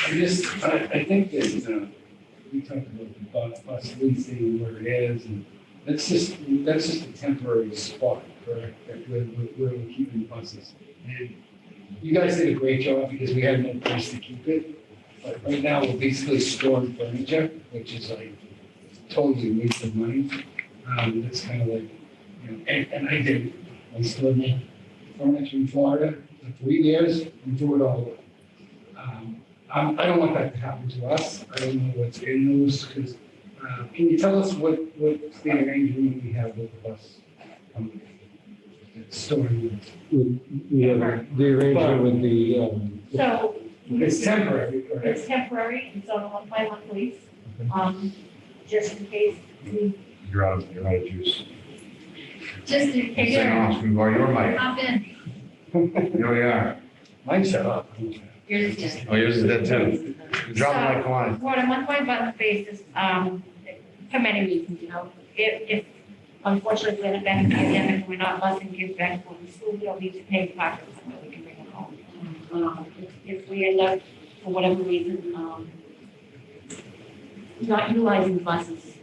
I think that we talked about the bus leasing where it is, and that's just a temporary spot, correct? That we're keeping buses. And you guys did a great job because we had no place to keep it. But right now we're basically storing furniture, which is like totally a waste of money. It's kind of like, and I used to live in furniture in Florida for 3 years and do it all over. I don't want that to happen to us. I don't know what's in those, because, can you tell us what's the arrangement we have with the bus company? Storing. We have the arrangement with the, So. It's temporary, correct? It's temporary, it's on a one-by-one lease, just in case we, You're out of juice. Just in case. We've already, your mic. Hop in. Here we are. Mine shut up. Yours is Oh, yours is dead too. Drop the mic on. we're on a month-by-month basis, for many reasons, if unfortunately we end up back in the pandemic, and we're not busing kids back to school, we don't need to pay the parking, so we can bring them home. If we end up, for whatever reason, not utilizing the buses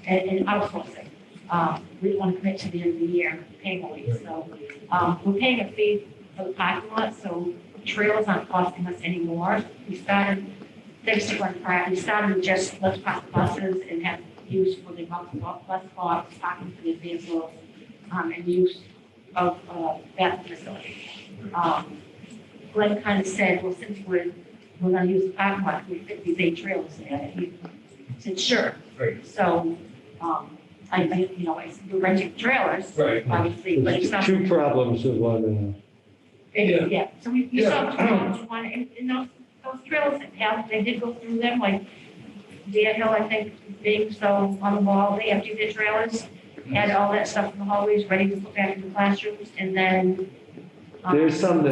and outsourcing, we don't want to commit to the end of the year paying a lease. So we're paying a fee for the parking lot, so trailers aren't costing us anymore. We started, thanks to one prior, we started with just let's park the buses and have use for the bus spots, parking for the vehicles, and use of that facility. Glenn kind of said, well, since we're going to use the parking lot, we fit these 8 trailers there. He said, sure. Right. So, we're renting trailers, Right. obviously, but it's not. 2 problems with one. Yeah, so we Yeah. saw 2 problems. One, and those trailers that have, they did go through them, like Deer Hill, I think, being so on the ball, they emptied their trailers, had all that stuff in the hallways, ready to put back in the classrooms, and then. There's some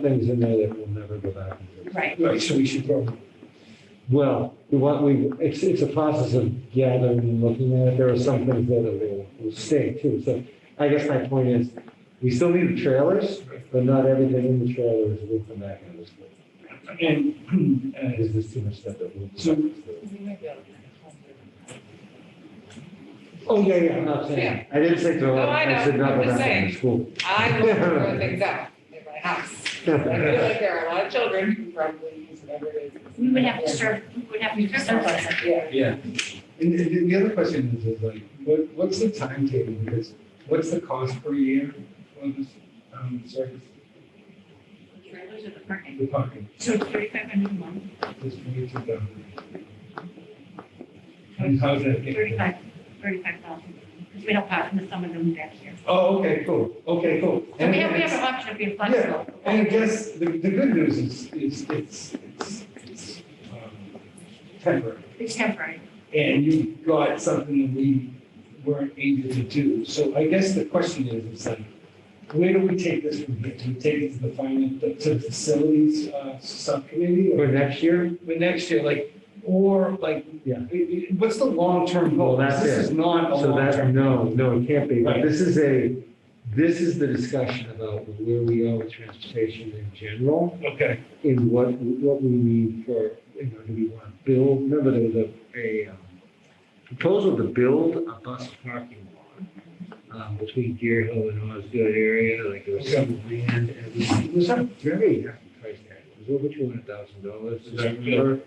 things in there that will never go back. Right. Right, so we should throw. Well, it's a process of gathering and looking at it. There are some things that will stay too. So I guess my point is, we still need the trailers, but not everything in the trailers will come back in this way. And, Is this too much stuff that will? So- Oh, yeah, I'm not saying, I didn't say throw No, it. I know. said not I'm go just back in saying. school. I will throw things out in my house. I feel like there are a lot of children who probably use whatever it is. We would have to serve it. Yeah. yeah. And the other question is like, what's the timetable? Because what's the cost per year for this service? The trailers or the parking? The parking, So it's 3,500 a month, just $42,000. And how's that get? 35,000, because we don't park in the summer, then back here. Oh, okay, cool. Okay, cool. So we have an option of being flexible. And I guess the good news is it's temporary. It's temporary. And you got something that we weren't able to do. So I guess the question is, it's like, where do we take this from here? Do we take it to the finance, to the facilities subcommittee? For Or next year? next year, like, or like, Yeah. what's the long-term goal? Well, that's This it. is not a So that, long-term. no, it can't be. But Right. this is This is the discussion about where we are with transportation in general Okay. and what we need for, do we want to build? Remember, there was a proposal to build a bus parking lot between Deer Hill and Osgood area, like there was some land, and it was a very hefty price tag. It was over $200,000, as I remember.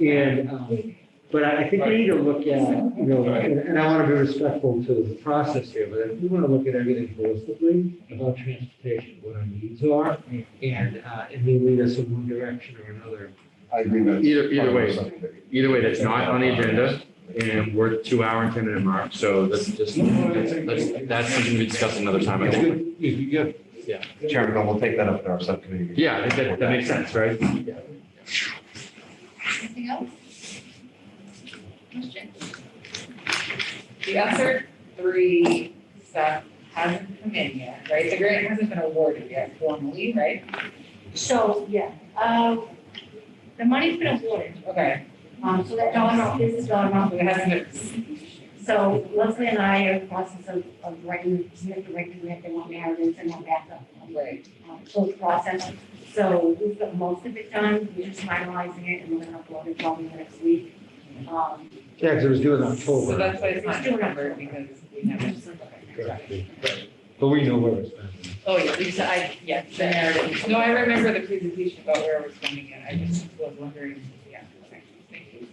And, but I think we need to look at, and I want to be respectful to the process here, but we want to look at everything holistically about transportation, what our needs are, and they lead us in one direction or another. I agree with Either way, that's not on the agenda, and we're 2 hour and 10 minute mark, so that's just, that's something we discuss another time. I think. Good. Chairman, we'll take that up at our subcommittee. Yeah, I think that makes sense, right? Yeah. Anything else? Question? The ESER 3 stuff hasn't come in yet, right? The grant hasn't been awarded yet formally, right? So, yeah, the money's been awarded, Okay, so that dollar amount, this is dollar amount. so it hasn't been, So Leslie and I are in the process of writing, submitting the grant, they want narratives and want backup. right. So it's processed. So we've got most of it done, we're just finalizing it and we're gonna upload it probably next week. Yeah, because it was due in So October, that's why it's not encumbered because we never. but we know where it's been. Oh, yeah, Lisa, yeah, the narrative. No, I remember the presentation about where we're spending it. I just was wondering, yeah, okay, thank you.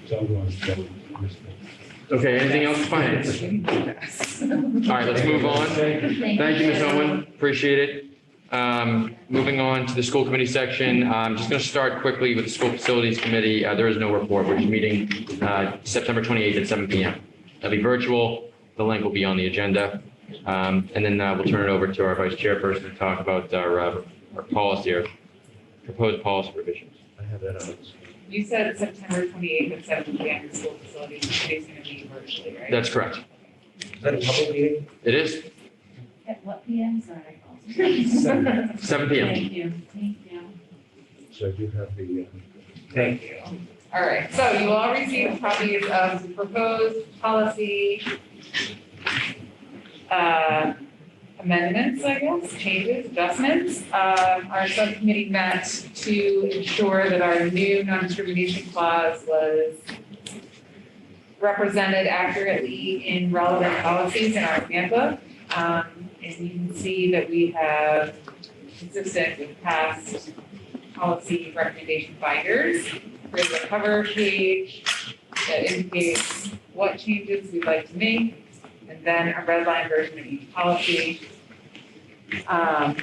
So I'm going to. Okay, anything else, finance? All right, let's move on. Thank you, Ms. Owen, appreciate it. Moving on to the school committee section, I'm just going to start quickly with the school facilities committee. There is no report, we're just meeting September 28th at 7 p.m. That'll be virtual, the link will be on the agenda. And then we'll turn it over to our vice chairperson to talk about our policy, our proposed policy revisions. I have that on. You said September 28th at 7 p.m. the school facilities is going to be virtually, right? That's correct. Is that a public meeting? It is At what PM? Sorry. 7 p.m. Thank you, thank you. So you have the. Thank you. All right, so you all received copies of the proposed policy amendments, I guess, changes, adjustments. Our subcommittee met to ensure that our new non-discrimination clause was represented accurately in relevant policies in our handbook. And you can see that we have consistent with past policy recommendation binders. There's a cover page that indicates what changes we'd like to make, and then a red line version of each policy. I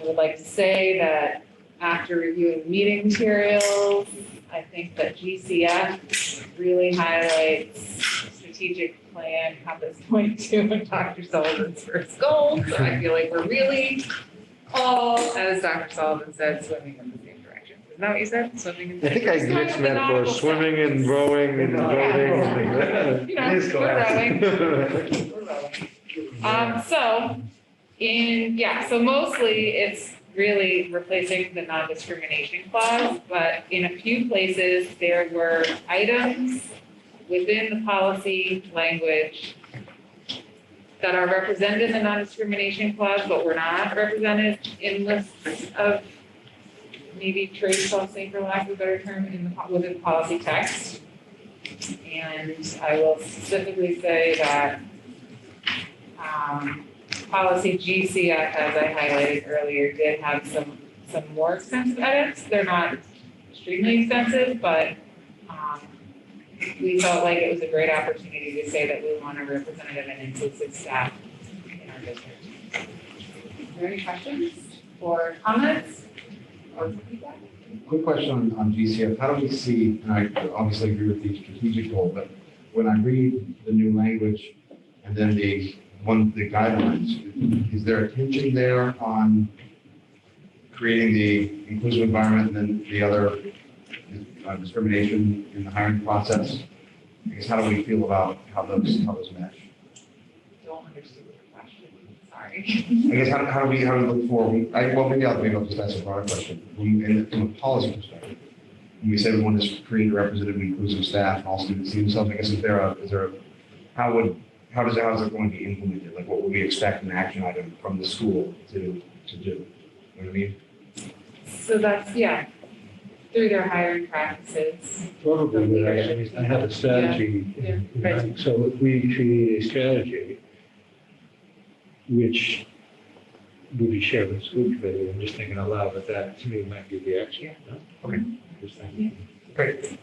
would like to say that after reviewing meeting materials, I think that GCF really highlights strategic plan, Compass Point 2, and Dr. Sullivan's first goal. So I feel like we're really all, as Dr. Sullivan said, swimming in the same direction. Isn't that what you said? Swimming in the I same think I direction. mixed metaphors, swimming and rowing and voting. You know, we're rowing. We're rowing. So mostly it's really replacing the non-discrimination clause, but in a few places, there were items within the policy language that are represented in the non-discrimination clause, but were not represented in lists of maybe traits, I'll say for lack of a better term, within policy text. And I will specifically say that policy GCF, as I highlighted earlier, did have some more extensive edits. They're not extremely extensive, but we felt like it was a great opportunity to say that we want a representative and inclusive staff in our district. Are there any questions or comments or feedback? Quick question on GCF. How do we see, and I obviously agree with the strategic goal, but when I read the new language and then the guidelines, is there a tension there on creating the inclusive environment and then the other discrimination in the hiring process? I guess how do we feel about how those mesh? Don't understand your question, sorry. I guess how do we look for, maybe I'll just ask a broader question. From a policy perspective, when we say we want to create a representative and inclusive staff and all students see themselves, I guess is there a, how would how is it going to be implemented? Like, what would we expect an action item from the school to do? You know what I mean? So that's, yeah, through their hiring practices. Probably, I have a strategy. Yeah, right. So if we create a strategy, which would be shared with the school committee, I'm just thinking out loud, but that to me might be the action. No? Okay. Just thinking. Great.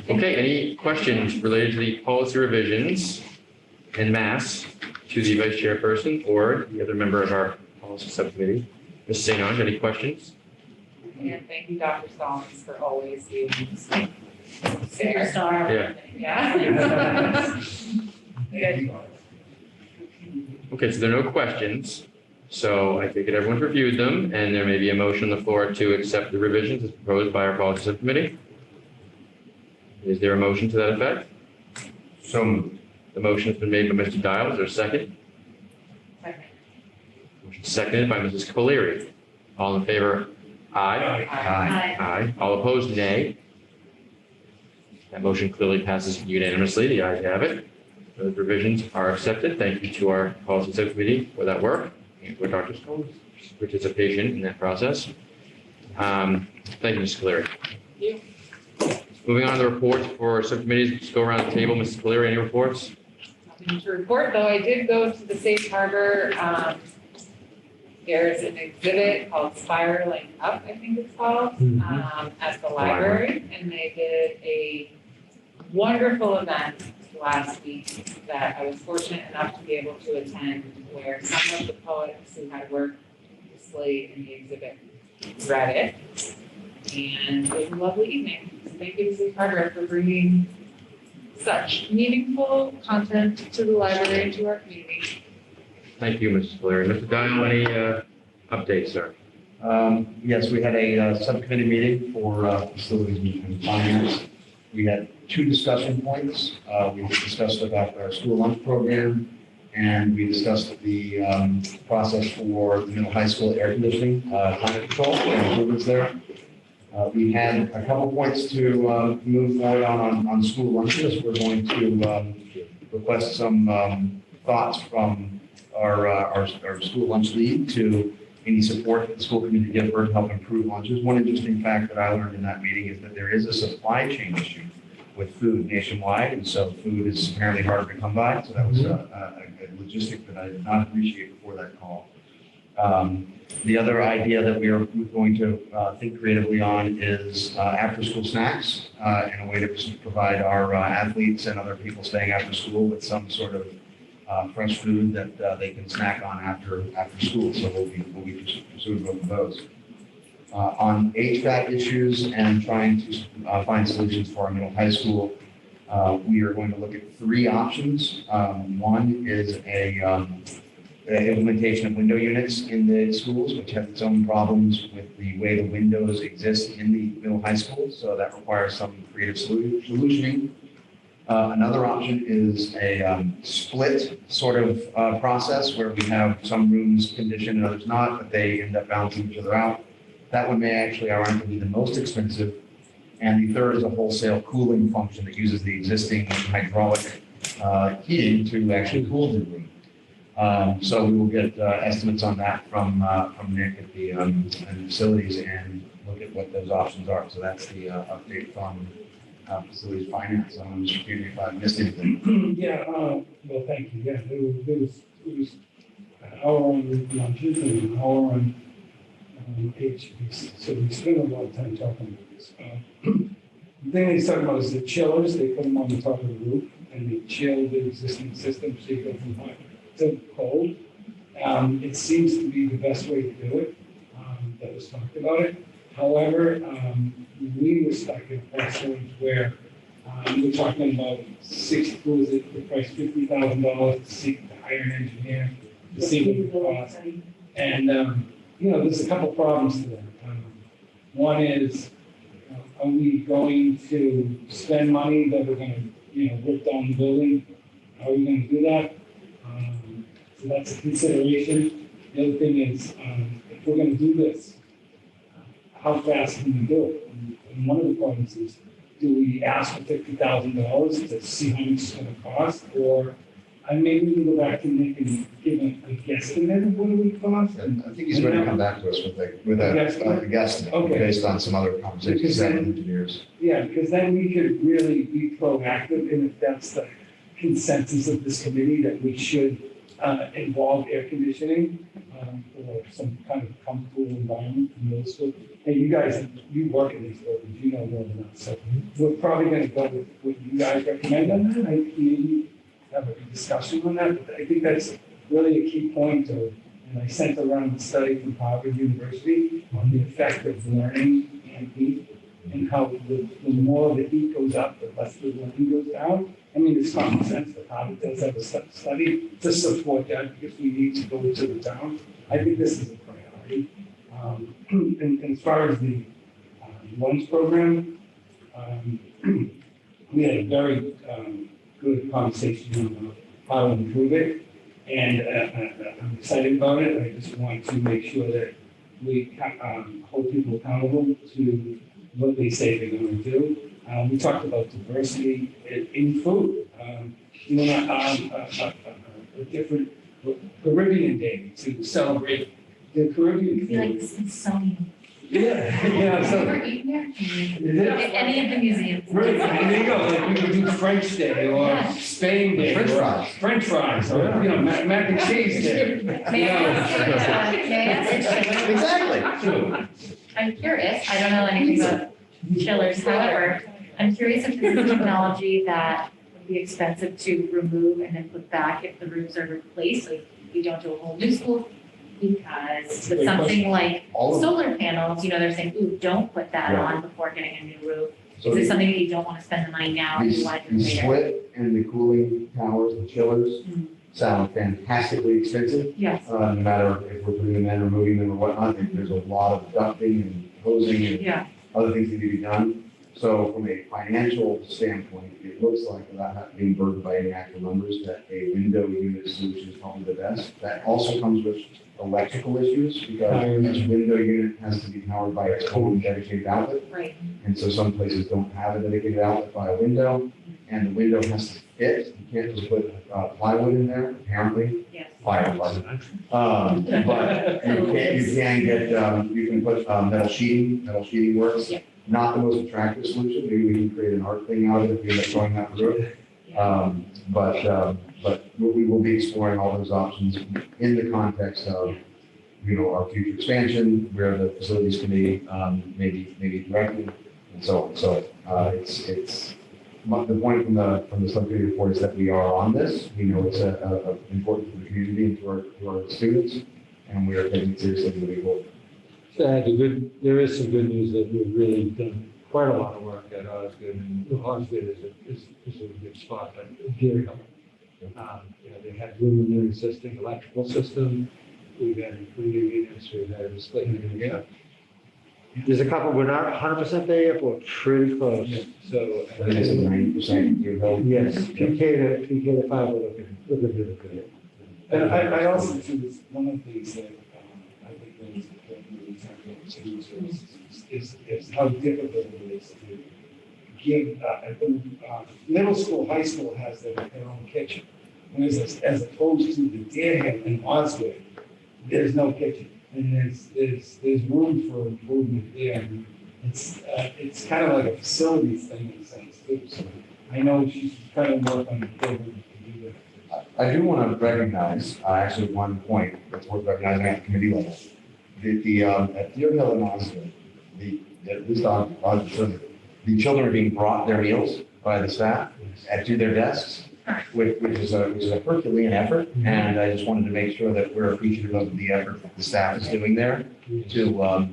Okay, any questions related to the policy revisions en masse to the vice chairperson or the other member of our policy subcommittee? Ms. St. Ange, any questions? And thank you, Dr. Stallings, for always being fair. Superstar. Yeah. Good. Okay, so there are no questions. So I take it everyone's reviewed them and there may be a motion on the floor to accept the revisions as proposed by our policy subcommittee. Is there a motion to that effect? So moved. The motion has been made by Mr. Dial. Is there a second? Second. Motion seconded by Mrs. Cleary. All in favor? Aye. Aye. Aye. All opposed, nay. That motion clearly passes unanimously. The ayes have it. Those revisions are accepted. Thank you to our policy subcommittee for that work and for Dr. Stoll's participation in that process. Thank you, Ms. Cleary. you. Moving on to the reports for subcommittees. Let's go around the table. Mrs. Cleary, any reports? Nothing to report, though I did go to the Safe Harbor. There's an exhibit called Spiraling Up, I think it's called, at the library. And they did a wonderful event last week that I was fortunate enough to be able to attend, where some of the poets who had worked displayed in the exhibit read it. And it was a lovely evening. So thank you to Safe Harbor for bringing such meaningful content to the library and to our community. Thank you, Mrs. Cleary. Mr. Dial, any updates, sir? Yes, we had a subcommittee meeting for facilities and finance. We had two discussion points. We discussed about our school lunch program, and we discussed the process for the middle high school air conditioning, climate control, and improvements there. We had a couple points to move forward on school lunches. We're going to request some thoughts from our school lunch lead to any support that the school committee give her to help improve lunches. One interesting fact that I learned in that meeting is that there is a supply chain issue with food nationwide, and so food is apparently harder to come by. So that was a logistic that I did not appreciate before that call. The other idea that we are going to think creatively on is after-school snacks in a way to provide our athletes and other people staying after school with some sort of fresh food that they can snack on after school. So we'll be pursuing both of those. On HVAC issues and trying to find solutions for our middle high school, we are going to look at three options. One is implementation of window units in the schools, which have its own problems with the way the windows exist in the middle high school. So that requires some creative solutioning. Another option is a split sort of process where we have some rooms conditioned and others not, but they end up balancing each other out. That one may actually, ironically, be the most expensive. And the third is a wholesale cooling function that uses the existing hydraulic heating to actually cool the room. So we will get estimates on that from Nick at the facilities and look at what those options are. So that's the update from facilities finance. I'm just curious if I missed anything. Yeah, well, thank you. Yeah, there was an hour on lunches and an hour on HVAC. So we spent a lot of time talking about this. The thing he's talking about is the chillers. They put them on the top of the roof and they chill the existing system so you go from hot to cold. It seems to be the best way to do it. That was talked about it. However, we were stuck in a precedent where we're talking about the price $50,000 to seek to hire an engineer to see what the cost. And there's a couple problems to that. One is, are we going to spend money that we're going to, rip down the building? Are we going to do that? So that's a consideration. The other thing is, if we're going to do this, how fast can we do it? And one of the problems is do we ask for $50,000 to see how much it's gonna cost? Or, and maybe we can go back to Nick and give him a guesstimate of what it would cost? And I think he's going to come back to us with a guesstimate Okay. based on some other conversations he's had with engineers. Yeah, because then we could really be proactive, and if that's the consensus of this committee, that we should involve air conditioning for some kind of comfortable environment in middle school. And you guys, you work in these buildings, you know more than us, so we're probably gonna go with what you guys recommend on that. I maybe have a discussion on that, but I think that's really a key point of, and I sent around the study from Harvard University on the effect of learning and heat, and how the more the heat goes up, the less the learning goes down. I mean, it's common sense, but Harvard does have a study to support that, because we need to go to the town. I think this is a priority. And as far as the lunch program, we had a very good conversation about how to improve it. And I'm excited about it. I just want to make sure that we hold people accountable to what they say they're going to do. We talked about diversity in food. A different Caribbean day to celebrate the Caribbean I feel like food. the Smithsonian. Yeah, so. Ever eaten there? Is it? Any of the museums. Right, there you go, like we could do French Day or Yeah. Spain Day. French or fries. French fries, or, mac and cheese day. May I ask? Exactly. I'm curious, I don't know anything about chillers, however, I'm curious if this is technology that would be expensive to remove and then put back if the roofs are replaced, like you don't do a whole new school. Because with something like All of solar panels, they're saying, ooh, don't put that Right. on before getting a new roof. So Is this something that you don't want to spend the money now and you want to do the it later? split and the cooling towers, the chillers, Mhm. sound fantastically expensive. Yes, No matter if we're putting them in or moving them or whatnot, there's a lot of ducting and hosing and yeah, other things that need to be done. So from a financial standpoint, it looks like, without not being burdened by any actual numbers, that a window unit solution is probably the best. That also comes with electrical issues, because each window unit has to be powered by its own dedicated outlet. right, And so some places don't have a dedicated outlet by a window, and the window has to fit. You can't just put plywood in there, apparently, yes. fire department. But you can get, you can put metal sheeting works. Yeah. Not the most attractive solution, maybe we can create an art thing out of it if we end up going that route. But we will be exploring all those options in the context of, our future expansion, where the facilities committee, maybe directing, and so on. So, the point from the subcommittee report is that we are on this. We know it's important for the community and to our students, and we are taking it seriously moving forward. There is some good news that we've really done quite a lot of work at Osgood, and Osgood is a good spot, but Deer Hill. They had room in their existing electrical system, we've added new units, we've added a split unit. There's a couple, we're not 100% there yet, but we're pretty close, so. I think it's a 90% year old. Yes, PK to 5, we're looking really good. And I also think it's one of the things that I think is important in terms of civil services is how difficult it is to give, middle school, high school has their own kitchen. Whereas as opposed to the Deer Hill and Osgood, there's no kitchen. And there's room for improvement there. And it's kind of like a facilities thing in a sense too. So I know she's trying to work on the program to do that. I do want to recognize, actually, one point that's worth recognizing at the committee level. At Deer Hill and Osgood, at least on the children are being brought their meals by the staff to their desks, which is a Herculean effort. And I just wanted to make sure that we're appreciative of the effort that the staff is doing there to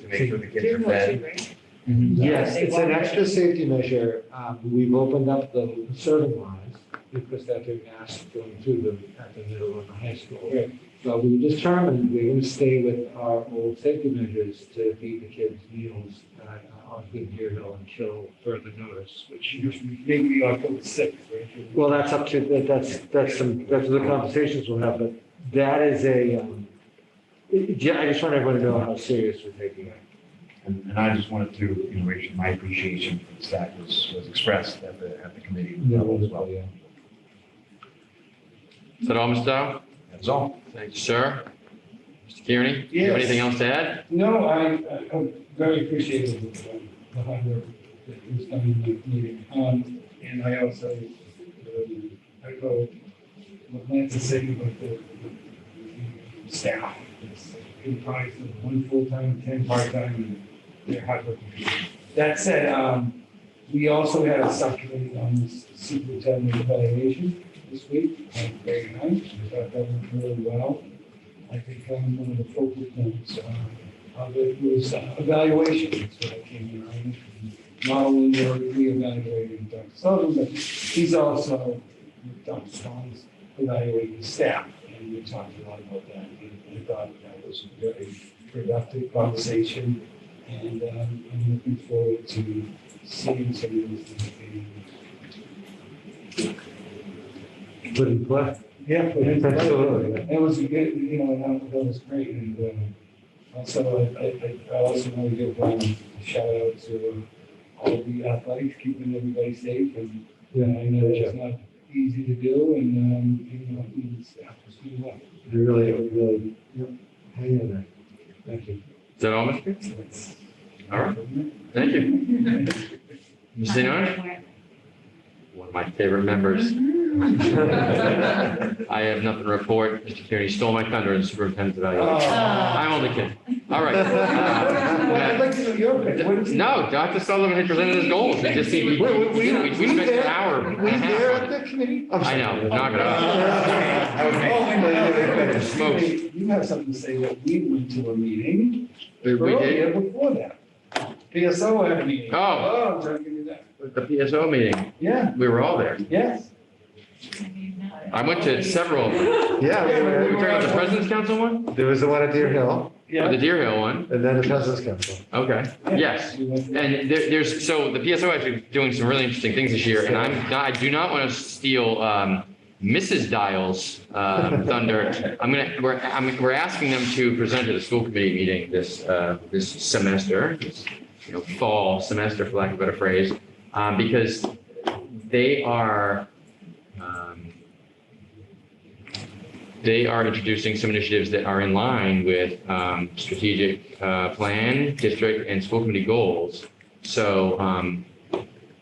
make sure the kids are fed. Yes, it's an extra safety measure. We've opened up the serving lines because that being asked going through at the middle and the high school. So we determined we're going to stay with our old safety measures to feed the kids meals on Good Deer Hill until further notice, which. Maybe October 6th, right? Well, that's up to, that's the conversations we'll have, but that is I just want everyone to know how serious we're taking it. And I just wanted to, make sure my appreciation for that was expressed at the committee level as well. Is that all, Mr. Dow? That's all. Thank you, sir. Mr. Kearney, do you have Yes. anything else to add? No, I'm very appreciative of the hard work that was done in the meeting. And I also echo what Lance is saying about the staff. It's comprised of 1 full-time, 10 part-time, and they're hardworking people. That said, we also had a subcommittee on the superintendent evaluation this week, very nice. I thought that went really well. I think one of the focal points of it was evaluation. That's what I came in on. Not only were we evaluating Dr. Sullivan, but he's also, Dr. Strong's evaluating staff. And we talked a lot about that. And I thought that was a very productive conversation. And I'm looking forward to seeing some of those things being Put in play. yeah, put in place. Absolutely. It was a good, that was great, and also, I also want to give a shout out to all the athletics, keeping everybody safe, and I know it's not easy to do, and, even staff was doing well. You really, hang in there. Thank you. Is that all, Mr. Kearney? All right, thank you. Ms. Zenoy? One of my favorite members. I have nothing to report. Mr. Kearney stole my thunder in the superintendent's evaluation. I'm only kidding. All right. I'd like to know your opinion. What is it? No, Dr. Sullivan had presented his goals. We just we spent an hour. Were you there at the committee? I'm I sorry. know, knock it off. Oh, Smokes. you have something to say that we went to a meeting We did. earlier before that. PSO had a meeting. Oh. I'm trying to give you that. The PSO meeting. Yeah, We were all there. yes. I went to several. Yeah, We were talking about the President's Council one? there was the one at Deer Hill, Or the Deer Hill one? and then the President's Council. Okay, yes. We went- And there's, so the PSO actually doing some really interesting things this year, and I do not want to steal Mrs. Dial's thunder. We're asking them to present at a school committee meeting this semester, this, fall semester, for lack of a better phrase, because they are introducing some initiatives that are in line with strategic plan, district, and school committee goals. So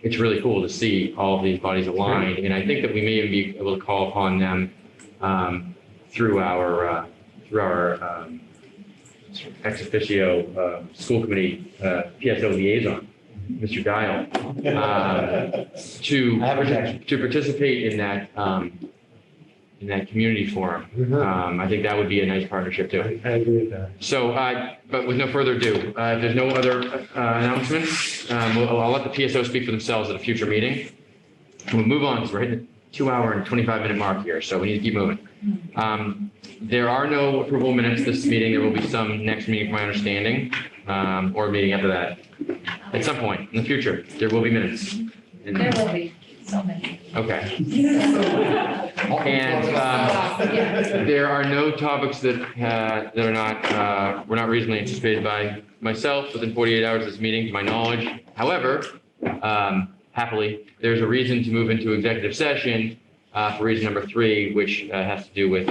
it's really cool to see all of these bodies aligned, and I think that we may even be able to call upon them through our ex officio school committee PSO liaison, Mr. Dial, to participate in that community forum. I think that would be a nice partnership too. I agree with that. So, but with no further ado, if there's no other announcements, I'll let the PSO speak for themselves at a future meeting. We'll move on because we're hitting the 2-hour and 25-minute mark here, so we need to keep moving. There are no approval minutes this meeting. There will be some next meeting, from my understanding, or a meeting after that. At some point in the future, there will be minutes. There will be so many. Okay. And there are no topics that are not were not reasonably anticipated by myself within 48 hours of this meeting, to my knowledge. However, happily, there's a reason to move into executive session for reason number 3, which has to do with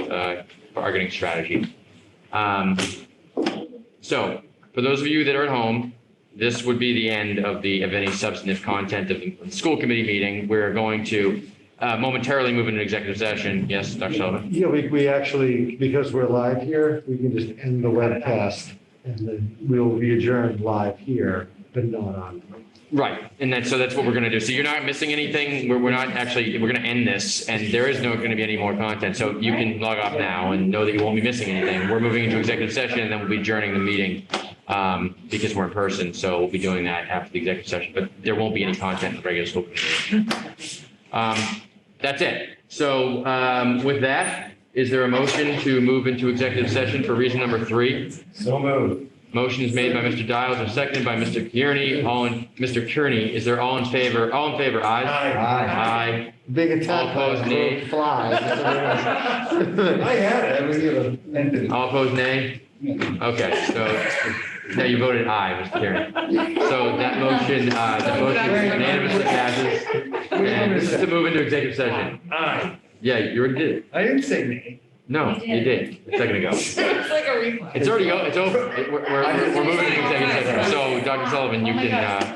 bargaining strategy. So, for those of you that are at home, this would be the end of any substantive content of the school committee meeting. We're going to momentarily move into executive session. Yes, Dr. Sullivan? Yeah, we actually, because we're live here, we can just end the webcast and then we'll be adjourned live here, but not on. Right, and so that's what we're going to do. So you're not missing anything. We're not actually, we're going to end this, and there is no going to be any more content. So you can log off now and know that you won't be missing anything. We're moving into executive session, and then we'll be adjourning the meeting because we're in person. So we'll be doing that after the executive session, but there won't be any content in the regular school meeting. That's it. So with that, is there a motion to move into executive session for reason number 3? So moved. Motion is made by Mr. Dials and seconded by Mr. Kearney. Mr. Kearney, is there all in favor? All in favor, aye? Aye. Big attack. All opposed, nay. Flies. I had it, I was gonna end it. All opposed, nay? Okay, so No, you voted aye, Mr. Karen. So that motion unanimously passes. And this is to move into executive session. Aye. Yeah, you already did it. I didn't say nay. No, you did a second ago. It's like a reflex. It's already, it's over. We're moving into executive session. So Dr. Sullivan, you Oh my can, God.